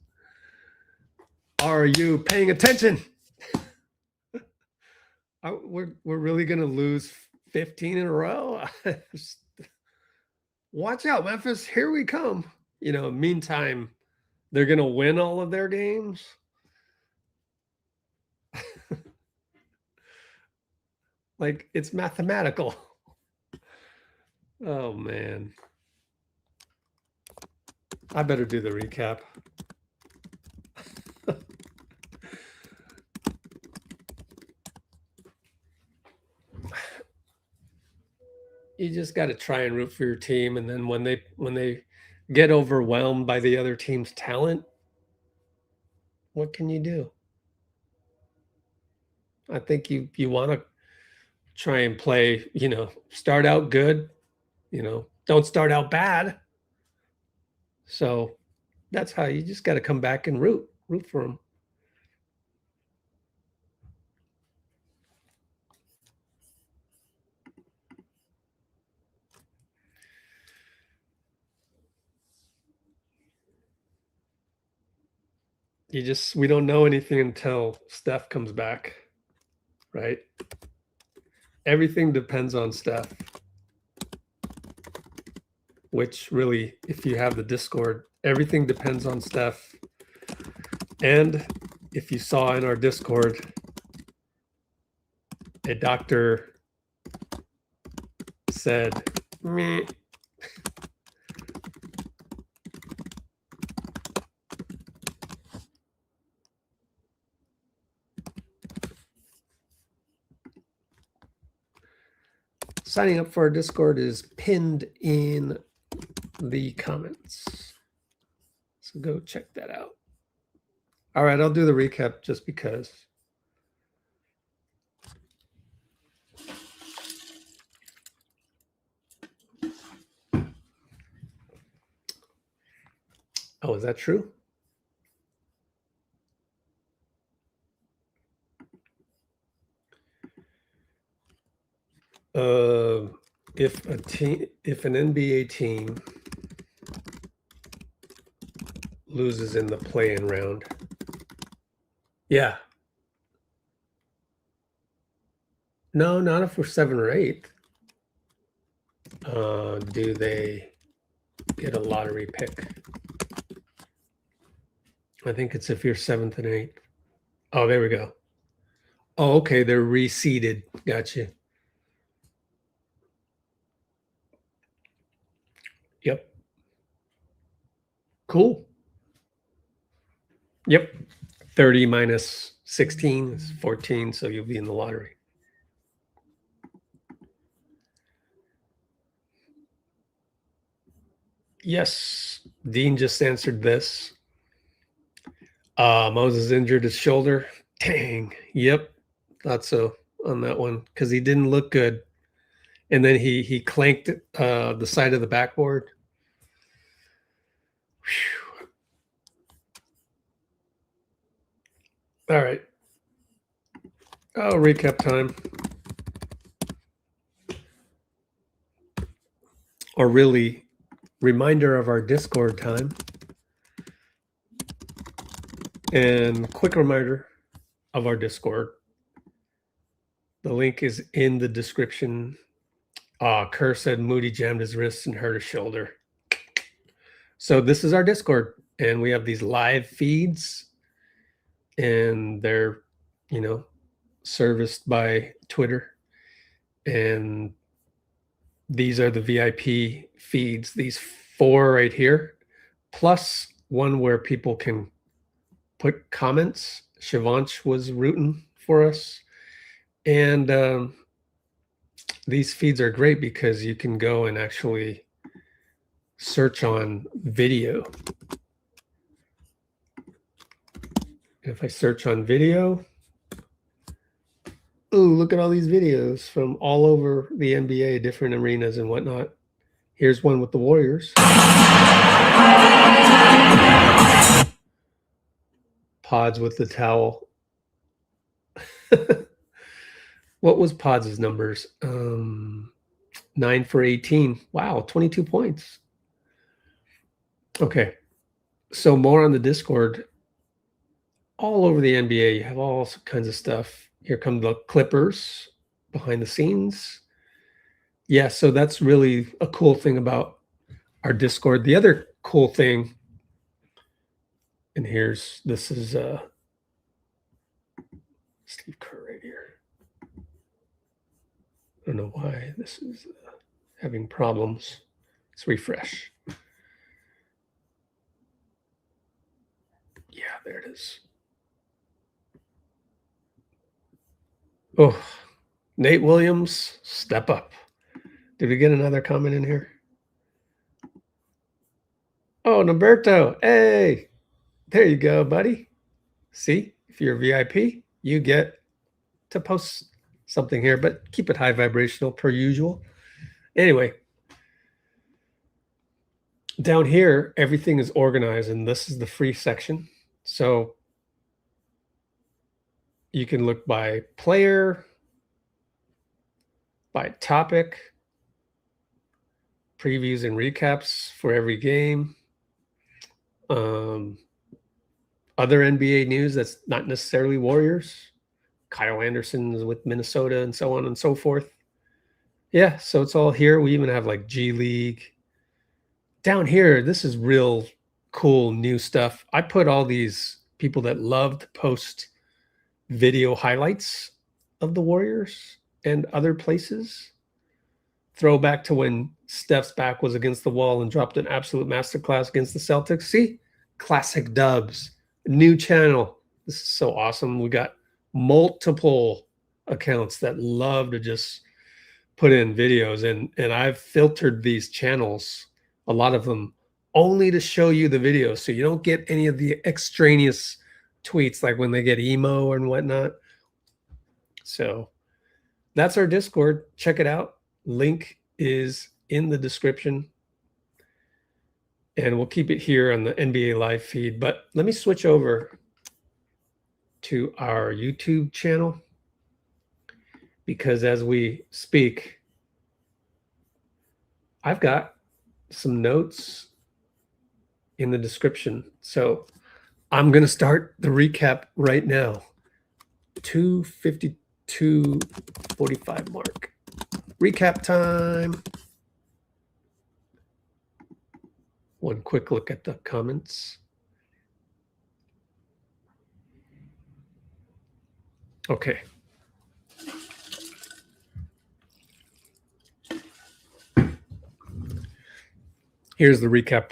Are you paying attention? We're really going to lose 15 in a row? Watch out, Memphis. Here we come. Meantime, they're going to win all of their games. Like, it's mathematical. Oh, man. I better do the recap. You just got to try and root for your team, and then when they get overwhelmed by the other team's talent, what can you do? I think you want to try and play, start out good, don't start out bad. So that's how you just got to come back and root for them. We don't know anything until Steph comes back, right? Everything depends on Steph, which really, if you have the Discord, everything depends on Steph. And if you saw in our Discord, a doctor said, meh. Signing up for our Discord is pinned in the comments. So go check that out. All right, I'll do the recap just because. Oh, is that true? If an NBA team loses in the play-in round, yeah. No, not if we're 7 or 8. Do they get a lottery pick? I think it's if you're 7th and 8th. Oh, there we go. Oh, okay, they're reseeded. Gotcha. Yep. Cool. Yep. 30 minus 16 is 14, so you'll be in the lottery. Yes, Dean just answered this. Moses injured his shoulder. Dang. Yep. Thought so on that one because he didn't look good. And then he clanked the side of the backboard. Whew. All right. Oh, recap time. Or really, reminder of our Discord time. And quick reminder of our Discord. The link is in the description. Kerr said Moody jammed his wrist and hurt his shoulder. So this is our Discord, and we have these live feeds, and they're, serviced by Twitter. And these are the VIP feeds, these 4 right here, plus one where people can put comments. Shivansh was rooting for us. And these feeds are great because you can go and actually search on video. If I search on video, ooh, look at all these videos from all over the NBA, different arenas and whatnot. Here's one with the Warriors. Pods with the towel. What was Pods' numbers? 9 for 18. Wow, 22 points. Okay, so more on the Discord. All over the NBA, you have all kinds of stuff. Here come the Clippers behind the scenes. Yeah, so that's really a cool thing about our Discord. The other cool thing, and this is Steve Kerr right here. I don't know why this is having problems. Let's refresh. Yeah, there it is. Oh, Nate Williams, step up. Did we get another comment in here? Oh, Norberto, hey, there you go, buddy. See, if you're a VIP, you get to post something here, but keep it high vibrational per usual. Anyway, down here, everything is organized, and this is the free section. So you can look by player, by topic, previews and recaps for every game, other NBA news that's not necessarily Warriors, Kyle Anderson with Minnesota, and so on and so forth. Yeah, so it's all here. We even have like G League. Down here, this is real cool new stuff. I put all these people that love to post video highlights of the Warriors and other places. Throwback to when Steph's back was against the wall and dropped an absolute masterclass against the Celtics. See? Classic dubs. New channel. This is so awesome. We got multiple accounts that love to just put in videos, and I've filtered these channels, a lot of them, only to show you the video, so you don't get any of the extraneous tweets like when they get emo and whatnot. So that's our Discord. Check it out. Link is in the description. And we'll keep it here on the NBA live feed. But let me switch over to our YouTube channel, because as we speak, I've got some notes in the description. So I'm going to start the recap right now. 2:52:45 mark. Recap time. One quick look at the comments. Okay. Here's the recap.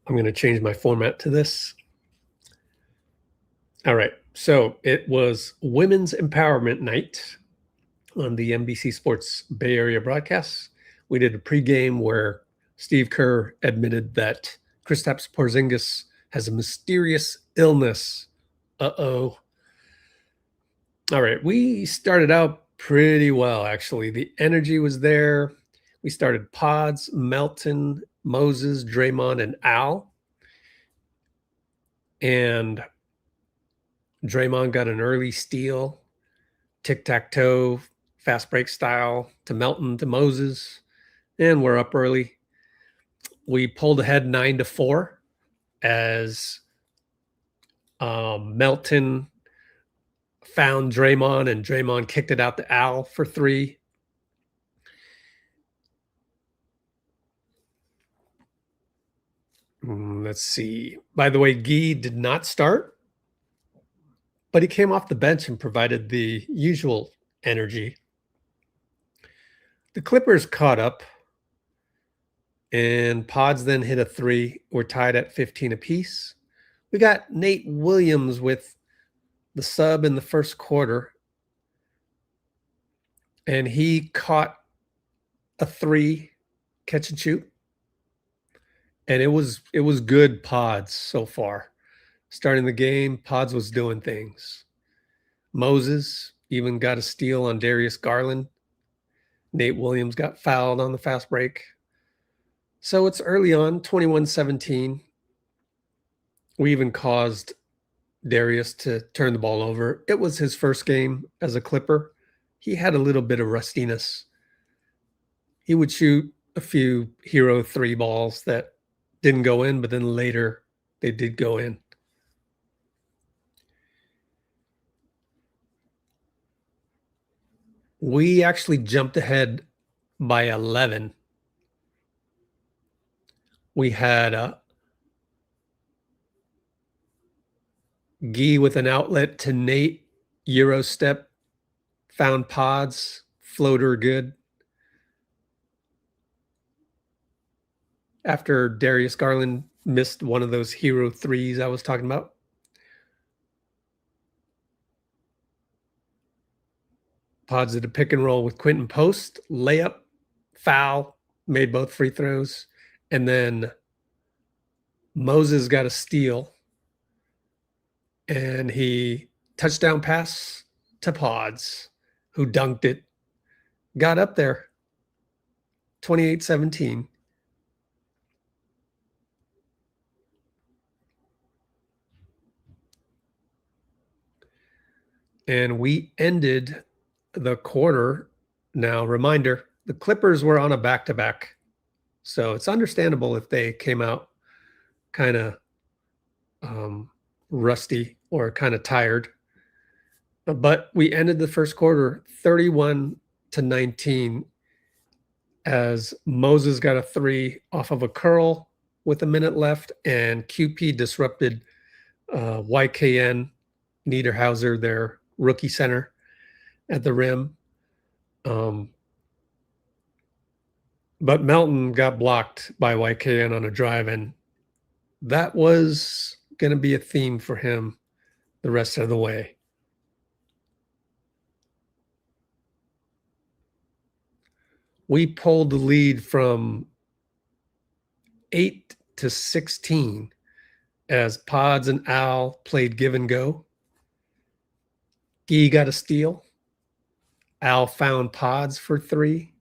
I'm going to change my format to this. All right. So it was Women's Empowerment Night on the NBC Sports Bay Area broadcast. We did a pregame where Steve Kerr admitted that Kristaps Porzingis has a mysterious illness. Uh-oh. All right. We started out pretty well, actually. The energy was there. We started Pods, Melton, Moses, Draymond, and Al. And Draymond got an early steal, tic-tac-toe, fast break style to Melton to Moses, and we're up early. We pulled ahead 9-4 as Melton found Draymond, and Draymond kicked it out to Al for 3. Let's see. By the way, Guy did not start, but he came off the bench and provided the usual energy. The Clippers caught up, and Pods then hit a 3. We're tied at 15 apiece. We got Nate Williams with the sub in the first quarter, and he caught a 3 catch and shoot. And it was good Pods so far. Starting the game, Pods was doing things. Moses even got a steal on Darius Garland. Nate Williams got fouled on the fast break. So it's early on, 21-17. We even caused Darius to turn the ball over. It was his first game as a Clipper. He had a little bit of rustiness. He would shoot a few hero 3 balls that didn't go in, but then later they did go in. We actually jumped ahead by 11. We had Guy with an outlet to Nate, Euro step, found Pods, floater good. After Darius Garland missed one of those hero 3s I was talking about. Pods did a pick and roll with Quentin post, layup, foul, made both free throws. And then Moses got a steal, and he touchdown pass to Pods, who dunked it, got up there, 28-17. And we ended the quarter. Now, reminder, the Clippers were on a back-to-back. So it's understandable if they came out kind of rusty or kind of tired. But we ended the first quarter 31-19 as Moses got a 3 off of a curl with a minute left, and QP disrupted YKN Niederhauser, their rookie center, at the rim. But Melton got blocked by YKN on a drive, and that was going to be a theme for him the rest of the way. We pulled the lead from 8 to 16 as Pods and Al played give and go. Gee got a steal. Al found Pods for 3.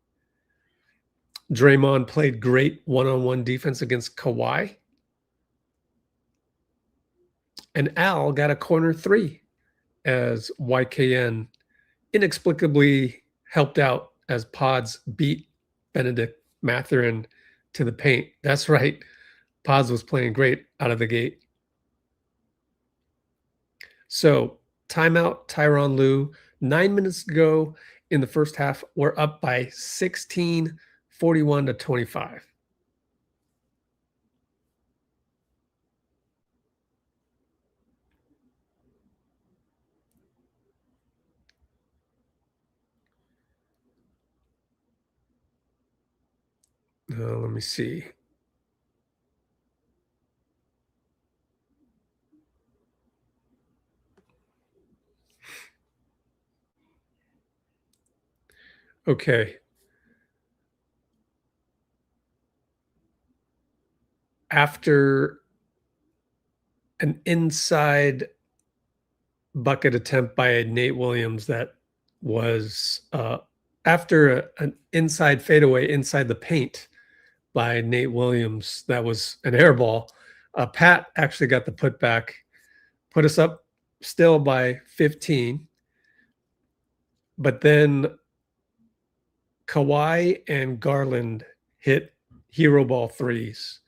Draymond played great one-on-one defense against Kawhi. And Al got a corner 3 as YKN inexplicably helped out as Pods beat Benedict Mathurin to the paint. That's right. Pods was playing great out of the gate. So timeout, Tyronn Lue. 9 minutes to go in the first half. We're up by 16, 41 to 25. Let me see. Okay. After an inside bucket attempt by Nate Williams that was after an inside fadeaway inside the paint by Nate Williams, that was an air ball. Pat actually got the putback, put us up still by 15. But then Kawhi and Garland hit hero ball threes.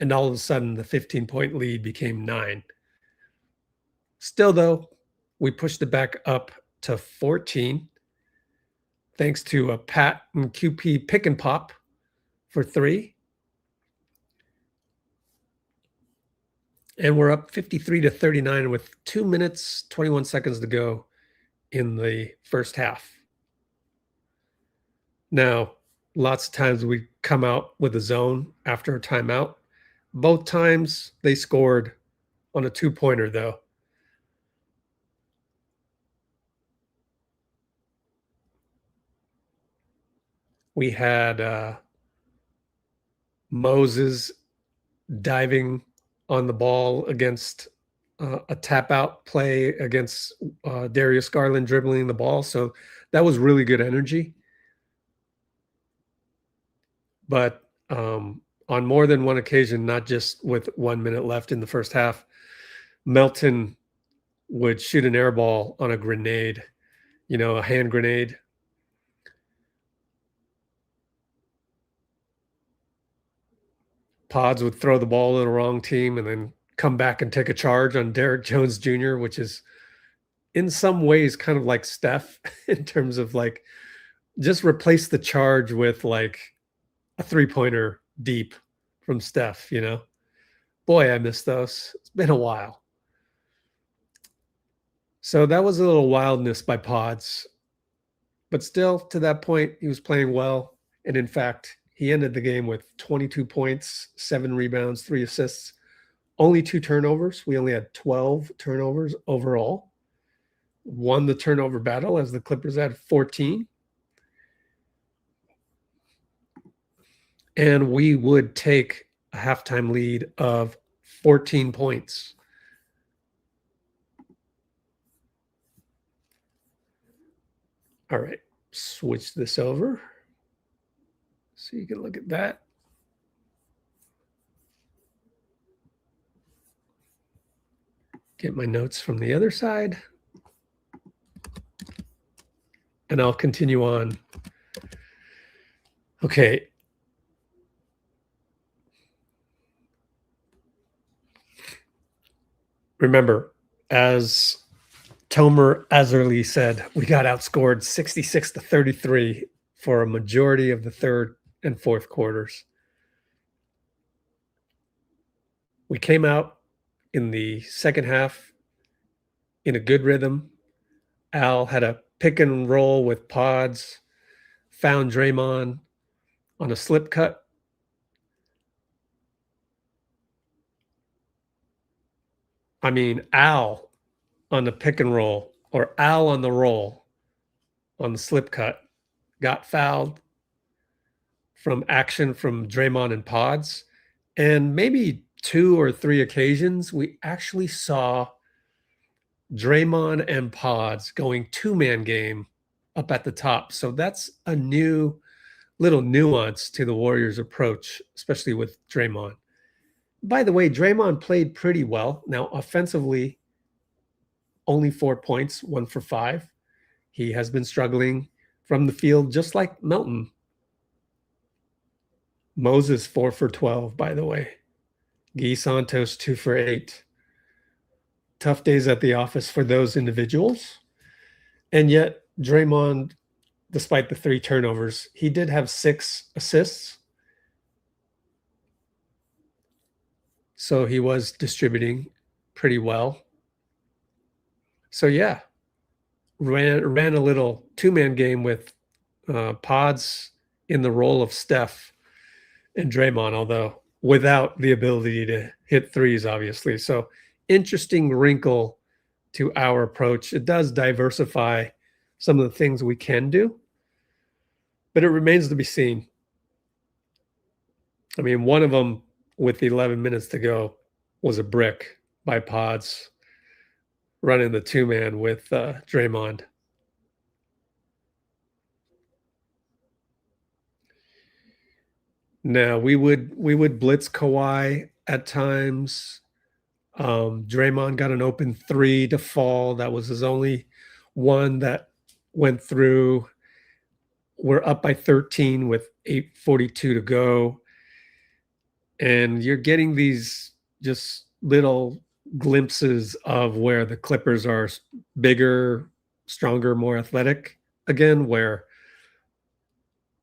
And all of a sudden, the 15-point lead became 9. Still, though, we pushed it back up to 14 thanks to a Pat and QP pick and pop for 3. And we're up 53 to 39 with 2 minutes, 21 seconds to go in the first half. Now, lots of times we come out with a zone after a timeout. Both times they scored on a 2-pointer, though. We had Moses diving on the ball against a tap out play against Darius Garland dribbling the ball. So that was really good energy. But on more than one occasion, not just with 1 minute left in the first half, Melton would shoot an air ball on a grenade, a hand grenade. Pods would throw the ball to the wrong team and then come back and take a charge on Derrick Jones Jr., which is in some ways kind of like Steph in terms of like just replace the charge with like a 3-pointer deep from Steph, Boy, I miss those. It's been a while. So that was a little wildness by Pods. But still, to that point, he was playing well. And in fact, he ended the game with 22 points, 7 rebounds, 3 assists, only 2 turnovers. We only had 12 turnovers overall. Won the turnover battle as the Clippers had 14. And we would take a halftime lead of 14 points. All right, switch this over so you can look at that. Get my notes from the other side. And I'll continue on. Okay. Remember, as Tomer Azerly said, we got outscored 66 to 33 for a majority of the third and fourth quarters. We came out in the second half in a good rhythm. Al had a pick and roll with Pods, found Draymond on a slip cut. I mean, Al on the pick and roll or Al on the roll on the slip cut got fouled. from action from Draymond and Pods. And maybe 2 or 3 occasions, we actually saw Draymond and Pods going 2-man game up at the top. So that's a new little nuance to the Warriors' approach, especially with Draymond. By the way, Draymond played pretty well. Now, offensively, only 4 points, 1 for 5. He has been struggling from the field, just like Melton. Moses, 4 for 12, by the way. Santos, 2 for 8. Tough days at the office for those individuals. And yet, Draymond, despite the 3 turnovers, he did have 6 assists. So he was distributing pretty well. So yeah, ran a little 2-man game with Pods in the role of Steph and Draymond, although without the ability to hit threes, obviously. So interesting wrinkle to our approach. It does diversify some of the things we can do, but it remains to be seen. I mean, one of them with 11 minutes to go was a brick by Pods running the 2-man with Draymond. Now we would blitz Kawhi at times. Draymond got an open 3 to fall. That was his only one that went through. We're up by 13 with 8:42 to go. And you're getting these just little glimpses of where the Clippers are bigger, stronger, more athletic again, where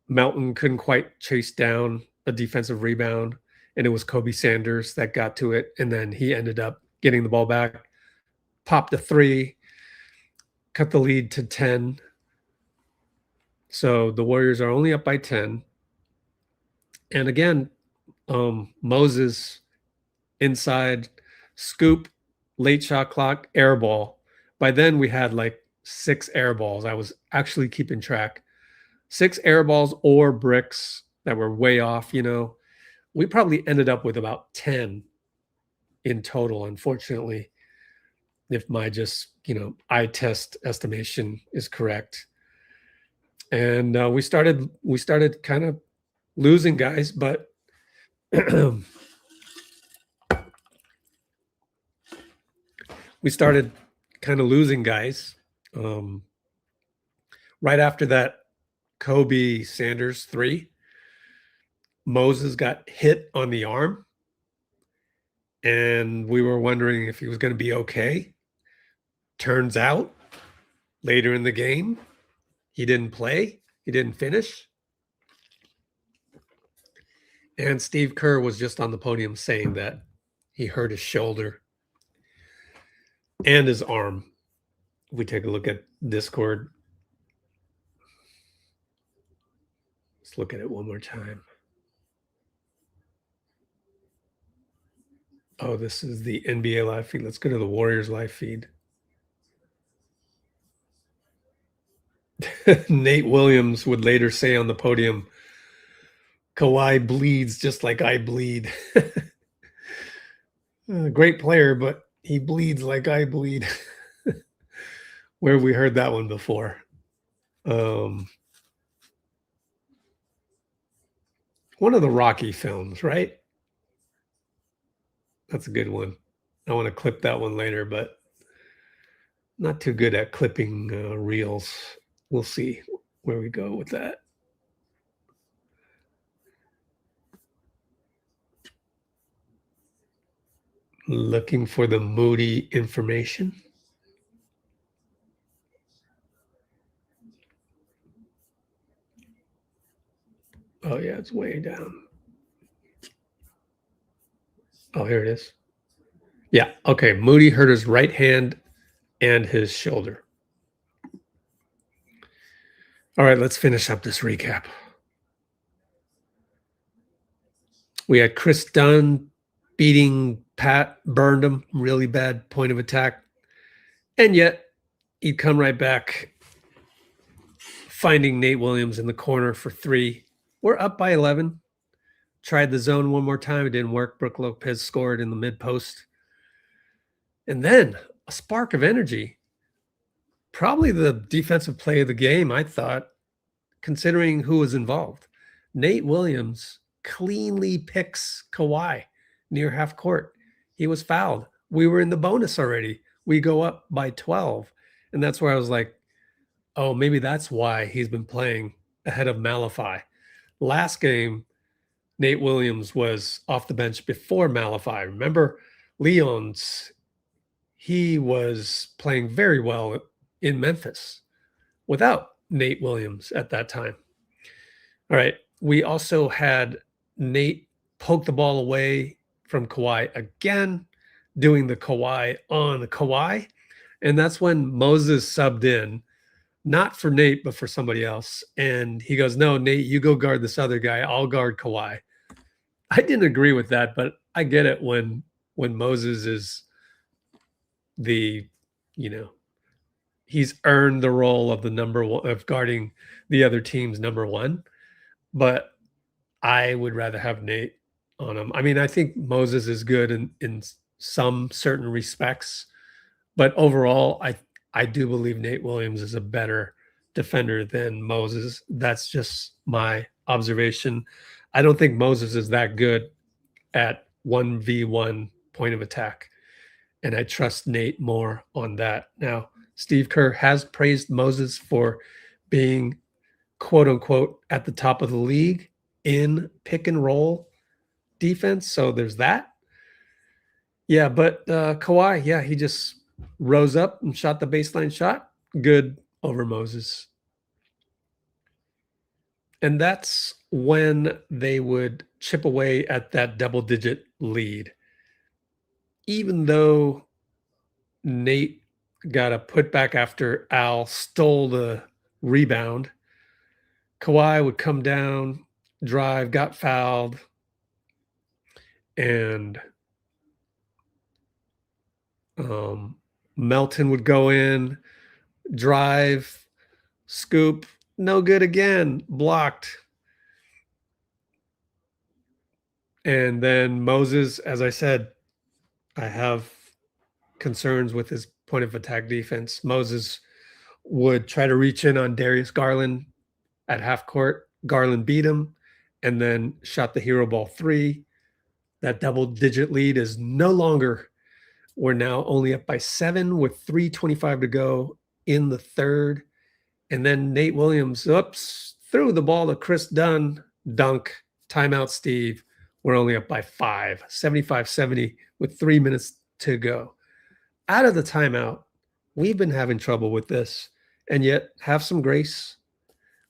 Melton couldn't quite chase down a defensive rebound, and it was Kobe Sanders that got to it, and then he ended up getting the ball back, popped a 3, cut the lead to 10. So the Warriors are only up by 10. And again, Moses inside, scoop, late shot clock, air ball. By then we had like 6 air balls. I was actually keeping track. 6 air balls or bricks that were way off, We probably ended up with about 10 in total, unfortunately, if my just, eye test estimation is correct. And we started kind of losing guys, but we started kind of losing guys. Right after that Kobe Sanders 3, Moses got hit on the arm, and we were wondering if he was going to be okay. Turns out, later in the game, he didn't play. He didn't finish. And Steve Kerr was just on the podium saying that he hurt his shoulder and his arm. If we take a look at Discord, let's look at it one more time. Oh, this is the NBA live feed. Let's go to the Warriors live feed. Nate Williams would later say on the podium, Kawhi bleeds just like I bleed. Great player, but he bleeds like I bleed. Where have we heard that one before? One of the Rocky films, right? That's a good one. I want to clip that one later, but not too good at clipping reels. We'll see where we go with that. Looking for the Moody information. Oh, yeah, it's way down. Oh, here it is. Yeah, okay. Moody hurt his right hand and his shoulder. All right, let's finish up this recap. We had Chris Dunn beating Pat, burned him, really bad point of attack. And yet he'd come right back, finding Nate Williams in the corner for 3. we're up by 11. Tried the zone one more time. It didn't work. Brook Lopez scored in the mid post. And then a spark of energy. Probably the defensive play of the game, I thought, considering who was involved. Nate Williams cleanly picks Kawhi near half court. He was fouled. We were in the bonus already. We go up by 12. And that's where I was like, oh, maybe that's why he's been playing ahead of Malafy. Last game, Nate Williams was off the bench before Malafy. Remember, Leon's, he was playing very well in Memphis without Nate Williams at that time. All right. We also had Nate poke the ball away from Kawhi again, doing the Kawhi on the Kawhi. And that's when Moses subbed in, not for Nate, but for somebody else. And he goes, no, Nate, you go guard this other guy. I'll guard Kawhi. I didn't agree with that, but I get it when Moses is the, he's earned the role of the number one, of guarding the other team's number one. But I would rather have Nate on him. I mean, I think Moses is good in some certain respects, but overall, I do believe Nate Williams is a better defender than Moses. That's just my observation. I don't think Moses is that good at 1v1 point of attack, and I trust Nate more on that. Now, Steve Kerr has praised Moses for being, quote unquote, at the top of the league in pick and roll defense. So there's that. Yeah, but Kawhi, yeah, he just rose up and shot the baseline shot. Good over Moses. And that's when they would chip away at that double-digit lead. Even though Nate got a putback after Al stole the rebound, Kawhi would come down, drive, got fouled, and Melton would go in, drive, scoop, no good again, blocked. And then Moses, as I said, I have concerns with his point of attack defense. Moses would try to reach in on Darius Garland at half court. Garland beat him and then shot the hero ball 3. That double-digit lead is no longer. We're now only up by 7 with 3:25 to go in the third. And then Nate Williams, threw the ball to Chris Dunn, dunk, timeout, Steve. We're only up by 5, 75-70 with 3 minutes to go. Out of the timeout, we've been having trouble with this, and yet have some grace.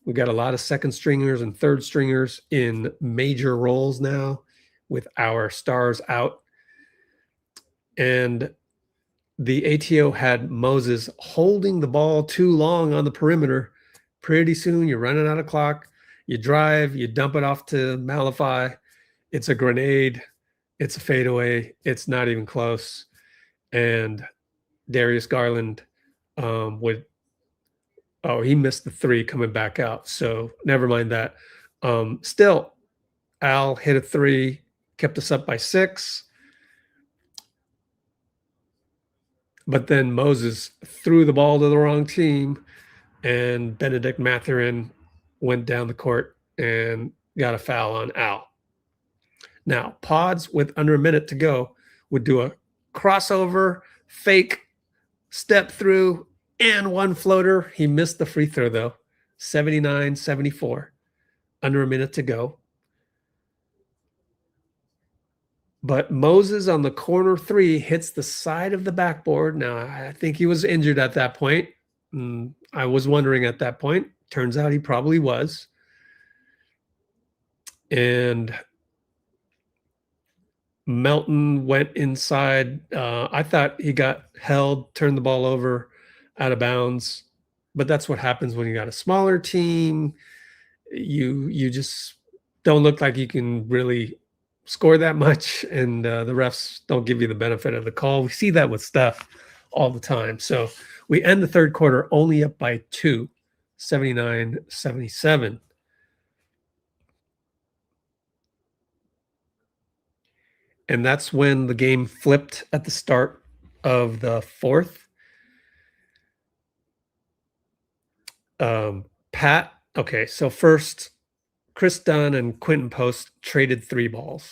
We got a lot of second stringers and third stringers in major roles now with our stars out. And the ATO had Moses holding the ball too long on the perimeter. Pretty soon you're running out of clock. You drive, you dump it off to Malafy. It's a grenade. It's a fadeaway. It's not even close. And Darius Garland he missed the 3 coming back out. So never mind that. Still, Al hit a 3, kept us up by 6. But then Moses threw the ball to the wrong team, and Benedict Mathurin went down the court and got a foul on Al. Now, Pods, with under a minute to go, would do a crossover, fake, step through, and one floater. He missed the free throw, though. 79-74. Under a minute to go. But Moses on the corner 3 hits the side of the backboard. Now, I think he was injured at that point. I was wondering at that point. Turns out he probably was. And Melton went inside. I thought he got held, turned the ball over, out of bounds. But that's what happens when you got a smaller team. You just don't look like you can really score that much, and the refs don't give you the benefit of the call. We see that with Steph all the time. So we end the third quarter only up by 2, 79-77. And that's when the game flipped at the start of the fourth. Pat, okay, so first, Chris Dunn and Quentin Post traded 3 balls.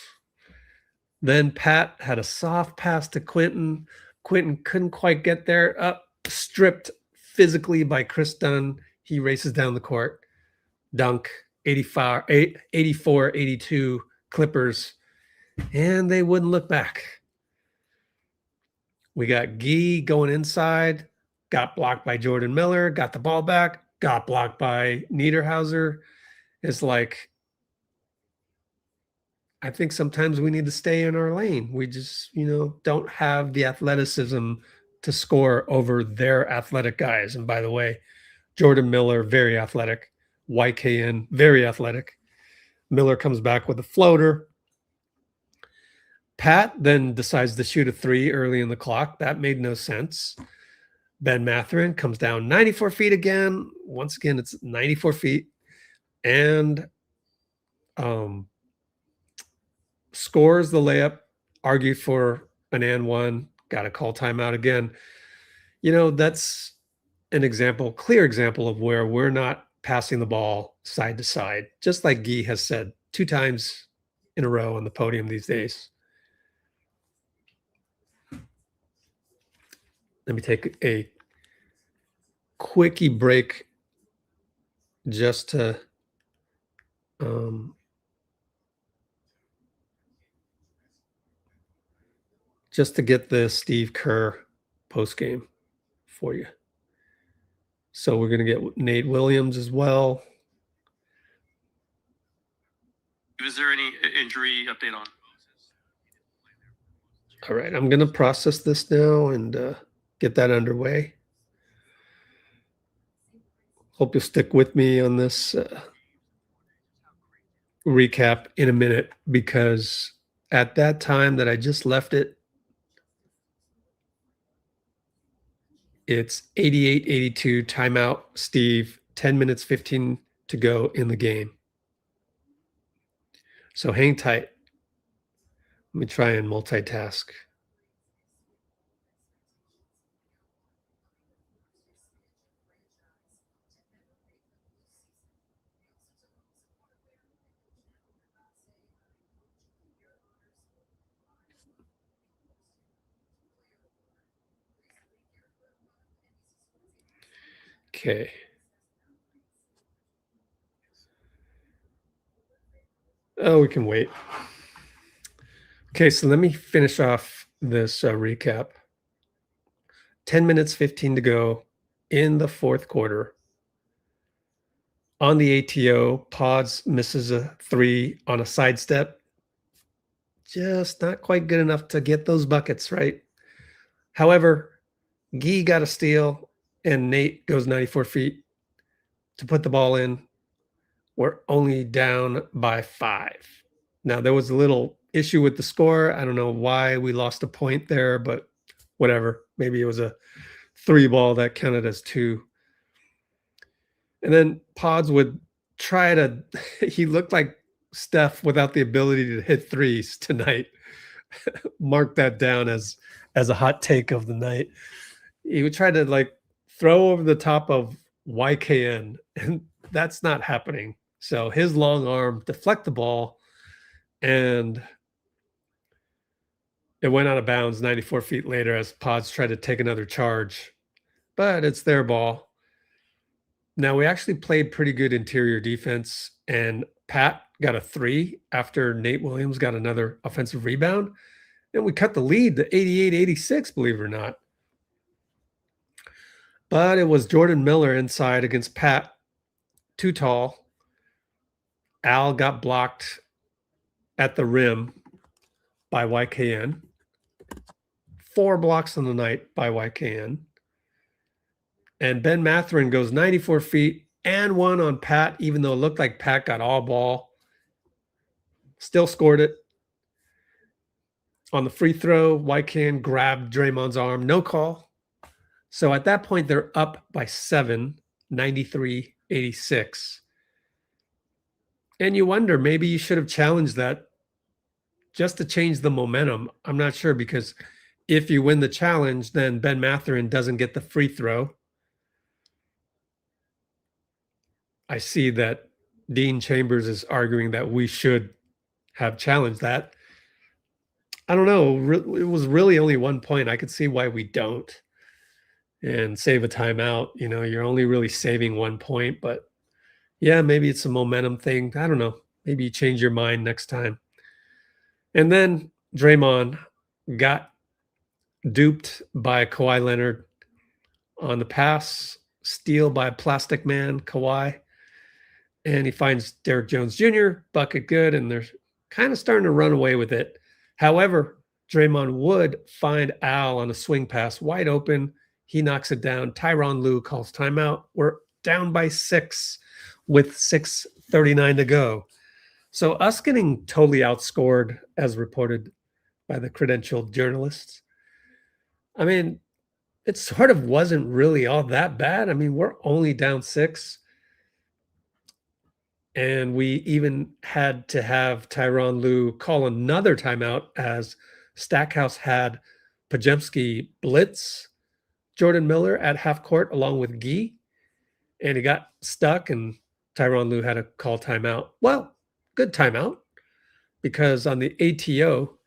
Then Pat had a soft pass to Quentin. Quentin couldn't quite get there. Stripped physically by Chris Dunn. He races down the court. Dunk, 84, 82 Clippers. And they wouldn't look back. We got Gee going inside. Got blocked by Jordan Miller. Got the ball back. Got blocked by Niederhauser. It's like, I think sometimes we need to stay in our lane. We just, don't have the athleticism to score over their athletic guys. And by the way, Jordan Miller, very athletic. YKN, very athletic. Miller comes back with a floater. Pat then decides to shoot a 3 early in the clock. That made no sense. Ben Mathurin comes down 94 feet again. Once again, it's 94 feet. And scores the layup, argued for an and one, got to call timeout again. That's an clear example of where we're not passing the ball side to side, just like Guy has said 2 times in a row on the podium these days. Let me take a quickie break just to get the Steve Kerr postgame for you. So we're going to get Nate Williams as well. Is there any injury update on? All right, I'm going to process this now and get that underway. Hope you'll stick with me on this recap in a minute, because at that time that I just left it, it's 88-82 timeout, Steve, 10 minutes, 15 to go in the game. So hang tight. Let me try and multitask. Okay. Oh, we can wait. Okay, so let me finish off this recap. 10 minutes, 15 to go in the fourth quarter. On the ATO, Pods misses a 3 on a sidestep. Just not quite good enough to get those buckets, right? However, Guy got a steal, and Nate goes 94 feet to put the ball in. We're only down by 5. Now, there was a little issue with the score. I don't know why we lost a point there, but whatever. Maybe it was a 3 ball that counted as 2. And then Pods would try to – he looked like Steph without the ability to hit threes tonight. Mark that down as a hot take of the night. He would try to throw over the top of YKN, and that's not happening. So his long arm deflect the ball, and it went out of bounds 94 feet later as Pods tried to take another charge, but it's their ball. Now, we actually played pretty good interior defense, and Pat got a 3 after Nate Williams got another offensive rebound, and we cut the lead to 88-86, believe it or not. But it was Jordan Miller inside against Pat, too tall. Al got blocked at the rim by YKN. 4 blocks on the night by YKN. And Ben Mathurin goes 94 feet and 1 on Pat, even though it looked like Pat got all ball. Still scored it. On the free throw, YKN grabbed Draymond's arm. No call. So at that point, they're up by 7, 93-86. And you wonder, maybe you should have challenged that just to change the momentum. I'm not sure, because if you win the challenge, then Ben Mathurin doesn't get the free throw. I see that Dean Chambers is arguing that we should have challenged that. I don't know. It was really only 1 point. I could see why we don't and save a timeout. You know, you're only really saving 1 point, but yeah, maybe it's a momentum thing. I don't know. Maybe you change your mind next time. And then Draymond got duped by Kawhi Leonard on the pass, steal by Plastic Man, Kawhi. And he finds Derrick Jones Jr., bucket good, and they're kind of starting to run away with it. However, Draymond would find Al on a swing pass wide open. He knocks it down. Tyronn Lue calls timeout. We're down by 6 with 6:39 to go. So us getting totally outscored, as reported by the credentialed journalists, I mean, it sort of wasn't really all that bad. I mean, we're only down 6. And we even had to have Tyronn Lue call another timeout as Stackhouse had Pajemski blitz Jordan Miller at half court along with Gee. And he got stuck, and Tyronn Lue had to call timeout. Well, good timeout, because on the ATO,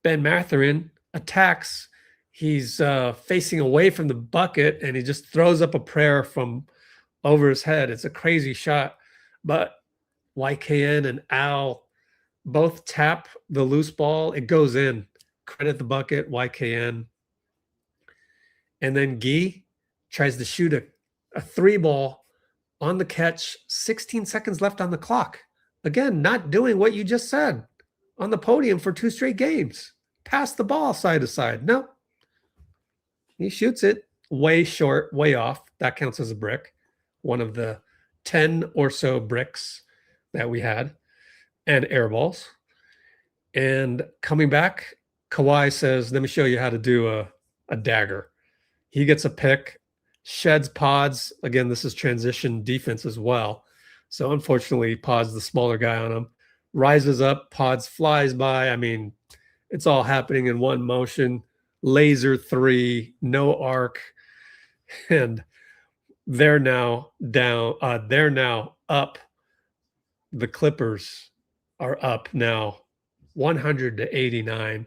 Ben Mathurin attacks. He's facing away from the bucket, and he just throws up a prayer from over his head. It's a crazy shot. But YKN and Al both tap the loose ball. It goes in. Credit the bucket, YKN. And then Gee tries to shoot a 3-ball on the catch, 16 seconds left on the clock. Again, not doing what you just said on the podium for 2 straight games. Pass the ball side to side. No. He shoots it way short, way off. That counts as a brick. One of the 10 or so bricks that we had, and air balls. And coming back, Kawhi says, let me show you how to do a dagger. He gets a pick, sheds Pods. Again, this is transition defense as well. So unfortunately, Pods, the smaller guy on him, rises up, Pods flies by. I mean, it's all happening in one motion. Laser 3, no arc. And they're now down. They're now up. The Clippers are up now 100-89. And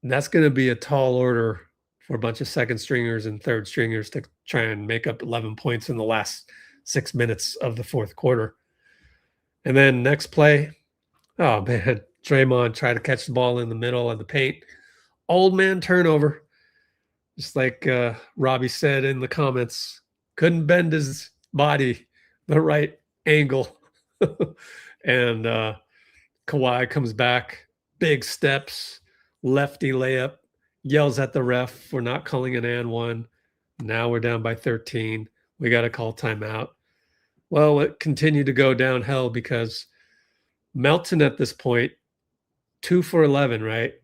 that's going to be a tall order for a bunch of second stringers and third stringers to try and make up 11 points in the last 6 minutes of the fourth quarter. And then next play, oh man, Draymond tried to catch the ball in the middle of the paint. Old man turnover. Just like Robbie said in the comments, couldn't bend his body the right angle. And Kawhi comes back, big steps, lefty layup, yells at the ref for not calling an and one. Now we're down by 13. We got to call timeout. Well, it continued to go downhill because Melton at this point, 2 for 11, right?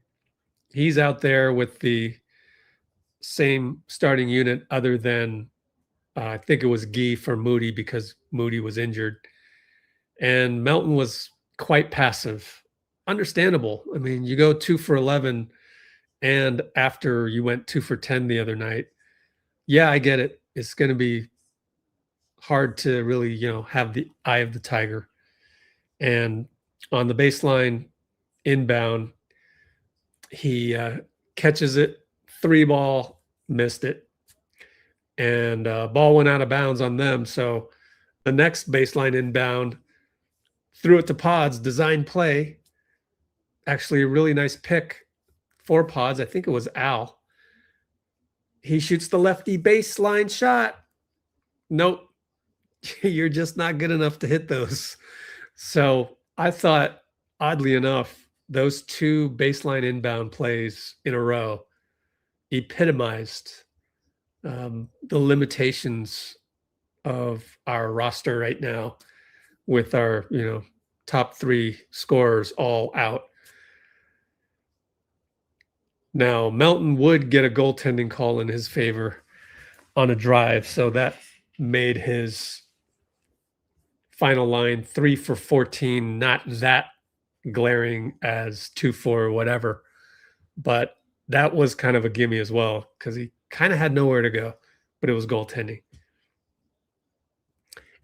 He's out there with the same starting unit other than I think it was Gee for Moody because Moody was injured. And Melton was quite passive. Understandable. I mean, you go 2 for 11 and after you went 2 for 10 the other night. Yeah, I get it. It's going to be hard to really, have the eye of the tiger. And on the baseline inbound, he catches it, 3-ball, missed it. And ball went out of bounds on them. So the next baseline inbound, threw it to Pods, design play. Actually, a really nice pick for Pods. I think it was Al. He shoots the lefty baseline shot. Nope. You're just not good enough to hit those. So I thought, oddly enough, those 2 baseline inbound plays in a row epitomized the limitations of our roster right now with our, top 3 scorers all out. Now, Melton would get a goaltending call in his favor on a drive, so that made his final line 3 for 14 not that glaring as 2-4 or whatever. But that was kind of a gimme as well because he kind of had nowhere to go, but it was goaltending.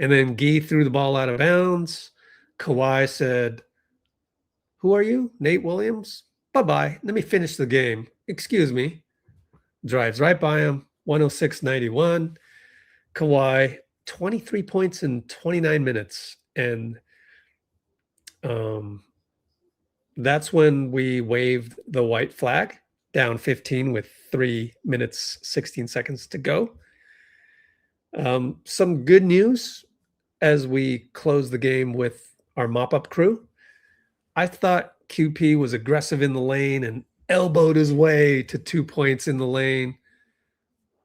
And then Gee threw the ball out of bounds. Kawhi said, "Who are you? Nate Williams? Bye-bye. Let me finish the game. Excuse me." Drives right by him. 106-91. Kawhi, 23 points in 29 minutes. And that's when we waved the white flag, down 15 with 3 minutes, 16 seconds to go. Some good news as we close the game with our mop-up crew. I thought QP was aggressive in the lane and elbowed his way to 2 points in the lane.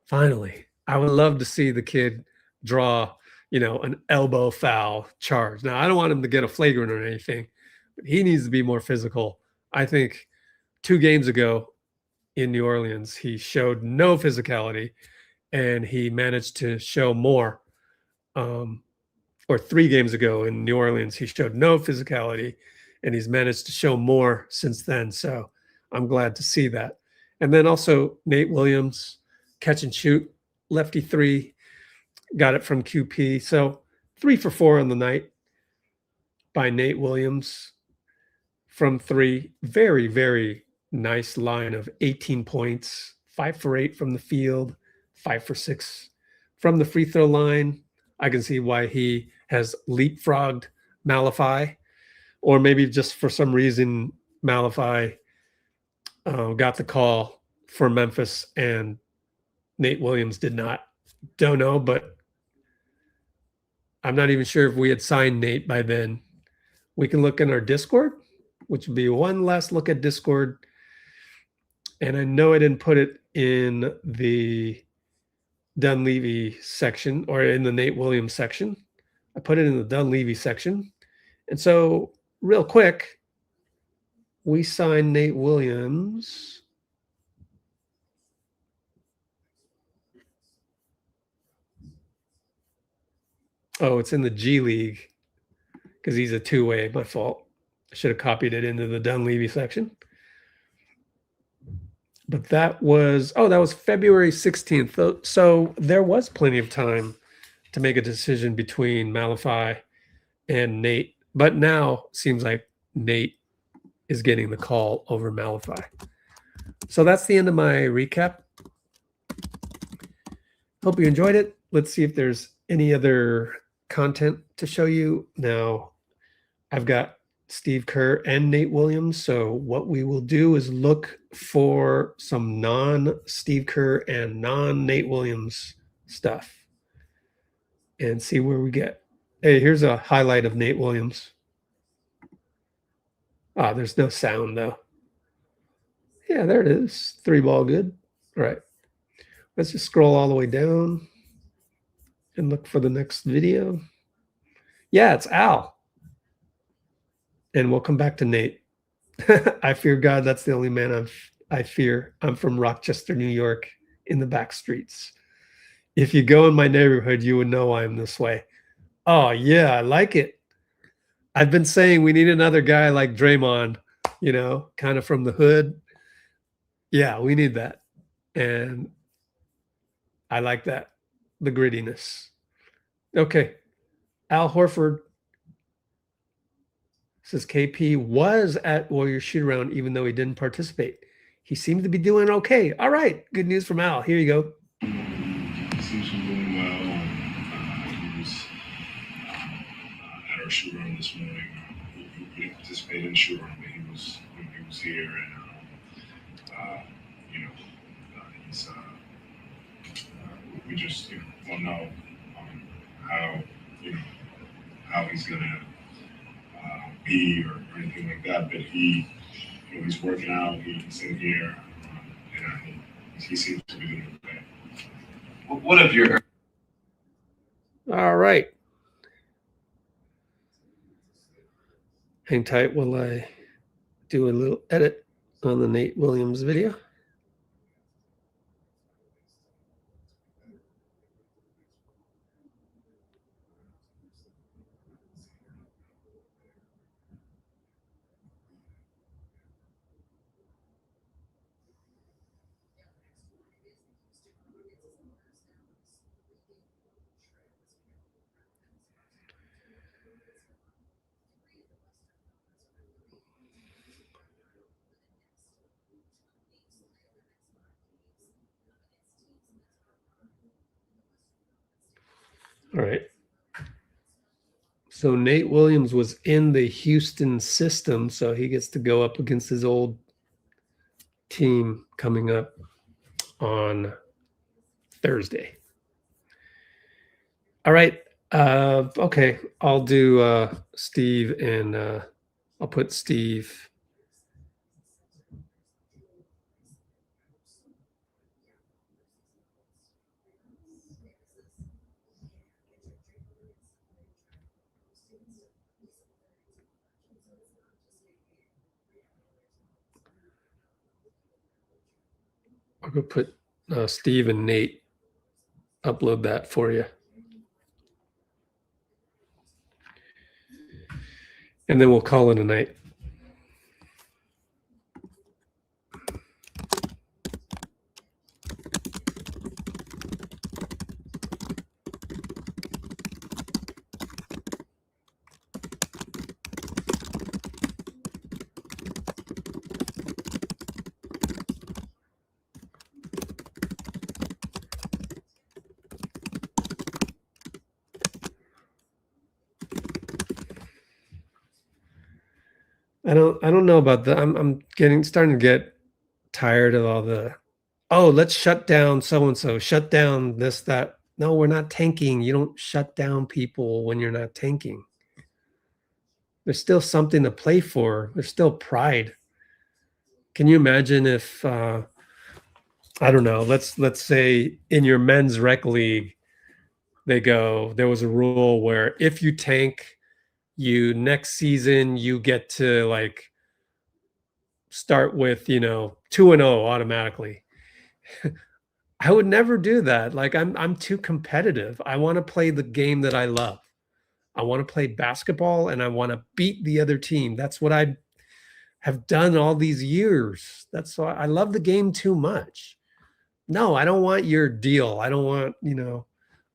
Finally, I would love to see the kid draw, an elbow foul charge. Now, I don't want him to get a flagrant or anything, but he needs to be more physical. I think 2 games ago in New Orleans, he showed no physicality, and he managed to show more. Or 3 games ago in New Orleans, he showed no physicality, and he's managed to show more since then. So I'm glad to see that. And then also Nate Williams, catch and shoot, lefty 3, got it from QP. So 3 for 4 on the night by Nate Williams from 3. Very, very nice line of 18 points, 5 for 8 from the field, 5 for 6 from the free throw line. I can see why he has leapfrogged Malafy, or maybe just for some reason Malafy got the call for Memphis and Nate Williams did not. Don't know, but I'm not even sure if we had signed Nate by then. We can look in our Discord, which would be one last look at Discord. And I know I didn't put it in the Dunleavy section or in the Nate Williams section. I put it in the Dunleavy section. And so real quick, we signed Nate Williams. Oh, it's in the G League because he's a 2-way. My fault. I should have copied it into the Dunleavy section. But that was February 16th. So there was plenty of time to make a decision between Malafy and Nate. But now seems like Nate is getting the call over Malafy. So that's the end of my recap. Hope you enjoyed it. Let's see if there's any other content to show you. Now, I've got Steve Kerr and Nate Williams. So what we will do is look for some non-Steve Kerr and non-Nate Williams stuff and see where we get. Hey, here's a highlight of Nate Williams. There's no sound though. Yeah, there it is. 3-ball good. All right. Let's just scroll all the way down and look for the next video. Yeah, it's Al. And we'll come back to Nate. I fear God, that's the only man I fear. I'm from Rochester, New York, in the back streets. If you go in my neighborhood, you would know I'm this way. Oh, yeah, I like it. I've been saying we need another guy like Draymond, kind of from the hood. Yeah, we need that. And I like that, the grittiness. Okay, Al Horford says KP was at Warriors shoot-around even though he didn't participate. He seemed to be doing okay. All right, good news from Al. Here you go. He seems to be doing well. He was at our shoot around this morning. He didn't participate in the shoot around, but he was here, and he's we just don't know how he's gonna be or anything like that. But he's working out. He's in here, and he seems to be doing okay. What have you heard? All right. Hang tight while I do a little edit on the Nate Williams video. All right. So Nate Williams was in the Houston system, so he gets to go up against his old team coming up on Thursday. All right. Okay. I'll do Steve and I'll put Steve. I'll go put Steve and Nate. Upload that for you. And then we'll call it a night. I don't know about that. I'm starting to get tired of all the, oh, let's shut down so and so, shut down this, that. No, we're not tanking. You don't shut down people when you're not tanking. There's still something to play for. There's still pride. Can you imagine if I don't know, let's say in your men's rec league, there was a rule where if you tank, you next season you get to like start with 2-0 automatically. I would never do that. Like I'm too competitive. I want to play the game that I love. I want to play basketball and I want to beat the other team. That's what I have done all these years. That's why I love the game too much. No, I don't want your deal. I don't want,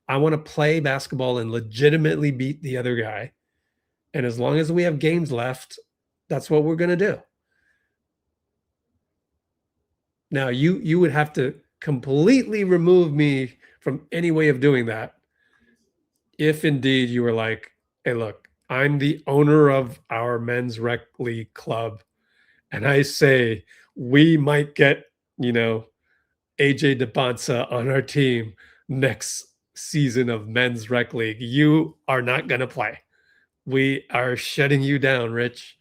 I want to play basketball and legitimately beat the other guy. And as long as we have games left, that's what we're going to do. Now, you would have to completely remove me from any way of doing that if indeed you were like, hey, look, I'm the owner of our men's rec league club, and I say we might get, AJ DeBonsa on our team next season of men's rec league. You are not going to play. We are shutting you down, Rich.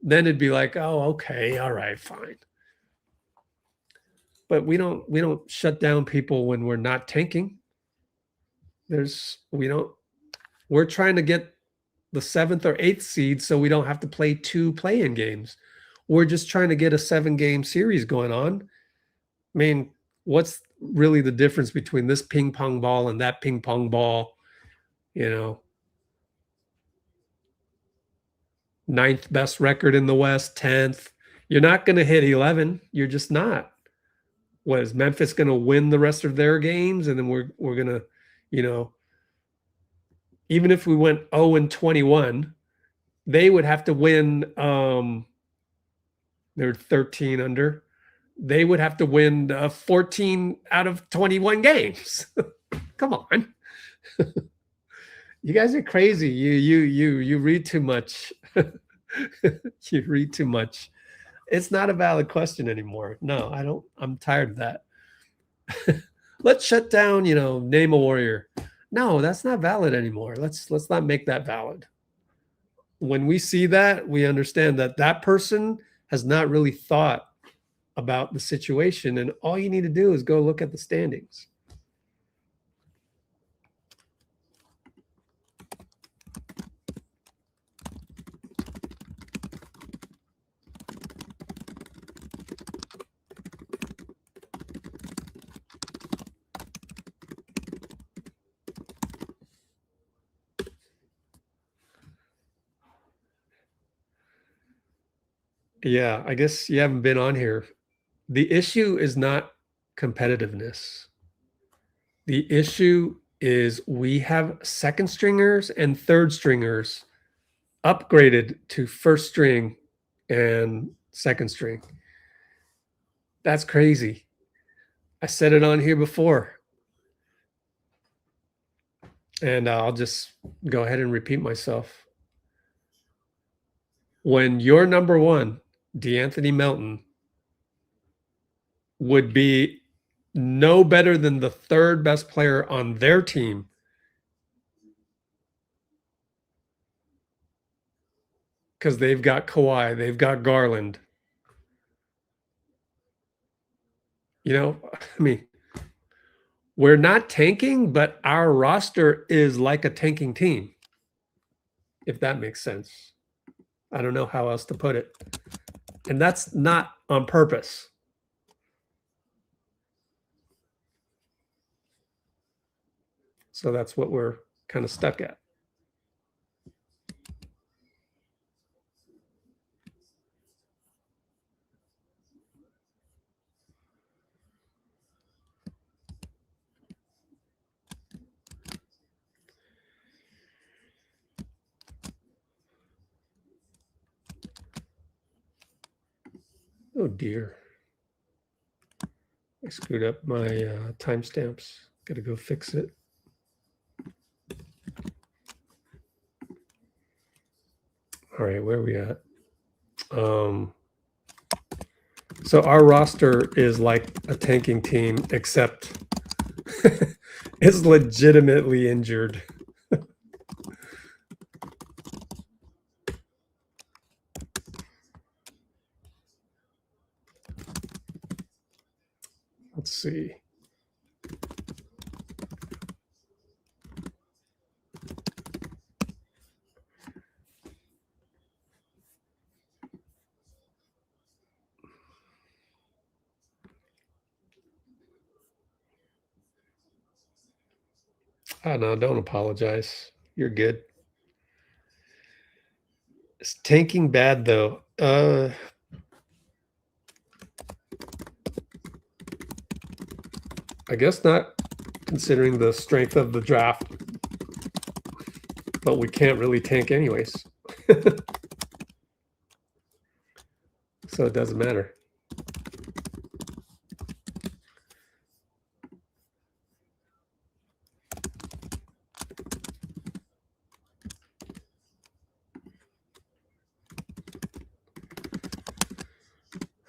Then it'd be like, oh, okay, all right, fine. But we don't shut down people when we're not tanking. We're trying to get the 7th or 8th seed so we don't have to play 2 play-in games. We're just trying to get a 7-game series going on. I mean, what's really the difference between this ping pong ball and that ping pong ball? 9th best record in the West, 10th. You're not going to hit 11. You're just not. What is Memphis going to win the rest of their games? And then we're going to, even if we went 0-21, they would have to win. They're 13 under. They would have to win 14 out of 21 games. Come on. You guys are crazy. You read too much. You read too much. It's not a valid question anymore. No, I don't. I'm tired of that. Let's shut down, name a warrior. No, that's not valid anymore. Let's not make that valid. When we see that, we understand that that person has not really thought about the situation, and all you need to do is go look at the standings. Yeah, I guess you haven't been on here. The issue is not competitiveness. The issue is we have second stringers and third stringers upgraded to first string and second string. That's crazy. I said it on here before. And I'll just go ahead and repeat myself. When your number one, DeAnthony Melton, would be no better than the third best player on their team, because they've got Kawhi, they've got Garland. You know, I mean, we're not tanking, but our roster is like a tanking team, if that makes sense. I don't know how else to put it. And that's not on purpose. So that's what we're kind of stuck at. Oh dear. I screwed up my timestamps. Got to go fix it. All right, where are we at? So our roster is like a tanking team, except it's legitimately injured. Let's see. Oh, no, don't apologize. You're good. Is tanking bad, though? I guess not, considering the strength of the draft. But we can't really tank anyways. So it doesn't matter.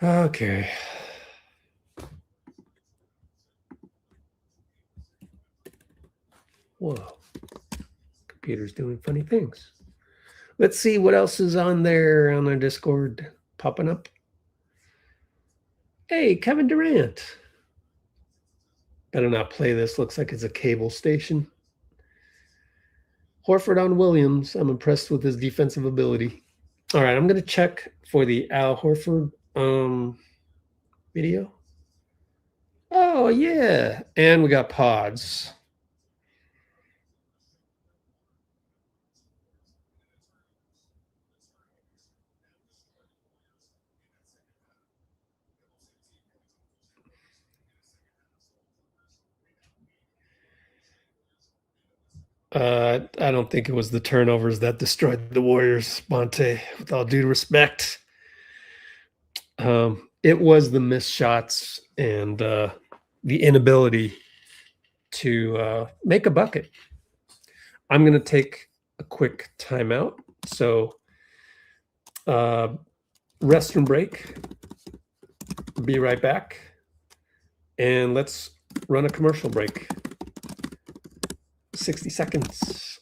Okay. Whoa. Computer's doing funny things. Let's see what else is on there on our Discord popping up. Hey, Kevin Durant. Better not play this. Looks like it's a cable station. Horford on Williams. I'm impressed with his defensive ability. All right, I'm going to check for the Al Horford video. Oh, yeah. And we got pods. I don't think it was the turnovers that destroyed the Warriors, Monte, with all due respect. It was the missed shots and the inability to make a bucket. I'm going to take a quick timeout. So, restroom break. Be right back. And let's run a commercial break. 60 seconds.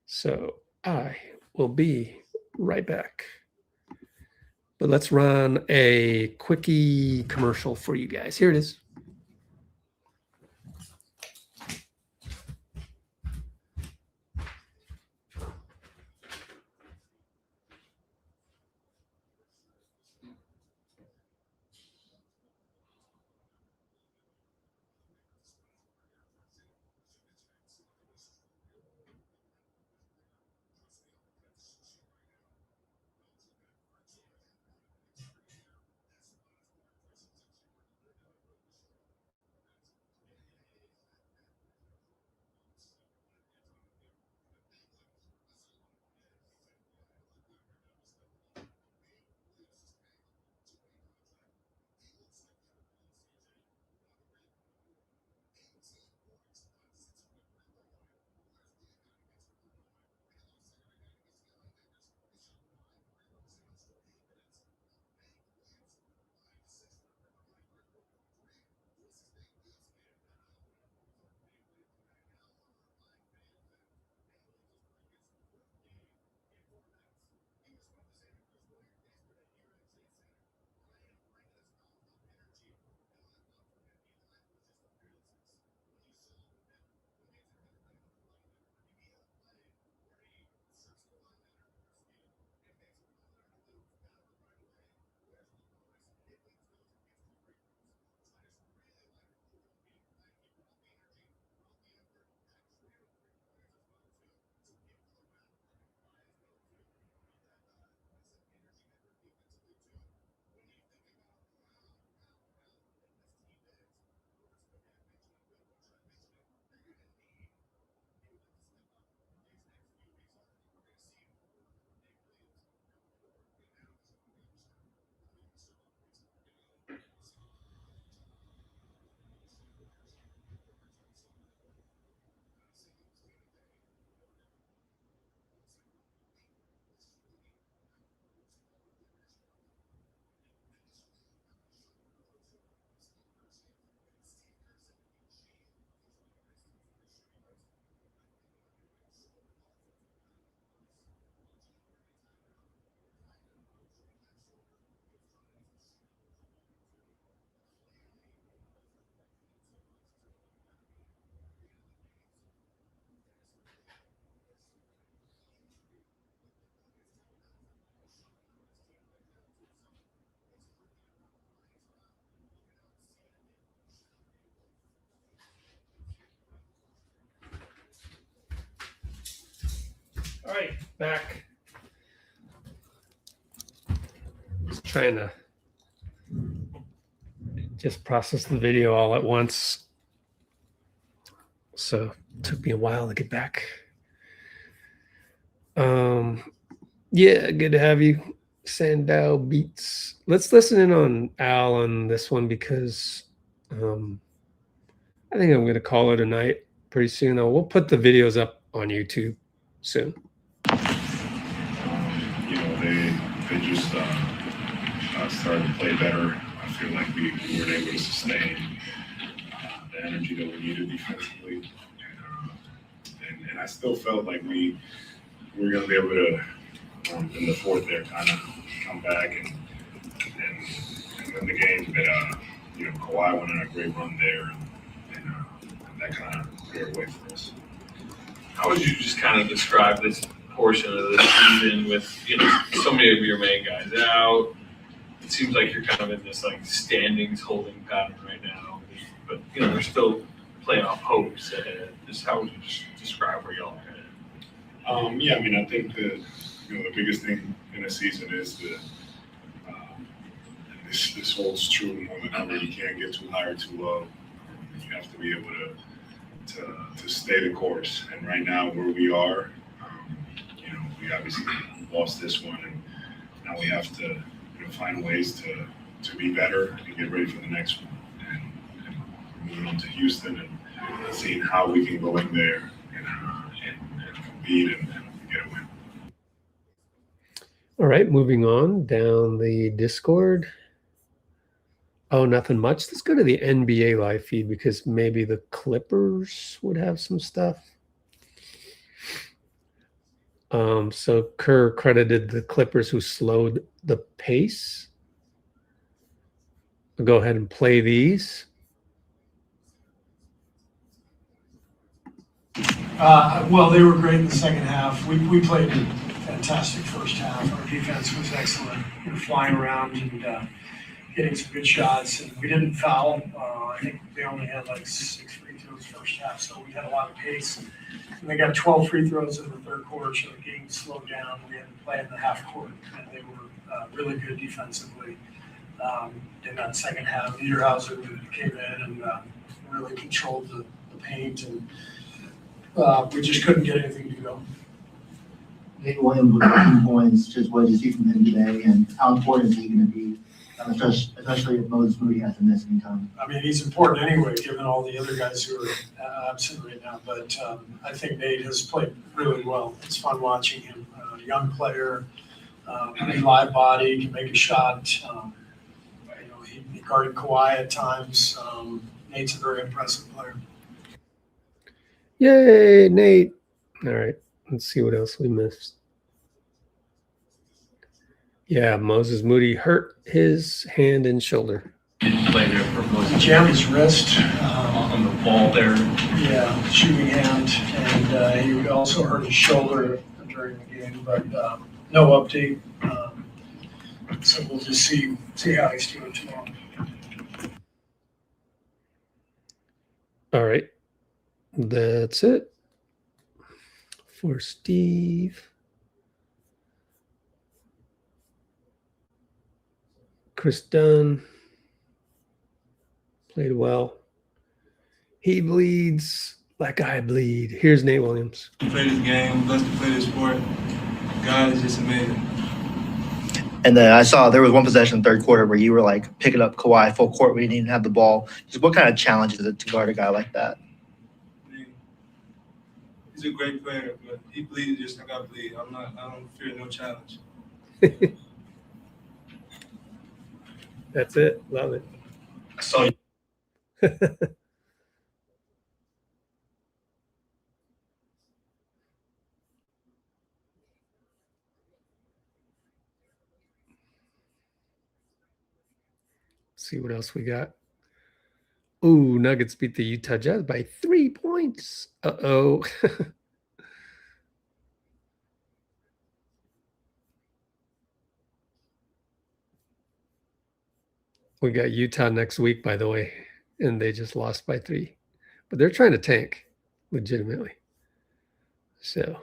So I will be right back. But let's run a quickie commercial for you guys. Here it is. All right, back. Just trying to just process the video all at once. So it took me a while to get back. Yeah, good to have you. Sandow Beats. Let's listen in on Al on this one because I think I'm going to call it a night pretty soon. We'll put the videos up on YouTube soon. They just started to play better. I feel like we weren't able to sustain the energy that we needed defensively, and I still felt like we were going to be able to in the fourth there kind of come back and win the game. But Kawhi went on a great run there, and that kind of cleared away for us. How would you just kind of describe this portion of the season with so many of your main guys out? It seems like you're kind of in this like standings holding pattern right now, but there's still playoff hopes ahead. Just how would you just describe where y'all are at? Yeah, I mean, I think the biggest thing in a season is this holds true more than ever. You can't get too high or too low. You have to be able to stay the course. And right now, where we are, we obviously lost this one, and now we have to find ways to be better and get ready for the next one. And moving on to Houston and seeing how we can go in there and compete and get a win. All right, moving on down the Discord. Oh, nothing much. Let's go to the NBA live feed because maybe the Clippers would have some stuff. So Kerr credited the Clippers who slowed the pace. I'll go ahead and play these. Well, they were great in the second half. We played a fantastic first half. Our defense was excellent, flying around and getting some good shots. And we didn't foul. I think they only had like 6 free throws first half, so we had a lot of pace. And they got 12 free throws in the third quarter, so the game slowed down. We had to play in the half court, and they were really good defensively in that second half. Niederhauser came in and really controlled the paint, and we just couldn't get anything to go. Nate Williams with 13 points. Just what did you see from him today, and how important is he going to be, especially if Moody has to miss any time? I mean, he's important anyway, given all the other guys who are absent right now. But I think Nate has played really well. It's fun watching him. Young player, live body, can make a shot. He guarded Kawhi at times. Nate's a very impressive player. Yay, Nate. All right, let's see what else we missed. Yeah, Moses Moody hurt his hand and shoulder. Played there for most He jammed his wrist on the ball there. Yeah, shooting hand, and he also hurt his shoulder during the game, but no update. So we'll just see how he's doing tomorrow. All right, that's it for Steve. Chris Dunn played well. He bleeds like I bleed. Here's Nate Williams. Play this game, blessed to play this sport. God is just amazing. And then I saw there was one possession in the third quarter where you were like picking up Kawhi full court when you didn't have the ball. Just what kind of challenge is it to guard a guy like that? I mean, he's a great player, but he bleeds just like I bleed. I don't fear no challenge. That's it. Love it. I saw you. See what else we got. Ooh, Nuggets beat the Utah Jazz by 3 points. Uh-oh. We got Utah next week, by the way, and they just lost by 3. But they're trying to tank, legitimately. So,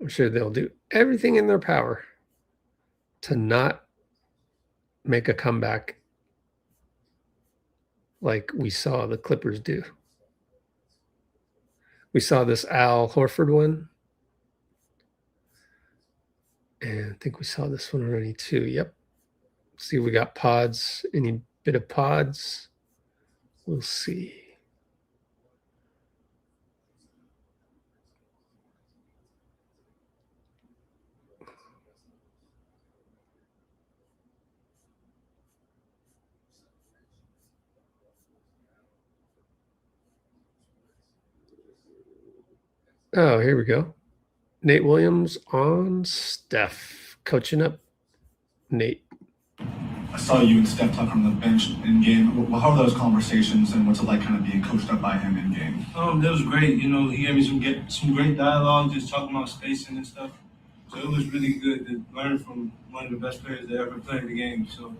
I'm sure they'll do everything in their power to not make a comeback like we saw the Clippers do. We saw this Al Horford one. And I think we saw this one already too. Yep. See, we got pods. Any bit of pods? We'll see. Oh, here we go. Nate Williams on Steph. Coaching up Nate. I saw you and Steph talk on the bench in game. How are those conversations, and what's it like kind of being coached up by him in game? That was great. You know, he gave me some great dialogue, just talking about spacing and stuff. So it was really good to learn from one of the best players that ever played the game. So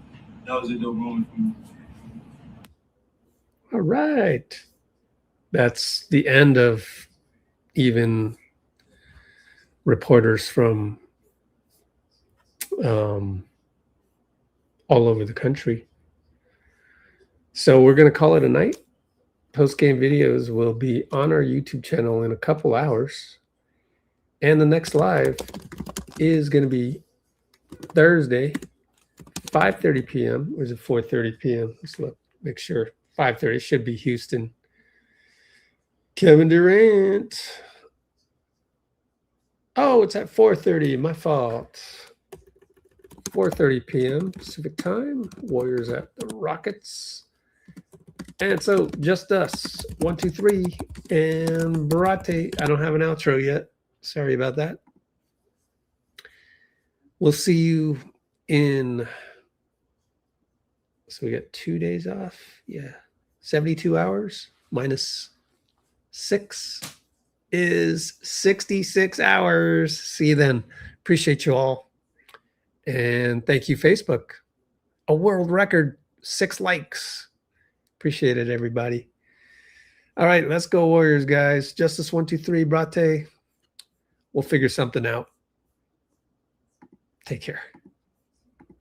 that was a dope moment for me. All right. That's the end of even reporters from all over the country. So we're going to call it a night. Post-game videos will be on our YouTube channel in a couple hours. And the next live is going to be Thursday, 5:30 p.m. Or is it 4:30 p.m.? Let's look, make sure. 5:30 should be Houston. Kevin Durant. Oh, it's at 4:30. My fault. 4:30 p.m. Pacific time. Warriors at the Rockets. And so just us. 1, 2, 3. And Barate. I don't have an outro yet. Sorry about that. We'll see you in. So we got 2 days off. Yeah. 72 hours minus 6 is 66 hours. See you then. Appreciate you all. And thank you, Facebook. A world record, 6 likes. Appreciate it, everybody. All right, let's go Warriors, guys. Justice 1, 2, 3, Brate. We'll figure something out. Take care.